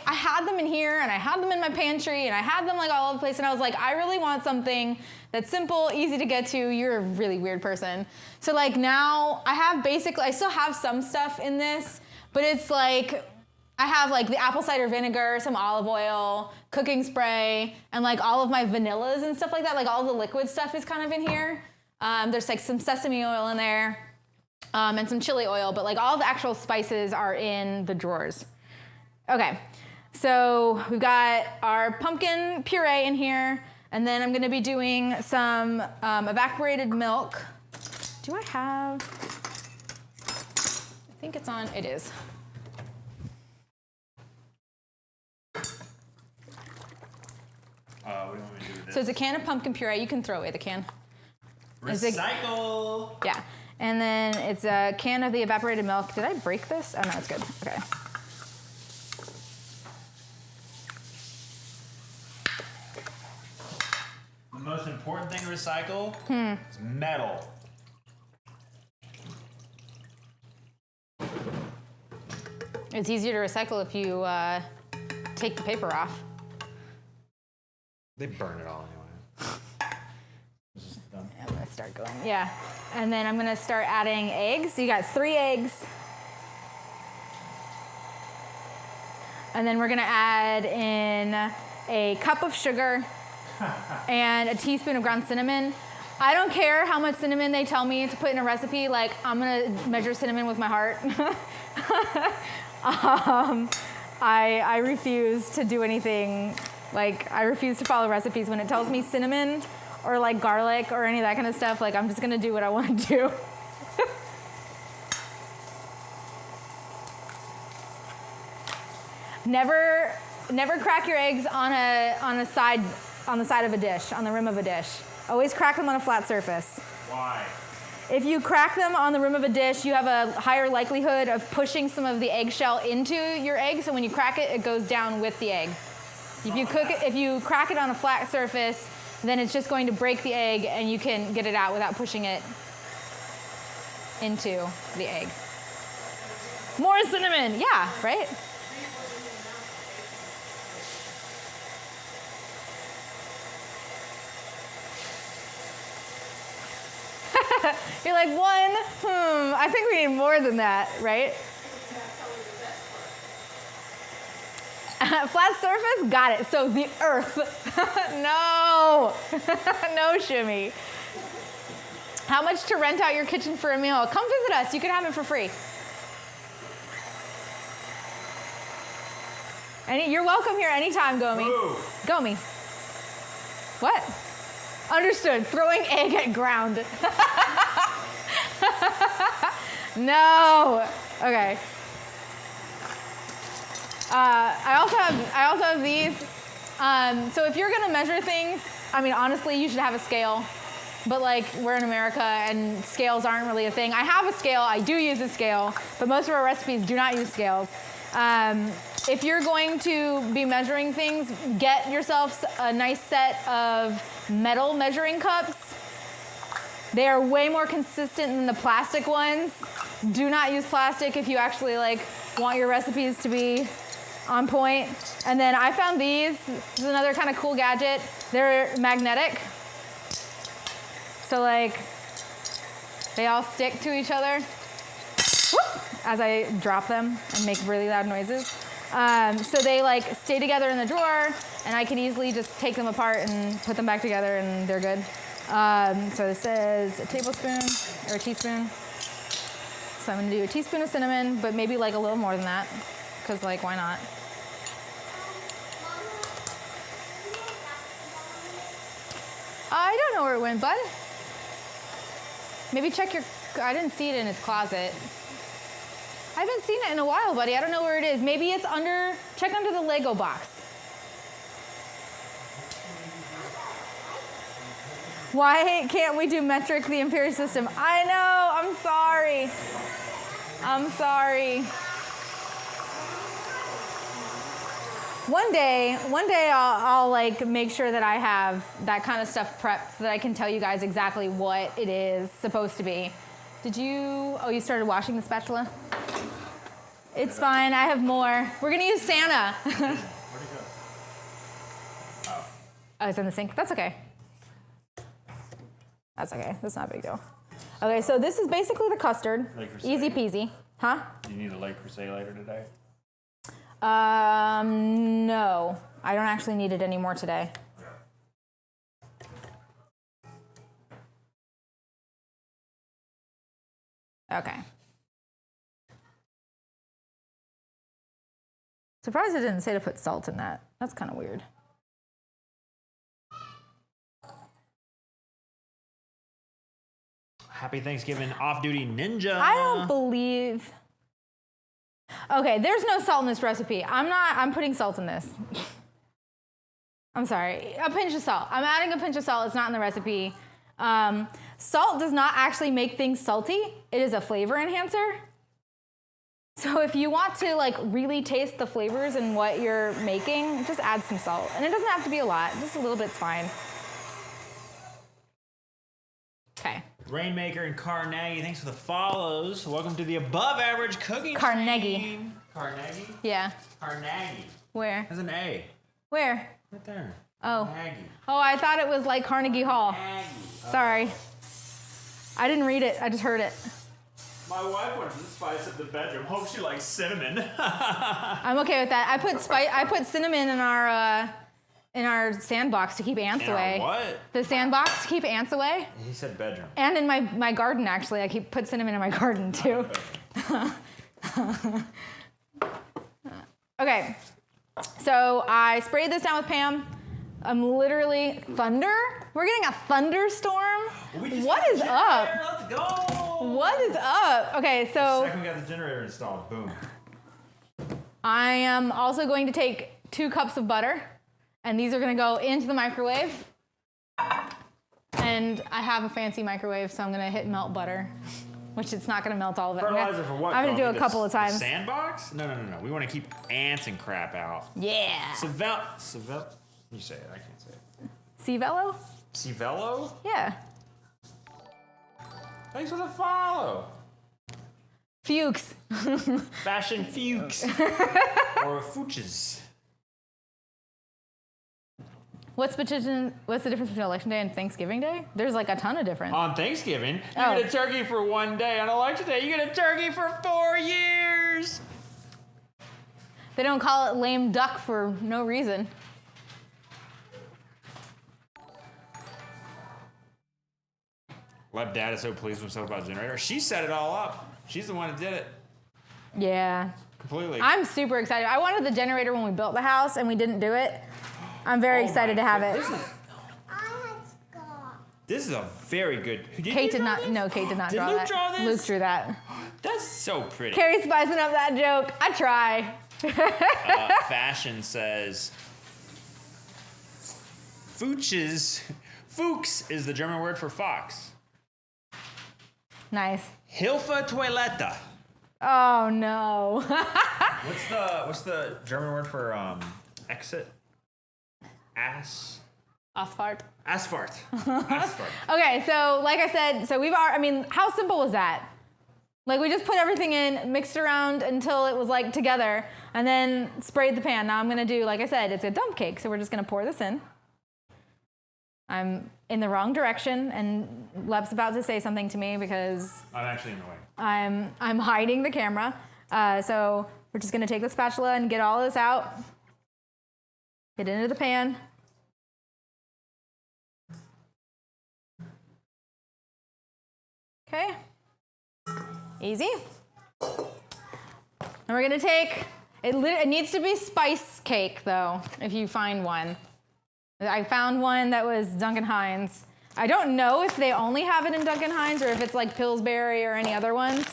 had them in here, and I had them in my pantry, and I had them like all over the place, and I was like, I really want something that's simple, easy to get to. You're a really weird person. So like now I still have some stuff in this, but it's like, I have like the apple cider vinegar, some olive oil, cooking spray, and like all of my vanillas and stuff like that. Like all the liquid stuff is kind of in here. There's like some sesame oil in there. And some chili oil, but like all the actual spices are in the drawers. Okay, so we've got our pumpkin puree in here, and then I'm gonna be doing some evaporated milk. Do I have, I think it's on, it is. What do you want me to do with this? So it's a can of pumpkin puree. You can throw away the can. Recycle! Yeah. And then it's a can of the evaporated milk. Did I break this? Oh, no, it's good. Okay. The most important thing to recycle is metal. It's easier to recycle if you take the paper off. They burn it all anyway. I'm gonna start going, yeah. And then I'm gonna start adding eggs. So you got 3 eggs. And then we're gonna add in a cup of sugar and a teaspoon of ground cinnamon. I don't care how much cinnamon they tell me to put in a recipe, like I'm gonna measure cinnamon with my heart. I refuse to do anything, like I refuse to follow recipes when it tells me cinnamon or like garlic or any of that kind of stuff. Like I'm just gonna do what I wanna do. Never crack your eggs on the side of a dish, on the rim of a dish. Always crack them on a flat surface. Why? If you crack them on the rim of a dish, you have a higher likelihood of pushing some of the eggshell into your egg, so when you crack it, it goes down with the egg. If you crack it on a flat surface, then it's just going to break the egg and you can get it out without pushing it into the egg. More cinnamon, yeah, right? You're like, I think we need more than that, right? Flat surface, got it. So the earth. No, no shimmy. How much to rent out your kitchen for a meal? Come visit us, you can have it for free. You're welcome here anytime, Gomi. Ooh. Gomi. What? Understood. Throwing egg at ground. No. Okay. I also have these. So if you're gonna measure things, I mean, honestly, you should have a scale. But like, we're in America and scales aren't really a thing. I have a scale. I do use a scale, but most of our recipes do not use scales. If you're going to be measuring things, get yourself a nice set of metal measuring cups. They are way more consistent than the plastic ones. Do not use plastic if you actually want your recipes to be on point. And then I found these. This is another kind of cool gadget. They're magnetic. So they all stick to each other. Whoop, as I drop them and make really loud noises. So they stay together in the drawer, and I can easily just take them apart and put them back together, and they're good. So this is a tablespoon or a teaspoon. So I'm gonna do a teaspoon of cinnamon, but maybe a little more than that, because why not? I don't know where it went, bud. Maybe check I didn't see it in his closet. I haven't seen it in a while, buddy. I don't know where it is. Maybe it's check under the Lego box. Why can't we do metric the imperial system? I know, I'm sorry. I'm sorry. One day I'll make sure that I have that kind of stuff prepped so that I can tell you guys exactly what it is supposed to be. You started washing the spatula? It's fine, I have more. We're gonna use Santa. Where'd it go? Oh, it's in the sink, that's okay. That's okay, that's not a big deal. Okay, so this is basically the custard. Easy peasy. Huh? Do you need a Le Creuset later today? No. I don't actually need it anymore today. Okay. Surprised it didn't say to put salt in that. That's kind of weird. Happy Thanksgiving, off-duty ninja. I don't believe... Okay, there's no salt in this recipe. I'm putting salt in this. I'm sorry, a pinch of salt. I'm adding a pinch of salt, it's not in the recipe. Salt does not actually make things salty. It is a flavor enhancer. So if you want to really taste the flavors in what you're making, just add some salt. And it doesn't have to be a lot, just a little bit's fine. Okay. Rainmaker and Carnegie, thanks for the follows. Welcome to the Above Average Cooking Carnegie. Stream. Carnegie? Yeah. Carnegie. Where? Has an A. Where? Right there. Oh. Carnegie. Oh, I thought it was like Carnegie Hall. Carnegie. Sorry. I didn't read it, I just heard it. My wife wants to spice up the bedroom. Hope she likes cinnamon. I'm okay with that. I put cinnamon in our sandbox to keep ants away. What? The sandbox to keep ants away. He said bedroom. And in my garden, actually. I put cinnamon in my garden, too. Okay. So I sprayed this down with Pam. I'm literally... Thunder? We're getting a thunderstorm? What is up? Let's go! What is up? Okay, so... Second we got the generator installed. Boom. I am also going to take 2 cups of butter, and these are gonna go into the microwave. And I have a fancy microwave, so I'm gonna hit melt butter, which it's not gonna melt all of it. Fertilizer for what? I'm gonna do Chloe? a couple of times. Sandbox? No. We want to keep ants and crap out. Yeah. Civello? You say it. I can't say it. Civello? Civello? Yeah. Thanks for the follow. Fuchs. Fashion Fuchs. Or Fuchs. What's the difference between Election Day and Thanksgiving Day? There's like a ton of difference. On Thanksgiving, you Oh. get a turkey for 1 day. On Election Day, you get a turkey for 4 years. They don't call it lame duck for no reason. Leb Dad is so pleased with himself about the generator. She set it all up. She's the one that did it. Yeah. Completely. I'm super excited. I wanted the generator when we built the house and we didn't do it. I'm very excited to have it. This is a very good. Kate did not. No, Kate did not Did draw Luke that. draw this? Luke drew that. That's so pretty. Carrie's spicing up that joke. I try. Fashion says Fuchs. Fuchs is the German word for fox. Nice. Hilfe Toilette. Oh no. What's the German word for exit? Asphalt. Asphalt. Okay, so like I said, how simple was that? Like we just put everything in, mixed around until it was like together, and then sprayed the pan. Now I'm gonna do, like I said, it's a dump cake, so we're just gonna pour this in. I'm in the wrong direction, and Leb's about to say something to me because I'm actually in the way. I'm hiding the camera. So we're just gonna take the spatula and get all this out. Get into the pan. Okay. Easy. And we're gonna take, it needs to be spice cake though, if you find one. I found one that was Duncan Hines. I don't know if they only have it in Duncan Hines or if it's like Pillsbury or any other ones.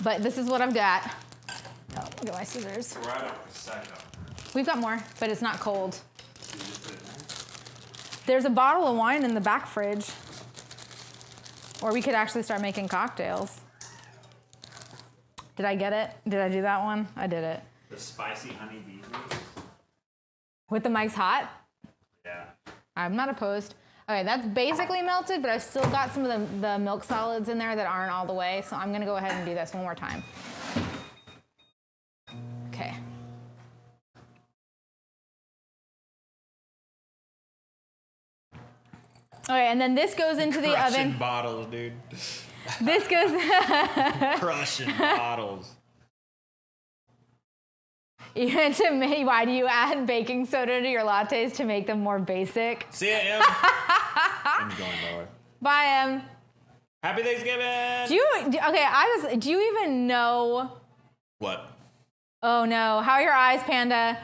But this is what I've got. Oh, look at my scissors. We're out of second. We've got more, but it's not cold. There's a bottle of wine in the back fridge. Or we could actually start making cocktails. Did I get it? Did I do that one? I did it. The spicy honey bee. With the mics hot? Yeah. I'm not opposed. Okay, that's basically melted, but I've still got some of the milk solids in there that aren't all the way, so I'm gonna go ahead and do this one more time. Okay. Okay, and then this goes into the Crushing oven. bottles, dude. This goes. Crushing bottles. Why do you add baking soda to your lattes to make them more basic? See ya, Em. I'm going, by the way. Bye, Em. Happy Thanksgiving. Do you even know? What? Oh no, how are your eyes, Panda?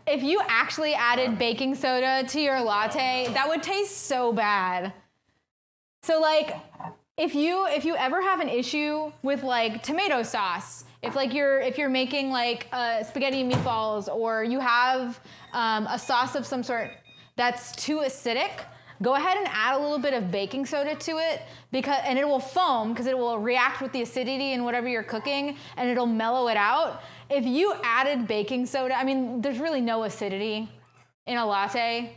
If you actually added baking soda to your latte, that would taste so bad. So like, if you ever have an issue with like tomato sauce, if you're making like spaghetti and meatballs, or you have a sauce of some sort that's too acidic, go ahead and add a little bit of baking soda to it, and it will foam because it will react with the acidity in whatever you're cooking, and it'll mellow it out. If you added baking soda, I mean, there's really no acidity in a latte.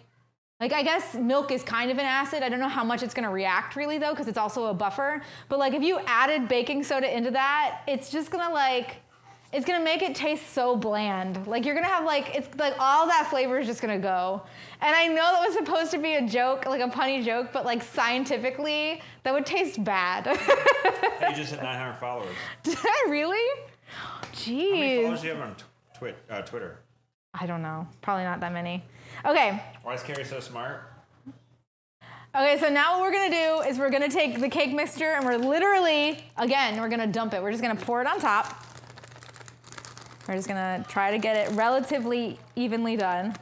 Like, I guess milk is kind of an acid. I don't know how much it's gonna react really though, because it's also a buffer. But like, if you added baking soda into that, it's just gonna it's gonna make it taste so bland. Like, you're gonna have it's like all that flavor is just gonna go. And I know that was supposed to be a joke, like a punny joke, but like scientifically, that would taste bad. Hey, you just hit 900 followers. Did I really? Jeez. How many followers do you have on Twitter? I don't know. Probably not that many. Okay. Why is Kari so smart? Okay, so now what we're gonna do is we're gonna take the cake mixture and we're gonna dump it. We're just gonna pour it on top. We're just gonna try to get it relatively evenly done.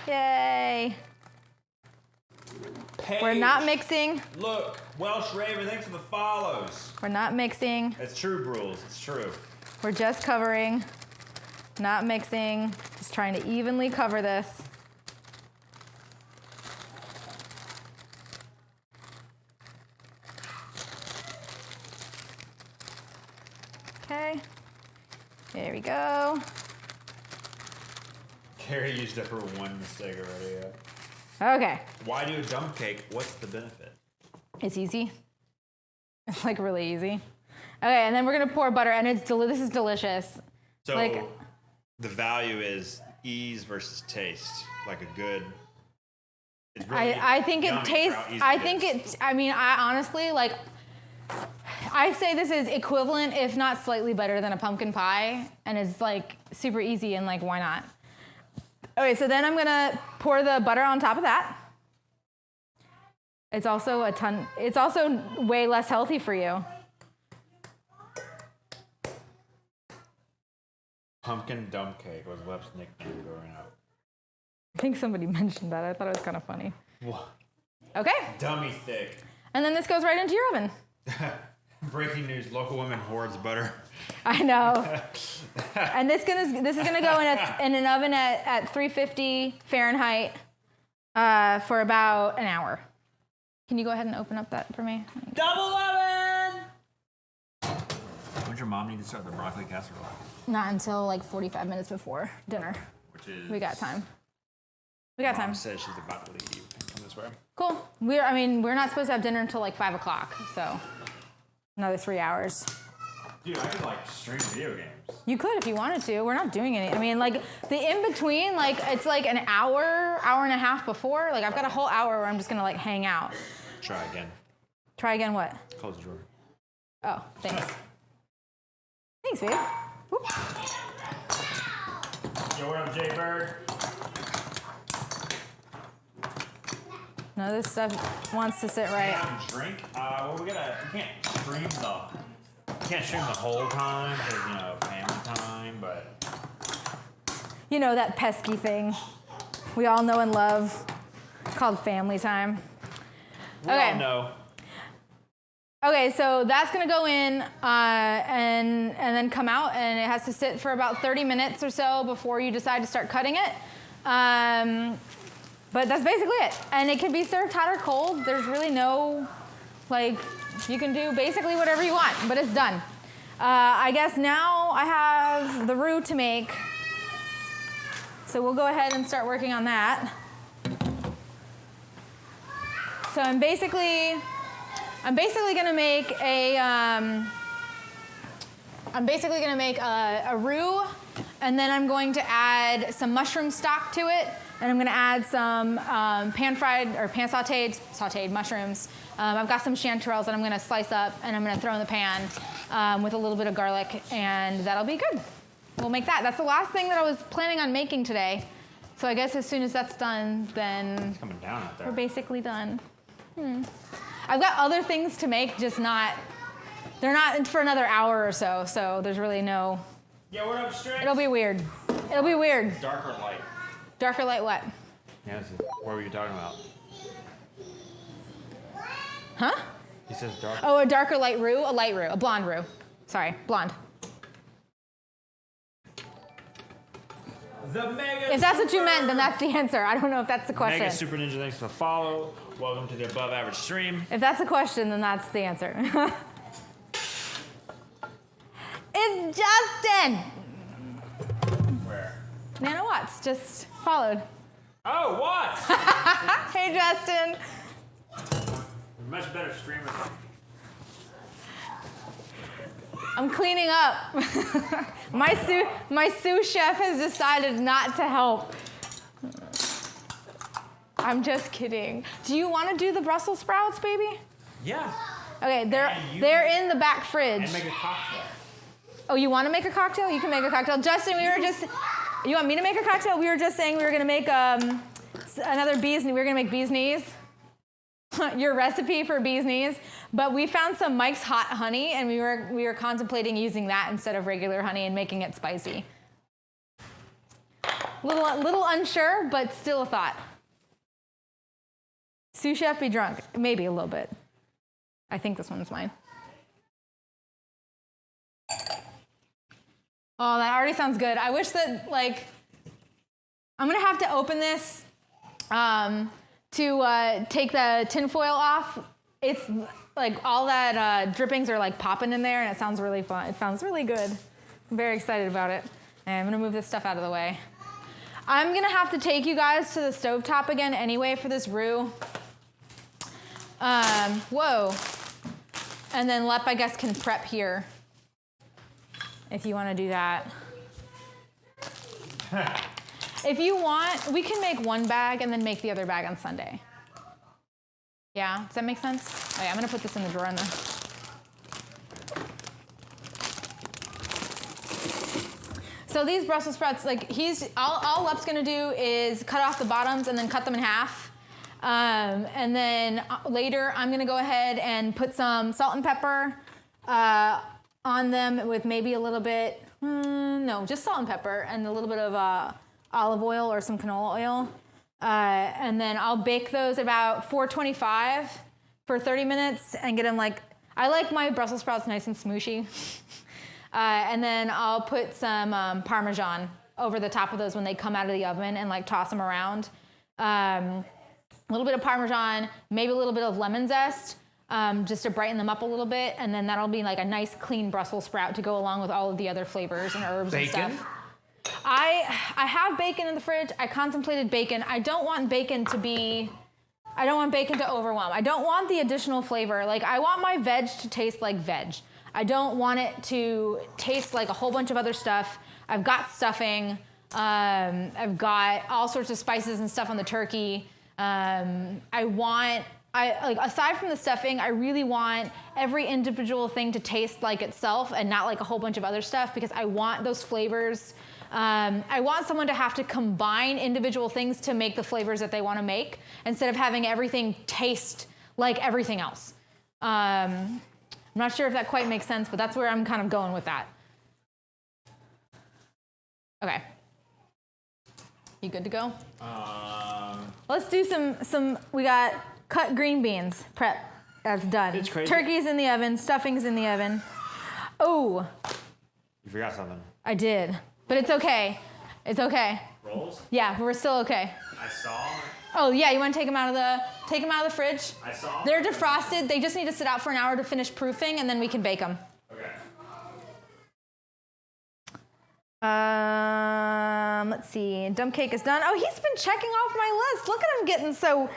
Yay. Paige. We're not mixing. Look, Welsh Raven, thanks for the follows. We're not mixing. It's true, Brules. It's true. We're just covering, not mixing. Just trying to evenly cover this. Okay. There we go. Kari used up her one mistake already. Okay. Why do a dump cake? What's the benefit? It's easy. It's like really easy. Okay, and then we're gonna pour butter, and this is delicious. So Like- the value is ease versus taste, like a good. It's really I think it yummy for tastes. how easy I it think is. it. I mean, I honestly like. I say this is equivalent, if not slightly better than a pumpkin pie, and it's like super easy and like why not? Okay, so then I'm gonna pour the butter on top of that. It's also It's also way less healthy for you. Pumpkin dump cake was Web's nickname growing up. I think somebody mentioned that. I thought it was kind of funny. What? Okay, Dummy thick. and then this goes right into your oven. Breaking news: local woman hoards butter. I know. And this is gonna go in an oven at 350 Fahrenheit for about an hour. Can you go ahead and open up that for me? Double oven. When's your mom need to start the broccoli casserole? Not until like 45 minutes before dinner. Which is. We got time. We got time. Mom says she's about to leave. Come this way. Cool. We're not supposed to have dinner until like 5 o'clock, so another 3 hours. Dude, I could like stream video games. You could if you wanted to. We're not doing any. I mean, like the in between, like it's like an hour and a half before. Like I've got a whole hour where I'm just gonna like hang out. Try again. Try again. What? Close the drawer. Oh, thanks. Thanks, babe. Whoop. Yo, what up, Jay Bird? No, this stuff wants to sit right. Drink? Well, we can't stream the whole time because, you know, family time, but. You know, that pesky thing we all know and love called family time. We all know. Okay, so that's gonna go in and then come out, and it has to sit for about 30 minutes or so before you decide to start cutting it. But that's basically it. And it can be served hot or cold. There's really no, like, you can do basically whatever you want, but it's done. I guess now I have the roux to make. So we'll go ahead and start working on that. So I'm basically gonna make a roux, and then I'm going to add some mushroom stock to it, and I'm gonna add some pan-fried or pan-sauteed mushrooms. I've got some chanterelles that I'm gonna slice up, and I'm gonna throw in the pan with a little bit of garlic, and that'll be good. We'll make that. That's the last thing that I was planning on making today. So I guess as soon as that's done, then It's coming down out there. we're basically done. I've got other things to make, just they're not for another hour or so, so there's really no, Yo, what up, Strix? it'll be weird. It'll be weird. Dark or light? Dark or light what? Yeah, what were you talking about? Huh? He says dark. Oh, a dark or light roux? A light roux, a blonde roux. Sorry, blonde. The Mega If that's what you Super- meant, then that's the answer. I don't know if that's the question. Mega Super Ninja, thanks for the follow. Welcome to the Above Average stream. If that's the question, then that's the answer. It's Justin! Where? Nana Watts just followed. Oh, what? Hey, Justin. Much better streamer. I'm cleaning up. My sous chef has decided not to help. I'm just kidding. Do you want to do the Brussels sprouts, baby? Yeah. Okay, And you- they're in the back fridge. And make a cocktail. Oh, you want to make a cocktail? You can make a cocktail. Justin, you want me to make a cocktail? We were just saying we were gonna make another we were gonna make bee's knees. Your recipe for bee's knees, but we found some Mike's Hot Honey, and we were contemplating using that instead of regular honey and making it spicy. Little unsure, but still a thought. Sous chef be drunk? Maybe a little bit. I think this one's mine. Oh, that already sounds good. I wish that, like, I'm gonna have to open this to take the tin foil off. It's like all that drippings are like popping in there, and it sounds really fun. It sounds really good. I'm very excited about it. And I'm gonna move this stuff out of the way. I'm gonna have to take you guys to the stovetop again anyway for this roux. Whoa. And then Lep, I guess, can prep here if you want to do that. If you want, we can make one bag and then make the other bag on Sunday. Yeah, does that make sense? Oh yeah, I'm gonna put this in the drawer in there. So these Brussels sprouts, like all Lep's gonna do is cut off the bottoms and then cut them in half. And then later I'm gonna go ahead and put some salt and pepper on them with maybe a little bit, no, just salt and pepper and a little bit of olive oil or some canola oil. And then I'll bake those about 425 for 30 minutes and get them like, I like my Brussels sprouts nice and smooshy. And then I'll put some Parmesan over the top of those when they come out of the oven and like toss them around. A little bit of Parmesan, maybe a little bit of lemon zest, just to brighten them up a little bit. And then that'll be like a nice clean Brussels sprout to go along with all of the other flavors and herbs and stuff. I have bacon in the fridge. I contemplated bacon. I don't want bacon to overwhelm. I don't want the additional flavor. Like I want my veg to taste like veg. I don't want it to taste like a whole bunch of other stuff. I've got stuffing. I've got all sorts of spices and stuff on the turkey. Aside from the stuffing, I really want every individual thing to taste like itself and not like a whole bunch of other stuff because I want those flavors. I want someone to have to combine individual things to make the flavors that they want to make instead of having everything taste like everything else. I'm not sure if that quite makes sense, but that's where I'm kind of going with that. Okay. You good to go? Let's do some, we got cut green beans prep. That's done. It's crazy. Turkey's in the oven, stuffing's in the oven. Oh. You forgot something. I did, but it's okay. It's okay. Rolls? Yeah, we're still okay. I saw. Oh yeah, you want to take them out of the fridge? I saw. They're defrosted. They just need to sit out for an hour to finish proofing, and then we can bake them. Okay. Let's see. Dump cake is done. Oh, he's been checking off my list. Look at him getting so.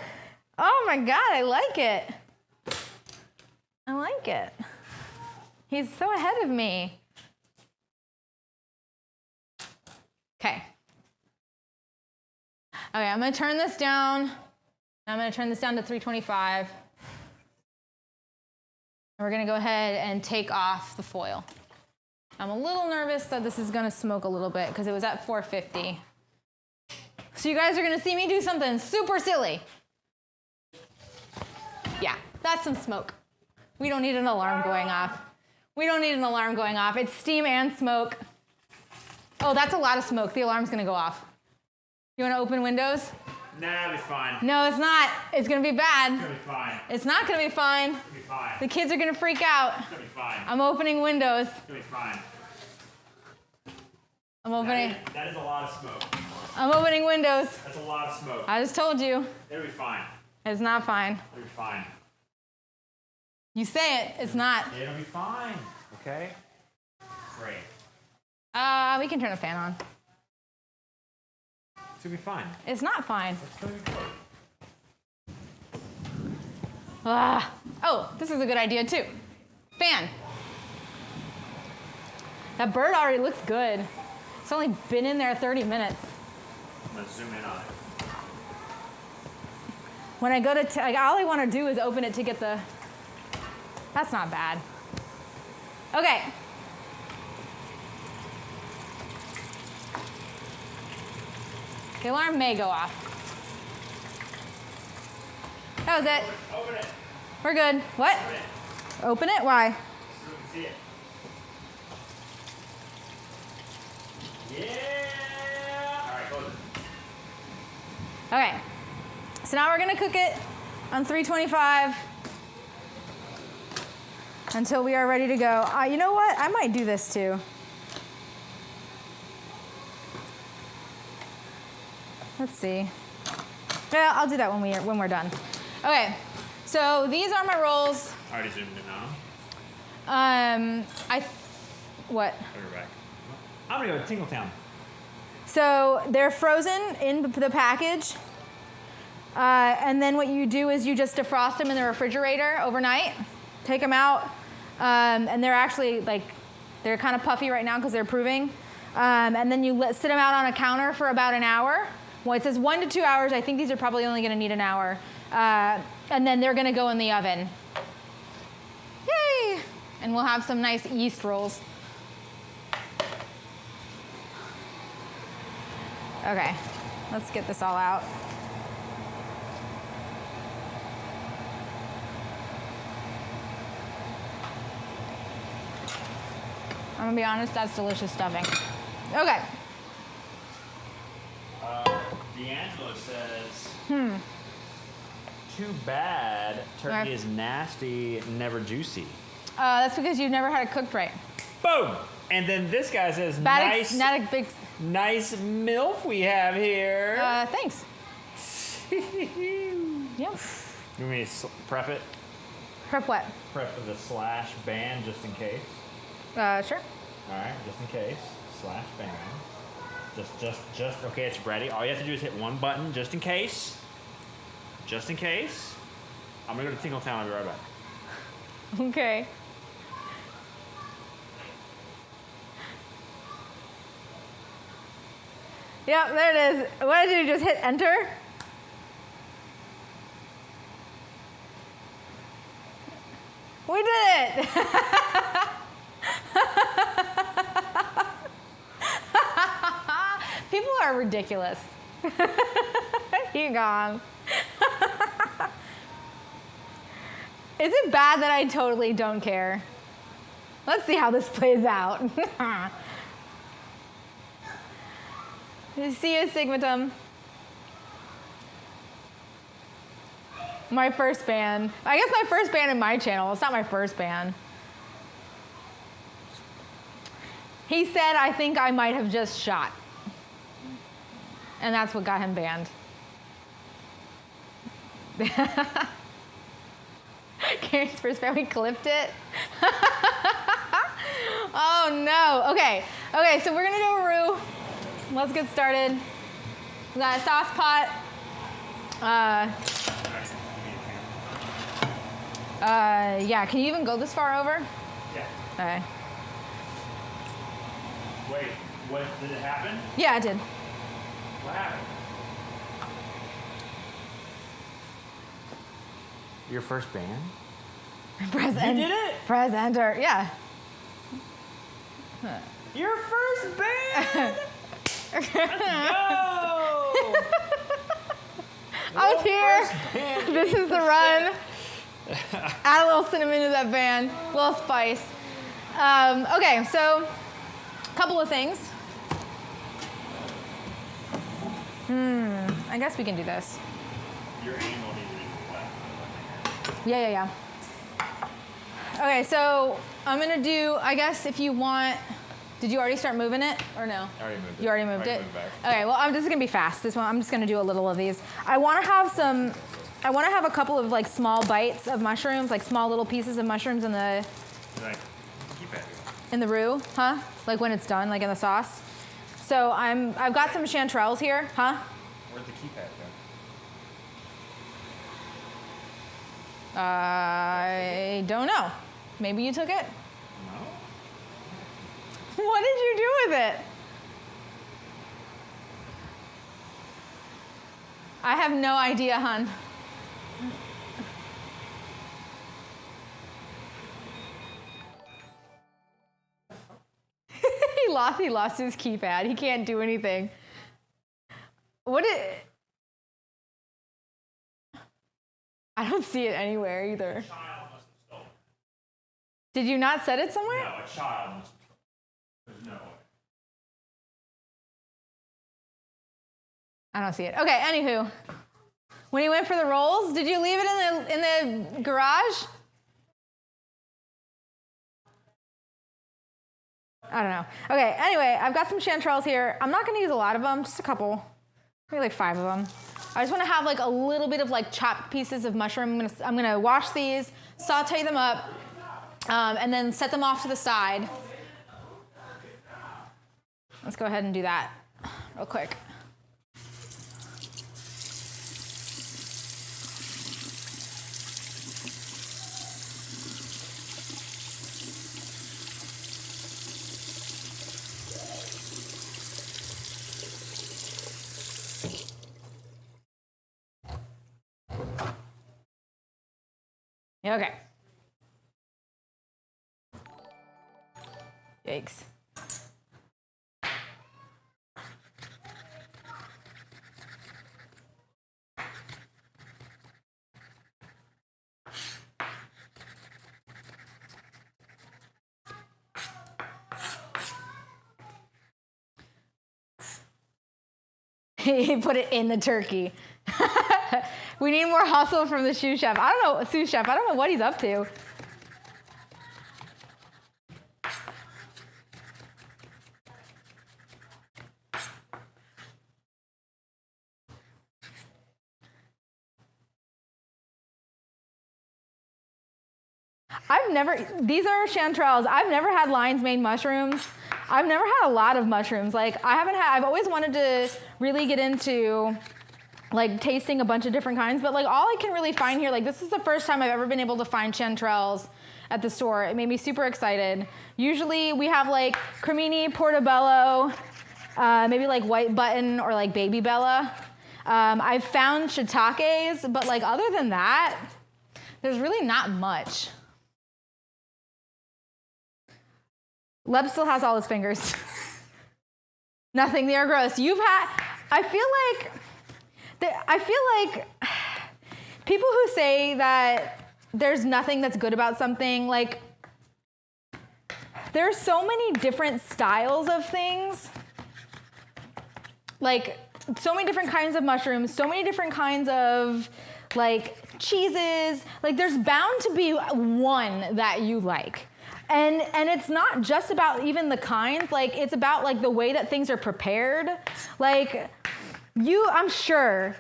Oh my God, I like it. I like it. He's so ahead of me. Okay. Okay, I'm gonna turn this down. I'm gonna turn this down to 325. And we're gonna go ahead and take off the foil. I'm a little nervous that this is gonna smoke a little bit because it was at 450. So you guys are gonna see me do something super silly. Yeah, that's some smoke. We don't need an alarm going off. We don't need an alarm going off. It's steam and smoke. Oh, that's a lot of smoke. The alarm's gonna go off. You wanna open windows? Nah, it'll be fine. No, it's not. It's gonna be bad. It's gonna be fine. It's not gonna be fine. It's gonna be fine. The kids are gonna freak out. It's gonna be fine. I'm opening windows. It's gonna be fine. I'm opening. That is a lot of smoke. I'm opening windows. That's a lot of smoke. I just told you. It'll be fine. It's not fine. It'll be fine. You say it. It's not. It'll be fine. Okay. Great. We can turn a fan on. It's gonna be fine. It's not fine. It's gonna be fine. Oh, this is a good idea too. Fan. That bird already looks good. It's only been in there 30 minutes. I'm gonna zoom in on it. When I go to, like, all I want to do is open it to get the, that's not bad. Okay. The alarm may go off. That was it. Open it. We're good. What? Open it. Open it? Why? So we can see it. Yeah. All right, close it. Okay. So now we're gonna cook it on 325 until we are ready to go. You know what? I might do this too. Let's see. Yeah, I'll do that when we're done. Okay, so these are my rolls. I already zoomed in on them. What? Put her back. I'm gonna go to Tingletown. So they're frozen in the package. And then what you do is you just defrost them in the refrigerator overnight. Take them out. And they're actually they're kind of puffy right now because they're proving. And then you sit them out on a counter for about an hour. Well, it says 1 to 2 hours. I think these are probably only going to need an hour. And then they're going to go in the oven. Yay! And we'll have some nice yeast rolls. Okay, let's get this all out. I'm gonna be honest, that's delicious stuffing. Okay. D'Angelo says, too bad turkey Okay. is nasty, never juicy. That's because you've never had it cooked right. Boom! And then this guy says, Not a big. nice MILF we have here. Thanks. Yep. You want me to prep it? Prep what? Prep the slash ban just in case. Sure. All right, just in case. Slash ban. Just, okay, it's ready. All you have to do is hit one button just in case. Just in case. I'm gonna go to Tingletown. I'll be right back. Okay. Yep, there it is. What did you just hit enter? We did it! People are ridiculous. You gone. Is it bad that I totally don't care? Let's see how this plays out. See you, Sigmatum. My first ban. I guess my first ban in my channel. It's not my first ban. He said, I think I might have just shot. And that's what got him banned. Karen's first ban, we clipped it. Oh no, okay. Okay, so we're gonna do a roux. Let's get started. We got a sauce pot. Yeah, can you even go this far over? Yeah. Okay. Wait, what did it happen? Yeah, I did. What happened? Your first ban? Press You enter. did it? Press enter, yeah. Your first ban! Let's go! I was here. First ban, This is the run. Add a little cinnamon to that ban, a little spice. Okay, so a couple of things. I guess we can do this. Your angle needs to be left. Yeah. Okay, so I'm gonna do, I guess if you want, did you already start moving it or no? I already moved it. You already moved I it? moved back. Okay, well, this is gonna be fast. This one, I'm just gonna do a little of these. I wanna have a couple of like small bites of mushrooms, like small little pieces of mushrooms in the Like, keep it. in the roux, huh? Like when it's done, like in the sauce. So I've got some chanterelles here, huh? Where'd the keypad go? I don't know. Maybe you took it? No? What did you do with it? I have no idea, hun. He lost his keypad. He can't do anything. I don't see it anywhere either. Child must have stolen it. Did you not set it somewhere? No, a child must have stolen it. There's no way. I don't see it. Okay, anywho. When he went for the rolls, did you leave it in the garage? I don't know. Okay, anyway, I've got some chanterelles here. I'm not gonna use a lot of them, just a couple, maybe like 5 of them. I just wanna have like a little bit of like chopped pieces of mushroom. I'm gonna wash these, saute them up, and then set them off to the side. Let's go ahead and do that real quick. Okay. Yikes. He put it in the turkey. We need more hustle from the sous chef. I don't know what he's up to. These are chanterelles. I've never had lion's mane mushrooms. I've never had a lot of mushrooms. Like, I've always wanted to really get into like tasting a bunch of different kinds, but like all I can really find here, like this is the first time I've ever been able to find chanterelles at the store. It made me super excited. Usually we have like cremini, portobello, maybe like white button or like baby bella. I've found shiitakes, but like other than that, there's really not much. Leb still has all his fingers. Nothing, they are gross. I feel like people who say that there's nothing that's good about something, like there are so many different styles of things, like so many different kinds of mushrooms, so many different kinds of like cheeses, like there's bound to be one that you like. And it's not just about even the kinds, like it's about like the way that things are prepared. Like I'm sure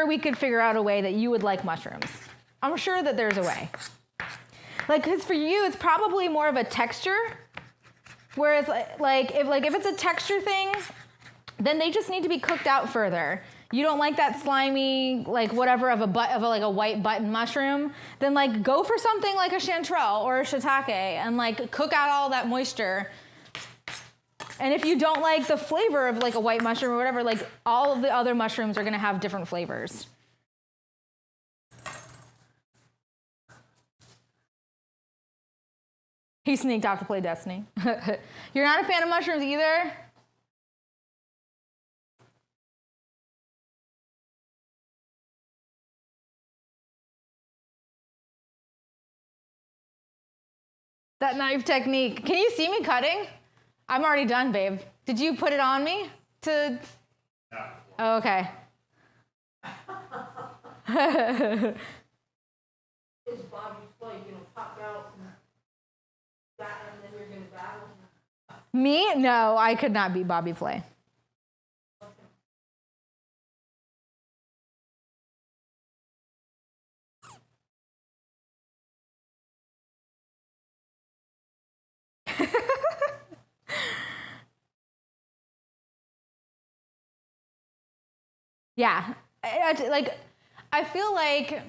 we could figure out a way that you would like mushrooms. I'm sure that there's a way. Like, cause for you, it's probably more of a texture. Whereas if it's a texture thing, then they just need to be cooked out further. You don't like that slimy, like whatever of a white button mushroom, then like go for something like a chanterelle or a shiitake and like cook out all that moisture. And if you don't like the flavor of like a white mushroom or whatever, like all of the other mushrooms are gonna have different flavors. He sneaked off to play Destiny. You're not a fan of mushrooms either? That knife technique. Can you see me cutting? I'm already done, babe. Did you put it on me to? No. Oh, okay. Is Bobby Flay gonna pop out and then you're gonna battle him? Me? No, I could not beat Bobby Flay. Yeah, I feel like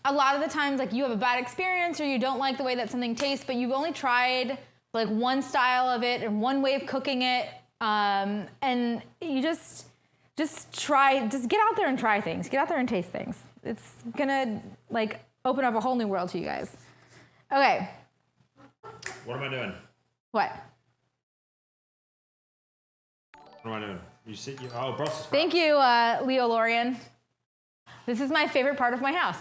a lot of the times, like you have a bad experience or you don't like the way that something tastes, but you've only tried like one style of it and one way of cooking it, and you just get out there and try things. Get out there and taste things. It's gonna like open up a whole new world to you guys. Okay. What am I doing? What? What am I doing? Oh, Brussels sprouts. Thank you, Leo Lorian. This is my favorite part of my house.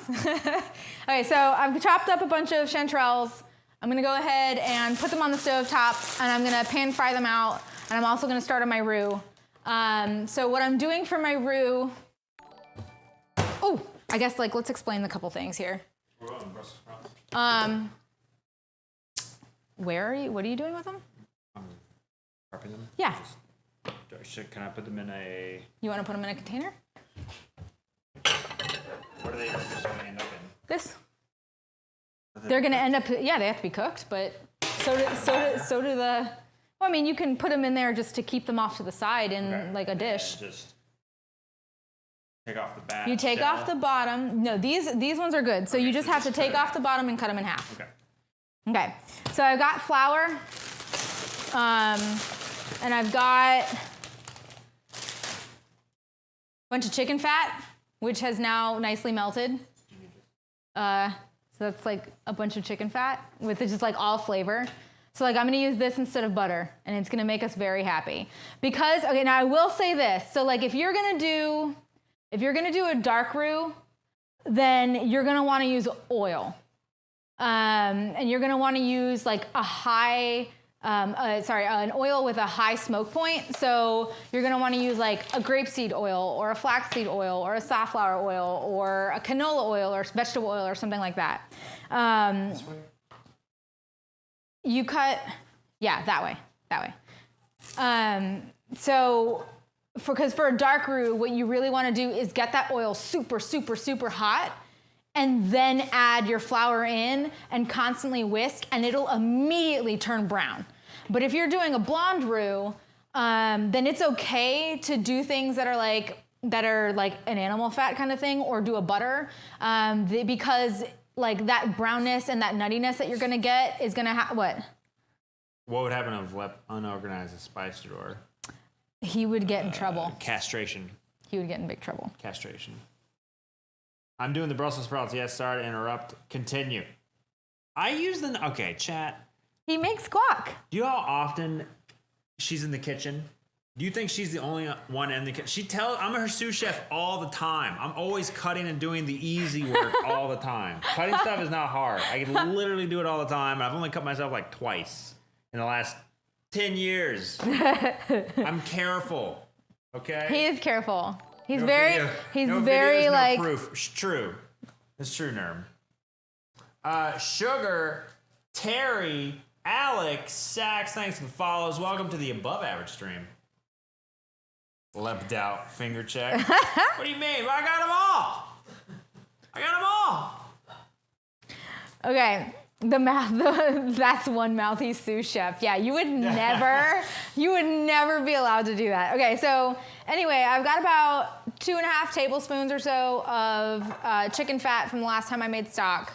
Okay, so I've chopped up a bunch of chanterelles. I'm gonna go ahead and put them on the stove top, and I'm gonna pan fry them out, and I'm also gonna start on my roux. So what I'm doing for my roux, I guess like let's explain the couple things here. We're on Brussels sprouts. Where are you? What are you doing with them? I'm prepping them. Yeah. Can I put them in a? You want to put them in a container? What are they just going to end up in? This. They're going to end up. Yeah, they have to be cooked, but so do the. Well, I mean, you can put them in there just to keep them off to the side in like a dish. Just take off the back. You take off the bottom. No, these ones are good. So you just have to take off the bottom and cut them in half. Okay. Okay. So I've got flour, and I've got a bunch of chicken fat, which has now nicely melted. So that's like a bunch of chicken fat with just like all flavor. So like I'm gonna use this instead of butter, and it's gonna make us very happy. Because, okay, now I will say this. So like if you're gonna do a dark roux, then you're gonna wanna use oil. And you're gonna wanna use like an oil with a high smoke point. So you're gonna wanna use like a grapeseed oil or a flaxseed oil or a safflower oil or a canola oil or vegetable oil or something like that. You cut, yeah, that way. Because for a dark roux, what you really wanna do is get that oil super, super, super hot, and then add your flour in and constantly whisk, and it'll immediately turn brown. But if you're doing a blonde roux, then it's okay to do things that are like an animal fat kind of thing, or do a butter, because like that brownness and that nuttiness that you're gonna get is gonna what? What would happen if Lep unorganized a spice drawer? He would get in trouble. Castration. He would get in big trouble. Castration. I'm doing the Brussels sprouts. Yes, sorry to interrupt. Continue. I use the... Okay, chat. He makes guac. Do you know how often she's in the kitchen? Do you think she's the only one in the kitchen? I'm her sous chef all the time. I'm always cutting and doing the easy work all the time. Cutting stuff is not hard. I can literally do it all the time. I've only cut myself like twice in the last 10 years. I'm careful. Okay? He is careful. He's No very, video. he's No very videos, like. No proof. It's true. It's true, Nerm. Sugar, Terry, Alex, Sax, thanks for the follows. Welcome to the above average stream. Leapt out, finger check. What do you mean? I got them all. Okay. That's one mouthy sous chef. Yeah, you would never be allowed to do that. Okay, so anyway, I've got about 2.5 tablespoons or so of chicken fat from the last time I made stock.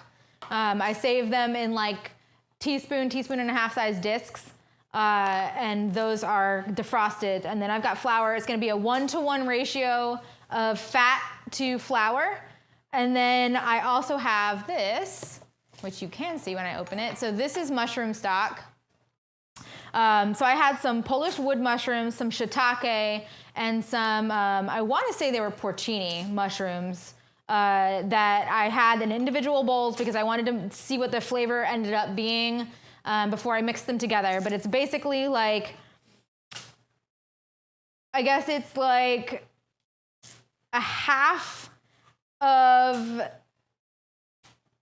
I saved them in like teaspoon and a half size discs, and those are defrosted. And then I've got flour. It's gonna be a 1-to-1 ratio of fat to flour. And then I also have this, which you can see when I open it. So this is mushroom stock. So I had some Polish wood mushrooms, some shiitake, and some, I want to say they were porcini mushrooms that I had in individual bowls because I wanted to see what the flavor ended up being before I mixed them together. But it's basically like, I guess it's like a half of...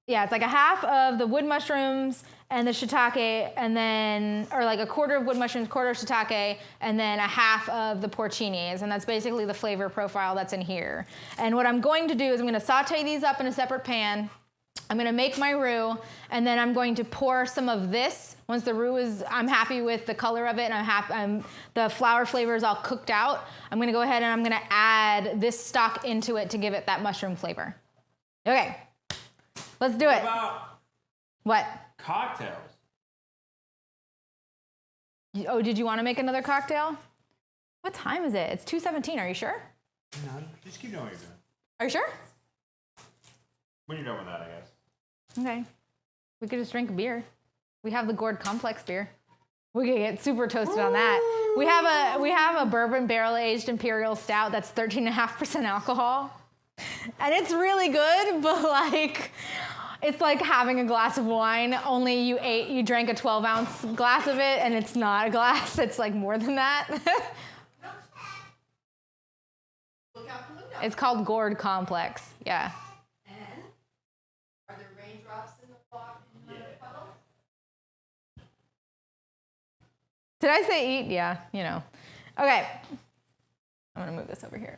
Yeah, it's like a half of the wood mushrooms and the shiitake, and then, or like a quarter of wood mushrooms, quarter of shiitake, and then a half of the porcinis, and that's basically the flavor profile that's in here. And what I'm going to do is I'm going to saute these up in a separate pan. I'm going to make my roux, and then I'm going to pour some of this. Once the roux is, I'm happy with the color of it, and the flour flavor is all cooked out, I'm going to go ahead and I'm going to add this stock into it to give it that mushroom flavor. Okay. Let's do it. What about what? cocktails? Oh, did you want to make another cocktail? What time is it? It's 2:17. Are you sure? No, just keep doing what you're doing. Are you sure? When you're done with that, I guess. Okay. We could just drink a beer. We have the Gourd Complex beer. We could get super toasted on that. We have a bourbon barrel-aged imperial stout that's 13.5% alcohol. And it's really good, but like, it's like having a glass of wine, only you drank a 12-ounce glass of it, and it's not a glass, it's like more than that. Look out the window. It's called Gourd Complex, yeah. Did I say eat? Yeah, you know. Okay. I'm gonna move this over here.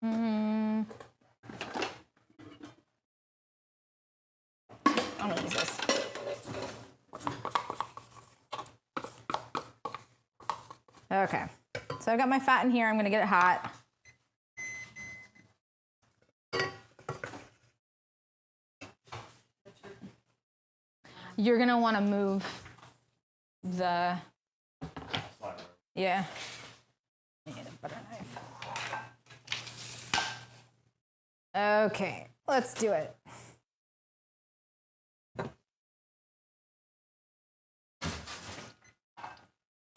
I'm gonna use this. Okay, so I've got my fat in here. I'm gonna get it hot. You're gonna wanna move the, yeah. I need a butter knife. Okay, let's do it.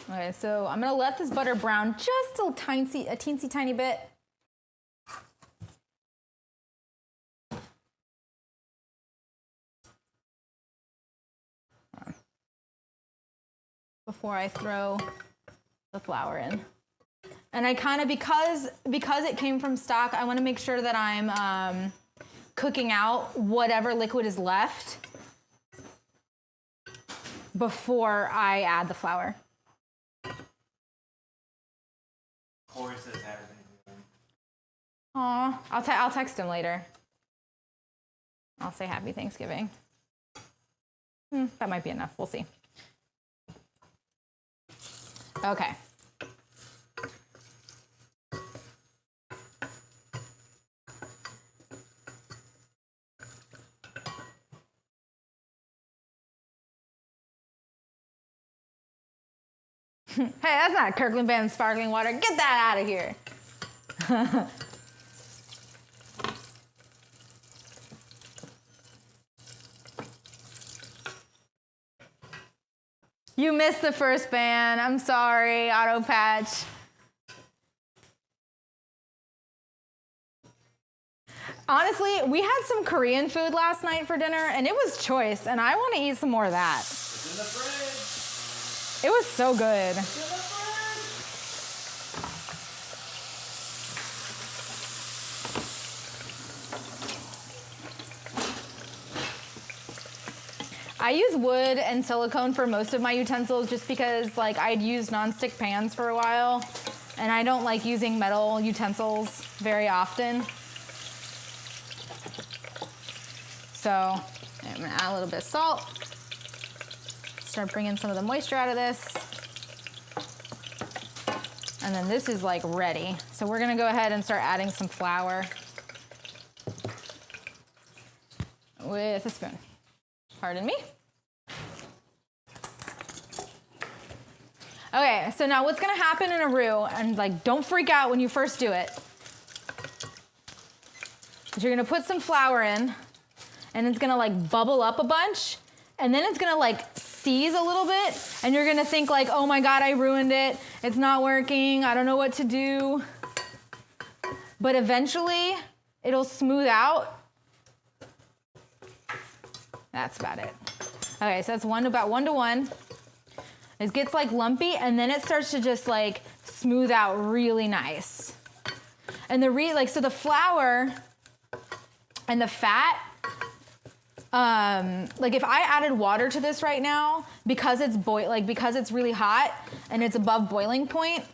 Okay, so I'm gonna let this butter brown just a teensy tiny bit. Before I throw the flour in. And I kind of, because it came from stock, I want to make sure that I'm cooking out whatever liquid is left before I add the flour. Corey says happy Thanksgiving. Aw, I'll text him later. I'll say happy Thanksgiving. That might be enough. We'll see. Okay. Hey, that's not Kirkland Band sparkling water. Get that out of here. You missed the first band. I'm sorry, Auto Patch. Honestly, we had some Korean food last night for dinner, and it was choice, and I want to eat some more of that. It's in the fridge. It was so good. It's in the fridge. I use wood and silicone for most of my utensils just because like I'd used nonstick pans for a while and I don't like using metal utensils very often. So I'm gonna add a little bit of salt. Start bringing some of the moisture out of this. And then this is like ready. So we're gonna go ahead and start adding some flour with a spoon. Pardon me. Okay, so now what's gonna happen in a roux, and like don't freak out when you first do it, is you're gonna put some flour in, and it's gonna like bubble up a bunch, and then it's gonna like seize a little bit, and you're gonna think like, oh my God, I ruined it, it's not working, I don't know what to do. But eventually, it'll smooth out. That's about it. Okay, so that's about 1 to 1. It gets like lumpy and then it starts to just like smooth out really nice. And so the flour and the fat, like if I added water to this right now, because it's because it's really hot and it's above boiling point,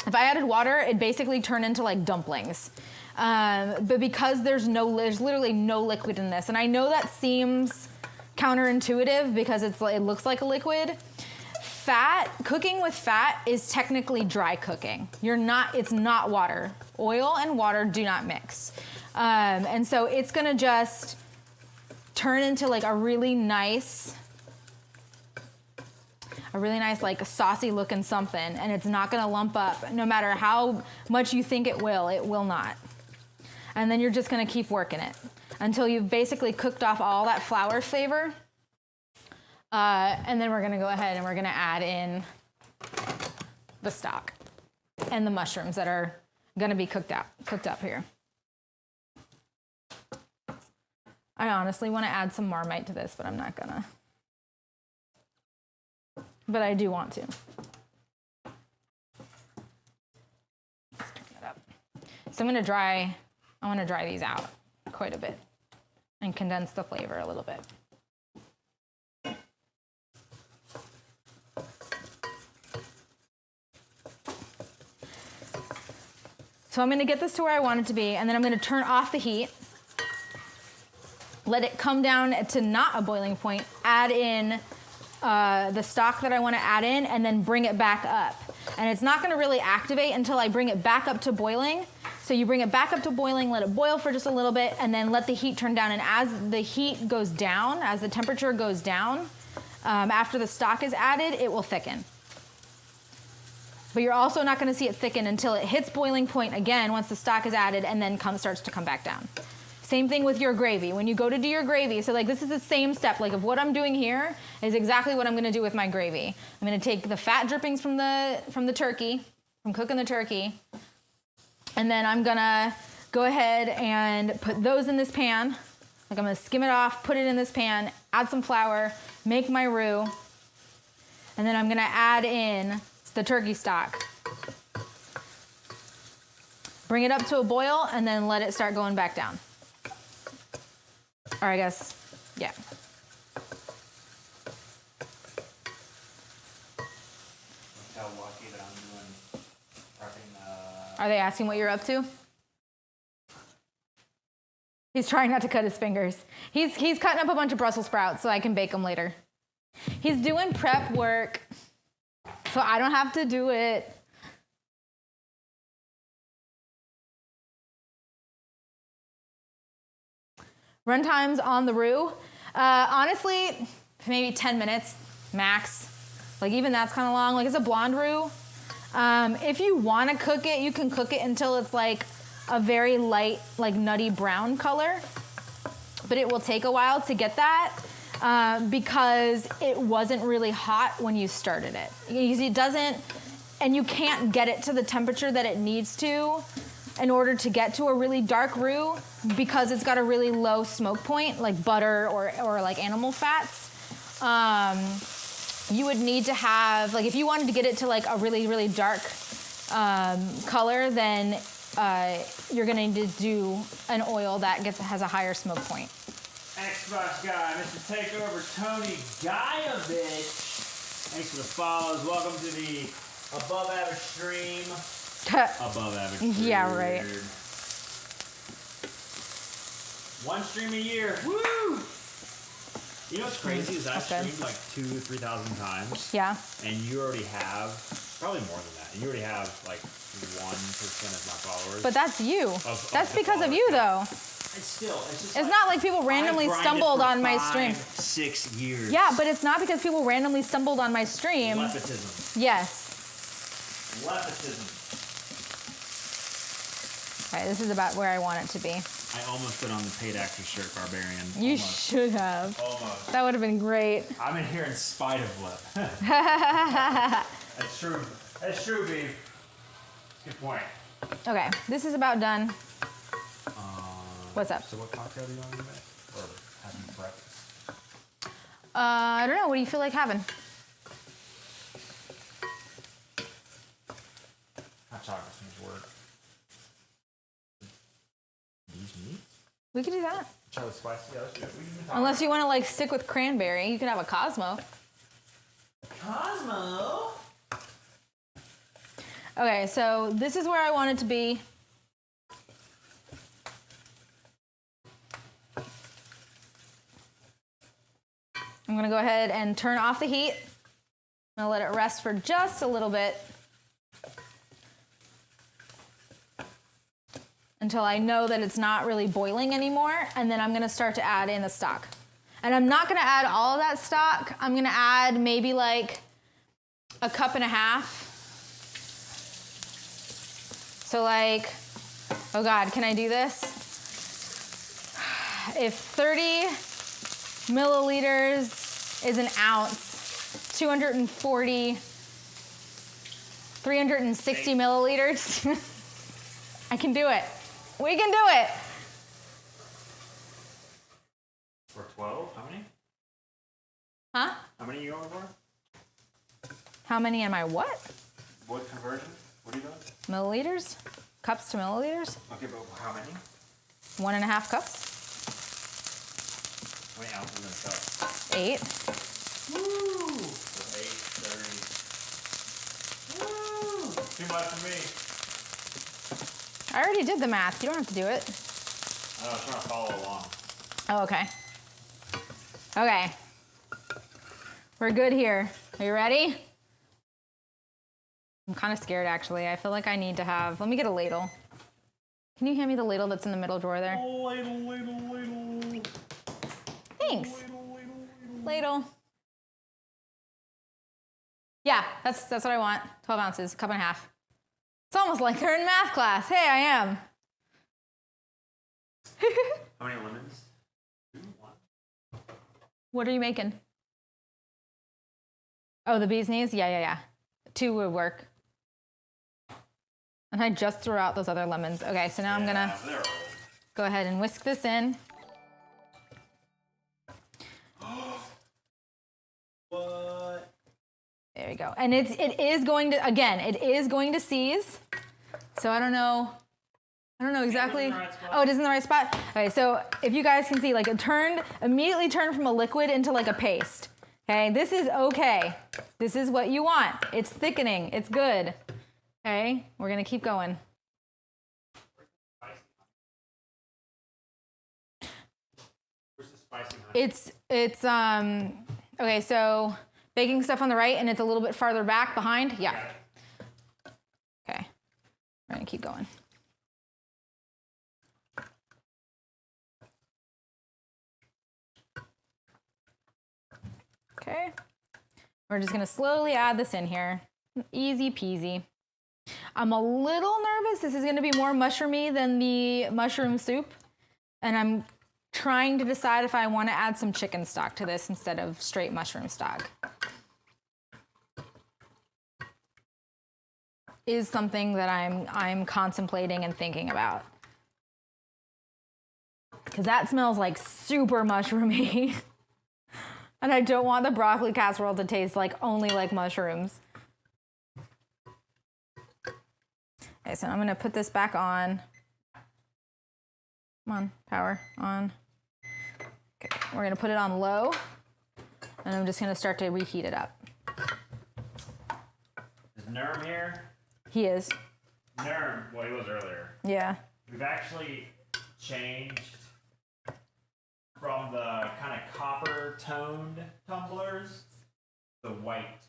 if I added water, it'd basically turn into like dumplings. But because there's literally no liquid in this, and I know that seems counterintuitive because it looks like a liquid. Cooking with fat is technically dry cooking. It's not water. Oil and water do not mix. And so it's gonna just turn into like a really nice like saucy looking something, and it's not gonna lump up no matter how much you think it will not. And then you're just gonna keep working it until you've basically cooked off all that flour flavor. And then we're gonna go ahead and we're gonna add in the stock and the mushrooms that are gonna be cooked up here. I honestly wanna add some Marmite to this, but I'm not gonna. but I do want to. Let's turn that up. So I want to dry these out quite a bit and condense the flavor a little bit. So I'm going to get this to where I want it to be, and then I'm going to turn off the heat, let it come down to not a boiling point, add in the stock that I want to add in, and then bring it back up. And it's not going to really activate until I bring it back up to boiling. So you bring it back up to boiling, let it boil for just a little bit, and then let the heat turn down. And as the heat goes down, as the temperature goes down, after the stock is added, it will thicken. But you're also not going to see it thicken until it hits boiling point again once the stock is added and then starts to come back down. Same thing with your gravy. When you go to do your gravy, so like this is the same step. Like of what I'm doing here is exactly what I'm going to do with my gravy. I'm going to take the fat drippings from the turkey, from cooking the turkey, and then I'm going to go ahead and put those in this pan. Like I'm going to skim it off, put it in this pan, add some flour, make my roux, and then I'm going to add in the turkey stock. Bring it up to a boil and then let it start going back down. Or I guess, yeah. Look how lucky that I'm doing prepping. Are they asking what you're up to? He's trying not to cut his fingers. He's cutting up a bunch of Brussels sprouts so I can bake them later. He's doing prep work so I don't have to do it. Run times on the roux, honestly, maybe 10 minutes max. Like even that's kind of long. Like it's a blonde roux. If you want to cook it, you can cook it until it's like a very light, like nutty brown color. But it will take a while to get that because it wasn't really hot when you started it. It doesn't, and you can't get it to the temperature that it needs to in order to get to a really dark roux because it's got a really low smoke point, like butter or like animal fats. You would need to have, like if you wanted to get it to like a really, really dark color, then you're gonna need to do an oil that has a higher smoke point. Xbox guy, Mr. Takeover, Tony Guyovich. Thanks for the follows. Welcome to the above average stream. Above average. Yeah, right. One stream a year. Woo! You know what's crazy is I've Okay. streamed like 2,000 to 3,000 times. Yeah. And you already have, probably more than that. And you already have like 1% of my followers. But that's you. That's the because of followers, you, yeah. though. It's just It's not like people randomly I grinded stumbled for on my stream. 6 years. Yeah, but it's not because people randomly stumbled on my stream. Nepotism. Yes. Nepotism. All right, this is about where I want it to be. I almost put on the paid actor shirt, Barbarian. You Almost. should have. Almost. That would have been great. I'm in here in spite of what. That's true. That's true, Beef. Good point. Okay, this is about done. What's up? So what cocktail do you want to make? Or having breakfast? I don't know. What do you feel like having? Hot chocolate seems to work. These meats? We could do that. Chocolate spicy? Yeah, let's do it. We can talk. Unless you want to like stick with cranberry, you could have a Cosmo. Cosmo? Okay, so this is where I want it to be. I'm gonna go ahead and turn off the heat. I'm gonna let it rest for just a little bit until I know that it's not really boiling anymore, and then I'm gonna start to add in the stock. And I'm not gonna add all of that stock. I'm gonna add maybe like a cup and a half. So like, oh God, can I do this? If 30 milliliters is an ounce, 360 milliliters. I can do it. We can do it. For 12? How many? Huh? How many are you going for? How many am I what? What conversion? What are you doing? Milliliters? Cups to milliliters? Okay, but how many? 1.5 cups. How many ounces in a cup? 8. Woo! So 8, 30. Woo! Too much for me. I already did the math. You don't have to do it. I was trying to follow along. Oh, okay. Okay. We're good here. Are you ready? I'm kind of scared, actually. I feel like I need to have... Let me get a ladle. Can you hand me the ladle that's in the middle drawer there? Ladle. Thanks. Ladle. Yeah, that's what I want. 12 ounces, cup and a half. It's almost like they're in math class. Hey, I am. How many lemons? 2, 1. What are you making? Oh, the bee's knees? Yeah. 2 would work. And I just threw out those other lemons. Okay, so now I'm gonna They're old. go ahead and whisk this in. What? There we go. And it is going to, again, it is going to seize. So I don't know exactly. in the right spot. Oh, it is in the right spot? Okay, so if you guys can see, like it immediately turned from a liquid into like a paste. Okay, this is okay. This is what you want. It's thickening, it's good. Okay, we're gonna keep going. Where's the spicy honey? Okay, so baking stuff on the right and it's a little bit farther back behind. Yeah. Okay, we're gonna keep going. Okay, we're just gonna slowly add this in here. Easy peasy. I'm a little nervous. This is gonna be more mushroomy than the mushroom soup. And I'm trying to decide if I wanna add some chicken stock to this instead of straight mushroom stock. Is something that I'm contemplating and thinking about. Because that smells like super mushroomy. And I don't want the broccoli casserole to taste like only like mushrooms. Okay, so I'm gonna put this back on. Come on, power on. Okay, we're gonna put it on low. And I'm just gonna start to reheat it up. Is Nerm here? He is. Nerm, well, he was earlier. Yeah. We've actually changed from the kind of copper toned tumblers to white.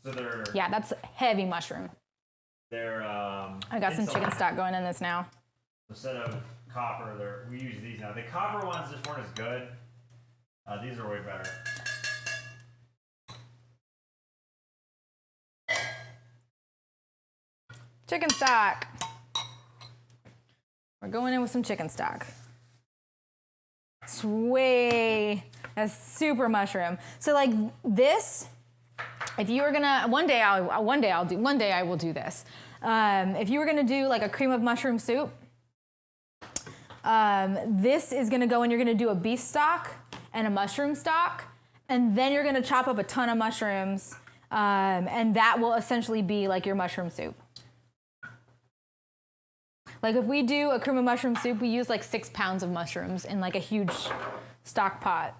So they're Yeah, that's heavy mushroom. they're I got some chicken insulated. stock going in this now. Instead of copper, we use these now. The copper ones just weren't as good. These are way better. Chicken stock. We're going in with some chicken stock. Sway. That's super mushroom. So like this, if you were gonna, one day I will do this. If you were gonna do like a cream of mushroom soup, this is gonna go and you're gonna do a beef stock and a mushroom stock, and then you're gonna chop up a ton of mushrooms, and that will essentially be like your mushroom soup. Like if we do a cream of mushroom soup, we use like 6 pounds of mushrooms in like a huge stock pot.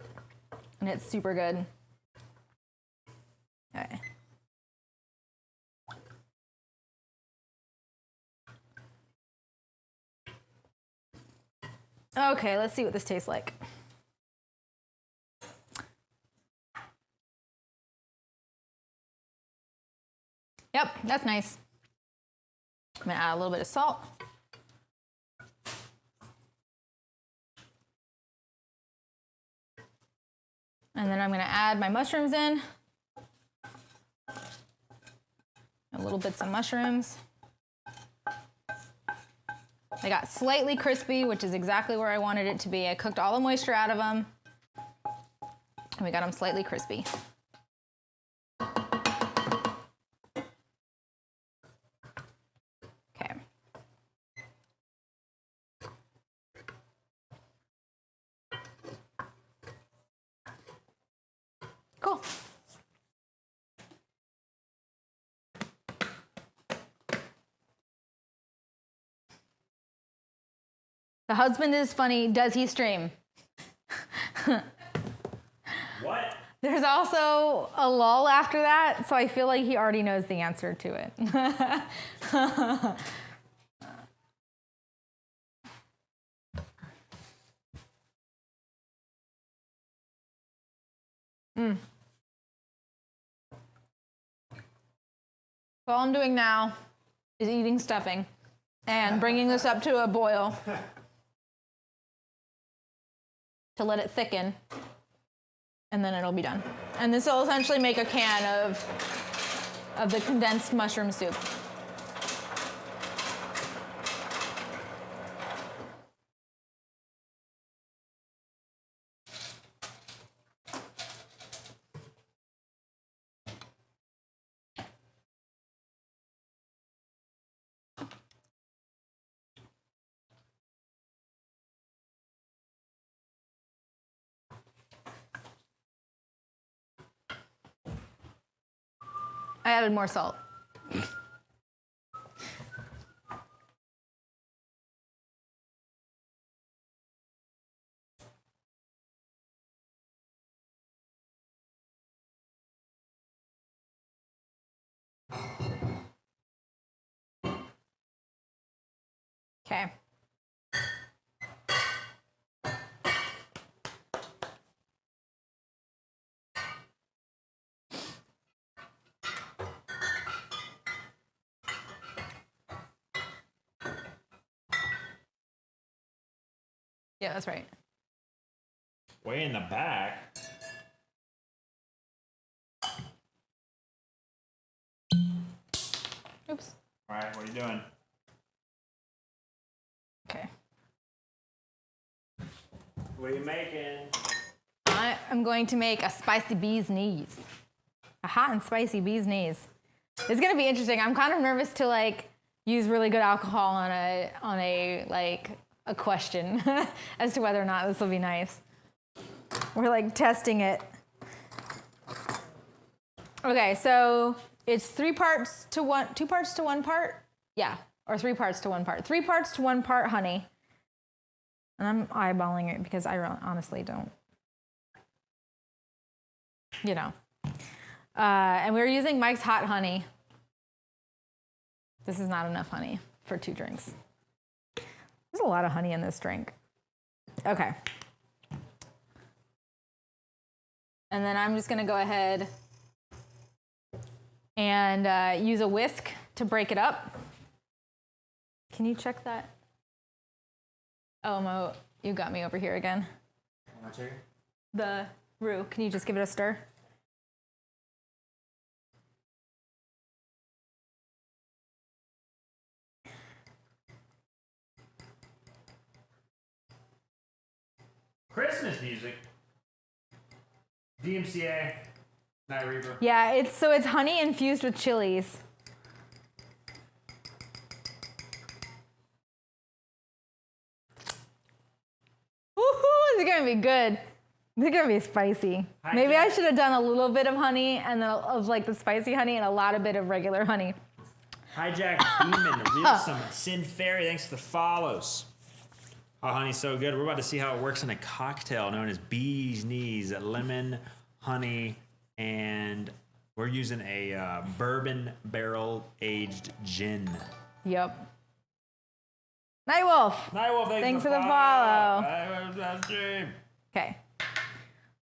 And it's super good. Okay. Okay, let's see what this tastes like. Yep, that's nice. I'm gonna add a little bit of salt. And then I'm gonna add my mushrooms in. Little bits of mushrooms. They got slightly crispy, which is exactly where I wanted it to be. I cooked all the moisture out of them, and we got them slightly crispy. Okay. Cool. The husband is funny. Does he stream? What? There's also a lull after that, so I feel like he already knows the answer to it. So all I'm doing now is eating stuffing and bringing this up to a boil to let it thicken, and then it'll be done. And this will essentially make a can of the condensed mushroom soup. I added more salt. Okay. Yeah, that's right. Way in the back. Oops. All right, what are you doing? Okay. What are you making? I am going to make a spicy bee's knees. A hot and spicy bee's knees. It's gonna be interesting. I'm kind of nervous to like use really good alcohol on a like a question as to whether or not this will be nice. We're like testing it. Okay, so it's 2 parts to 1 part? Yeah, or 3 parts to 1 part. 3 parts to 1 part honey. And I'm eyeballing it because I honestly don't, you know. And we're using Mike's Hot Honey. This is not enough honey for 2 drinks. There's a lot of honey in this drink. Okay. And then I'm just gonna go ahead and use a whisk to break it up. Can you check that? Oh, Mo, you got me over here again. The roux, can you just give it a stir? Christmas music. DMCA. Night Reaper. Yeah, it's honey infused with chilies. Woohoo! It's gonna be good. It's gonna be spicy. Maybe I should have done a little bit of honey and then of like the spicy honey and a lot of bit of regular honey. Hijack Demon, Real Summon, Sin Fairy, thanks for the follows. Oh, honey's so good. We're about to see how it works in a cocktail known as Bee's Knees, lemon, honey, and we're using a bourbon barrel aged gin. Yep. Nightwolf. Nightwolf, thanks for the follow. Okay.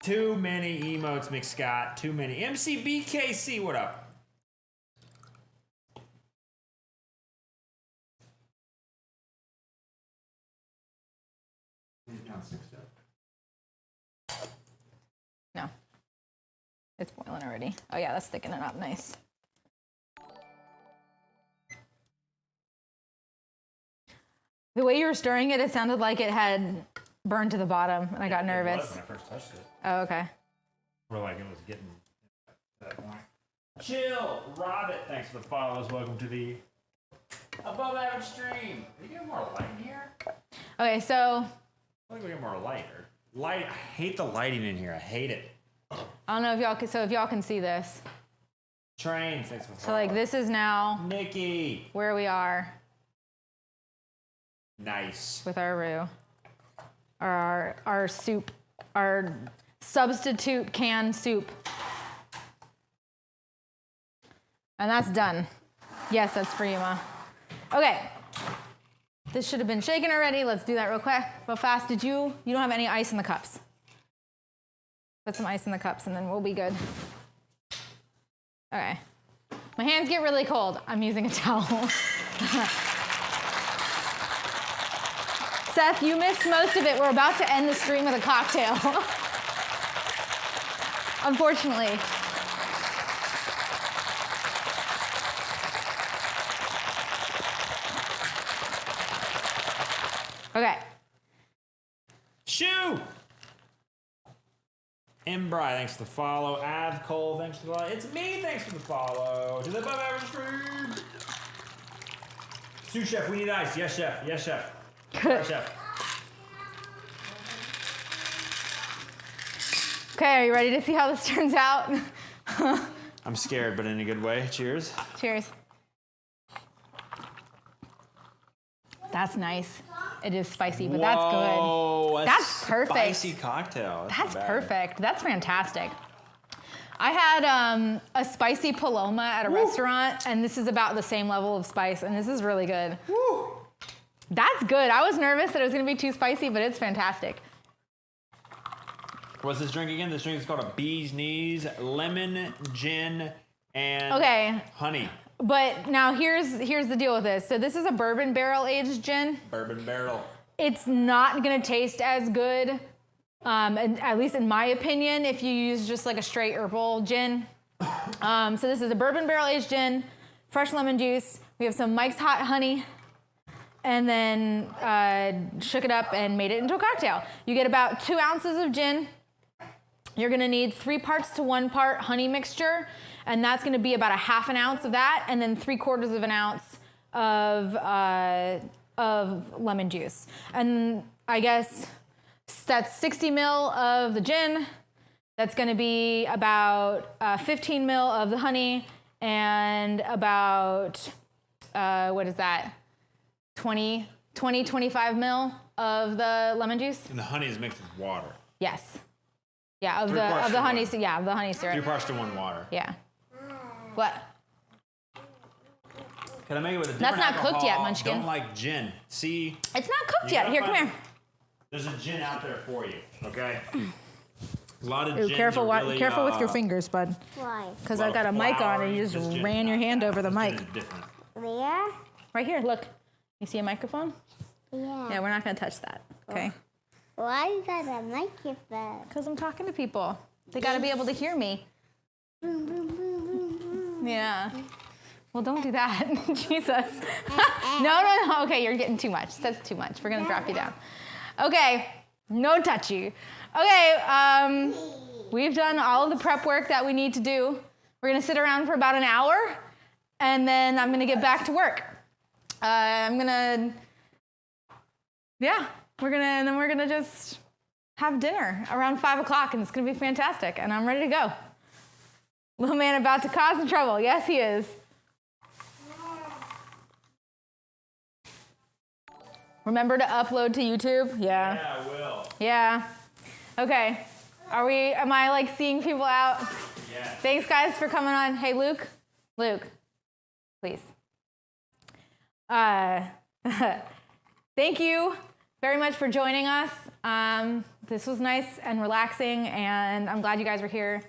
Too many emotes, McScott. Too many. MCBKC, what up? No. It's boiling already. Oh yeah, that's thickening up nice. The way you were stirring it, it sounded like it had burned to the bottom, and I got nervous. It was when I first touched it. Oh, okay. Or like it was getting to that point. Chill, Robert. Thanks for the follows. Welcome to the Above Average Stream. Are you getting more light in here? Okay, so I think we get more light. Light. I hate the lighting in here. I hate it. I don't know if y'all can, so if y'all can see this. Trains. Thanks for So like this is now Nikki. where we are Nice. with our roux. Or our soup, our substitute canned soup. And that's done. Yes, that's for you, Ma. Okay. This should have been shaken already. Let's do that real quick, real fast. You don't have any ice in the cups. Put some ice in the cups and then we'll be good. Okay. My hands get really cold. I'm using a towel. Seth, you missed most of it. We're about to end the stream with a cocktail. Unfortunately. Okay. Shoo! Embry, thanks for the follow. Av Cole, thanks for the follow. It's me, thanks for the follow. To the above average stream. Sous chef, we need ice. Yes, chef. Yes, chef. Yes, chef. Okay, are you ready to see how this turns out? I'm scared, but in a good way. Cheers. Cheers. That's nice. It is spicy, but that's good. Whoa, That's perfect. Spicy cocktail. That's not bad. perfect. That's fantastic. I had a spicy paloma at a restaurant, and this is about the same level of spice, and this is really good. Woo. That's good. I was nervous that it was going to be too spicy, but it's fantastic. What's this drink again? This drink is called a Bee's Knees, lemon, gin, and honey. But now here's the deal with this. So this is a bourbon barrel aged gin. Bourbon barrel. It's not going to taste as good, and at least in my opinion, if you use just like a straight herbal gin. So this is a bourbon barrel aged gin, fresh lemon juice. We have some Mike's Hot Honey, and then shook it up and made it into a cocktail. You get about 2 ounces of gin. You're going to need 3 parts to 1 part honey mixture, and that's going to be about a ½ ounce of that, and then 3/4 ounce of lemon juice. And I guess that's 60 ml of the gin. That's going to be about 15 ml of the honey, and about, what is that? 25 ml of the lemon juice. And the honey is mixed with water. Yes. Yeah, of 3 parts the to honey. 1. Yeah, of the honey syrup. 3 parts to 1 water. Yeah. What? Can I make it with a different That's not alcohol? cooked yet, Munchkin. Don't like gin. See? It's not cooked You yet. gotta Here, come find- here. There's a gin out there for you, okay? A lot of Ooh, gins careful, are really, careful with your fingers, bud. Why? Because well, I've got a mic on and you flowery. just This gin ran is your not hand that. over the This gin mic. is different. Where? Right here, look. You see a microphone? Yeah. Yeah, we're not going to touch that, okay? Why you got a microphone? Because I'm talking to people. They got to be able to hear me. Boom, boom, boom, boom, boom. Yeah. Well, don't do that. Jesus. No. Okay, you're getting too much. That's too much. We're going to drop you down. Okay. No touchy. Okay. We've done all of the prep work that we need to do. We're going to sit around for about an hour, and then I'm going to get back to work. We're going to just have dinner around 5 o'clock, and it's going to be fantastic, and I'm ready to go. Little man about to cause some trouble. Yes, he is. Remember to upload to YouTube? Yeah. Yeah, I will. Yeah. Okay. Am I like seeing people out? Yeah. Thanks guys for coming on. Hey, Luke, please. Thank you very much for joining us. This was nice and relaxing, and I'm glad you guys were here.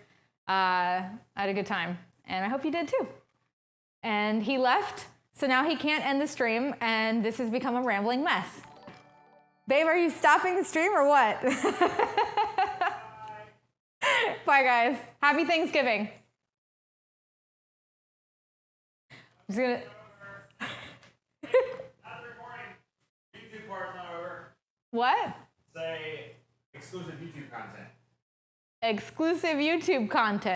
I had a good time, and I hope you did too. And he left, so now he can't end the stream, and this has become a rambling mess. Babe, are you stopping the stream or what? Bye, guys. Happy Thanksgiving. I'm just gonna... Not recording. YouTube part's not over. What? Say exclusive YouTube content. Exclusive YouTube content.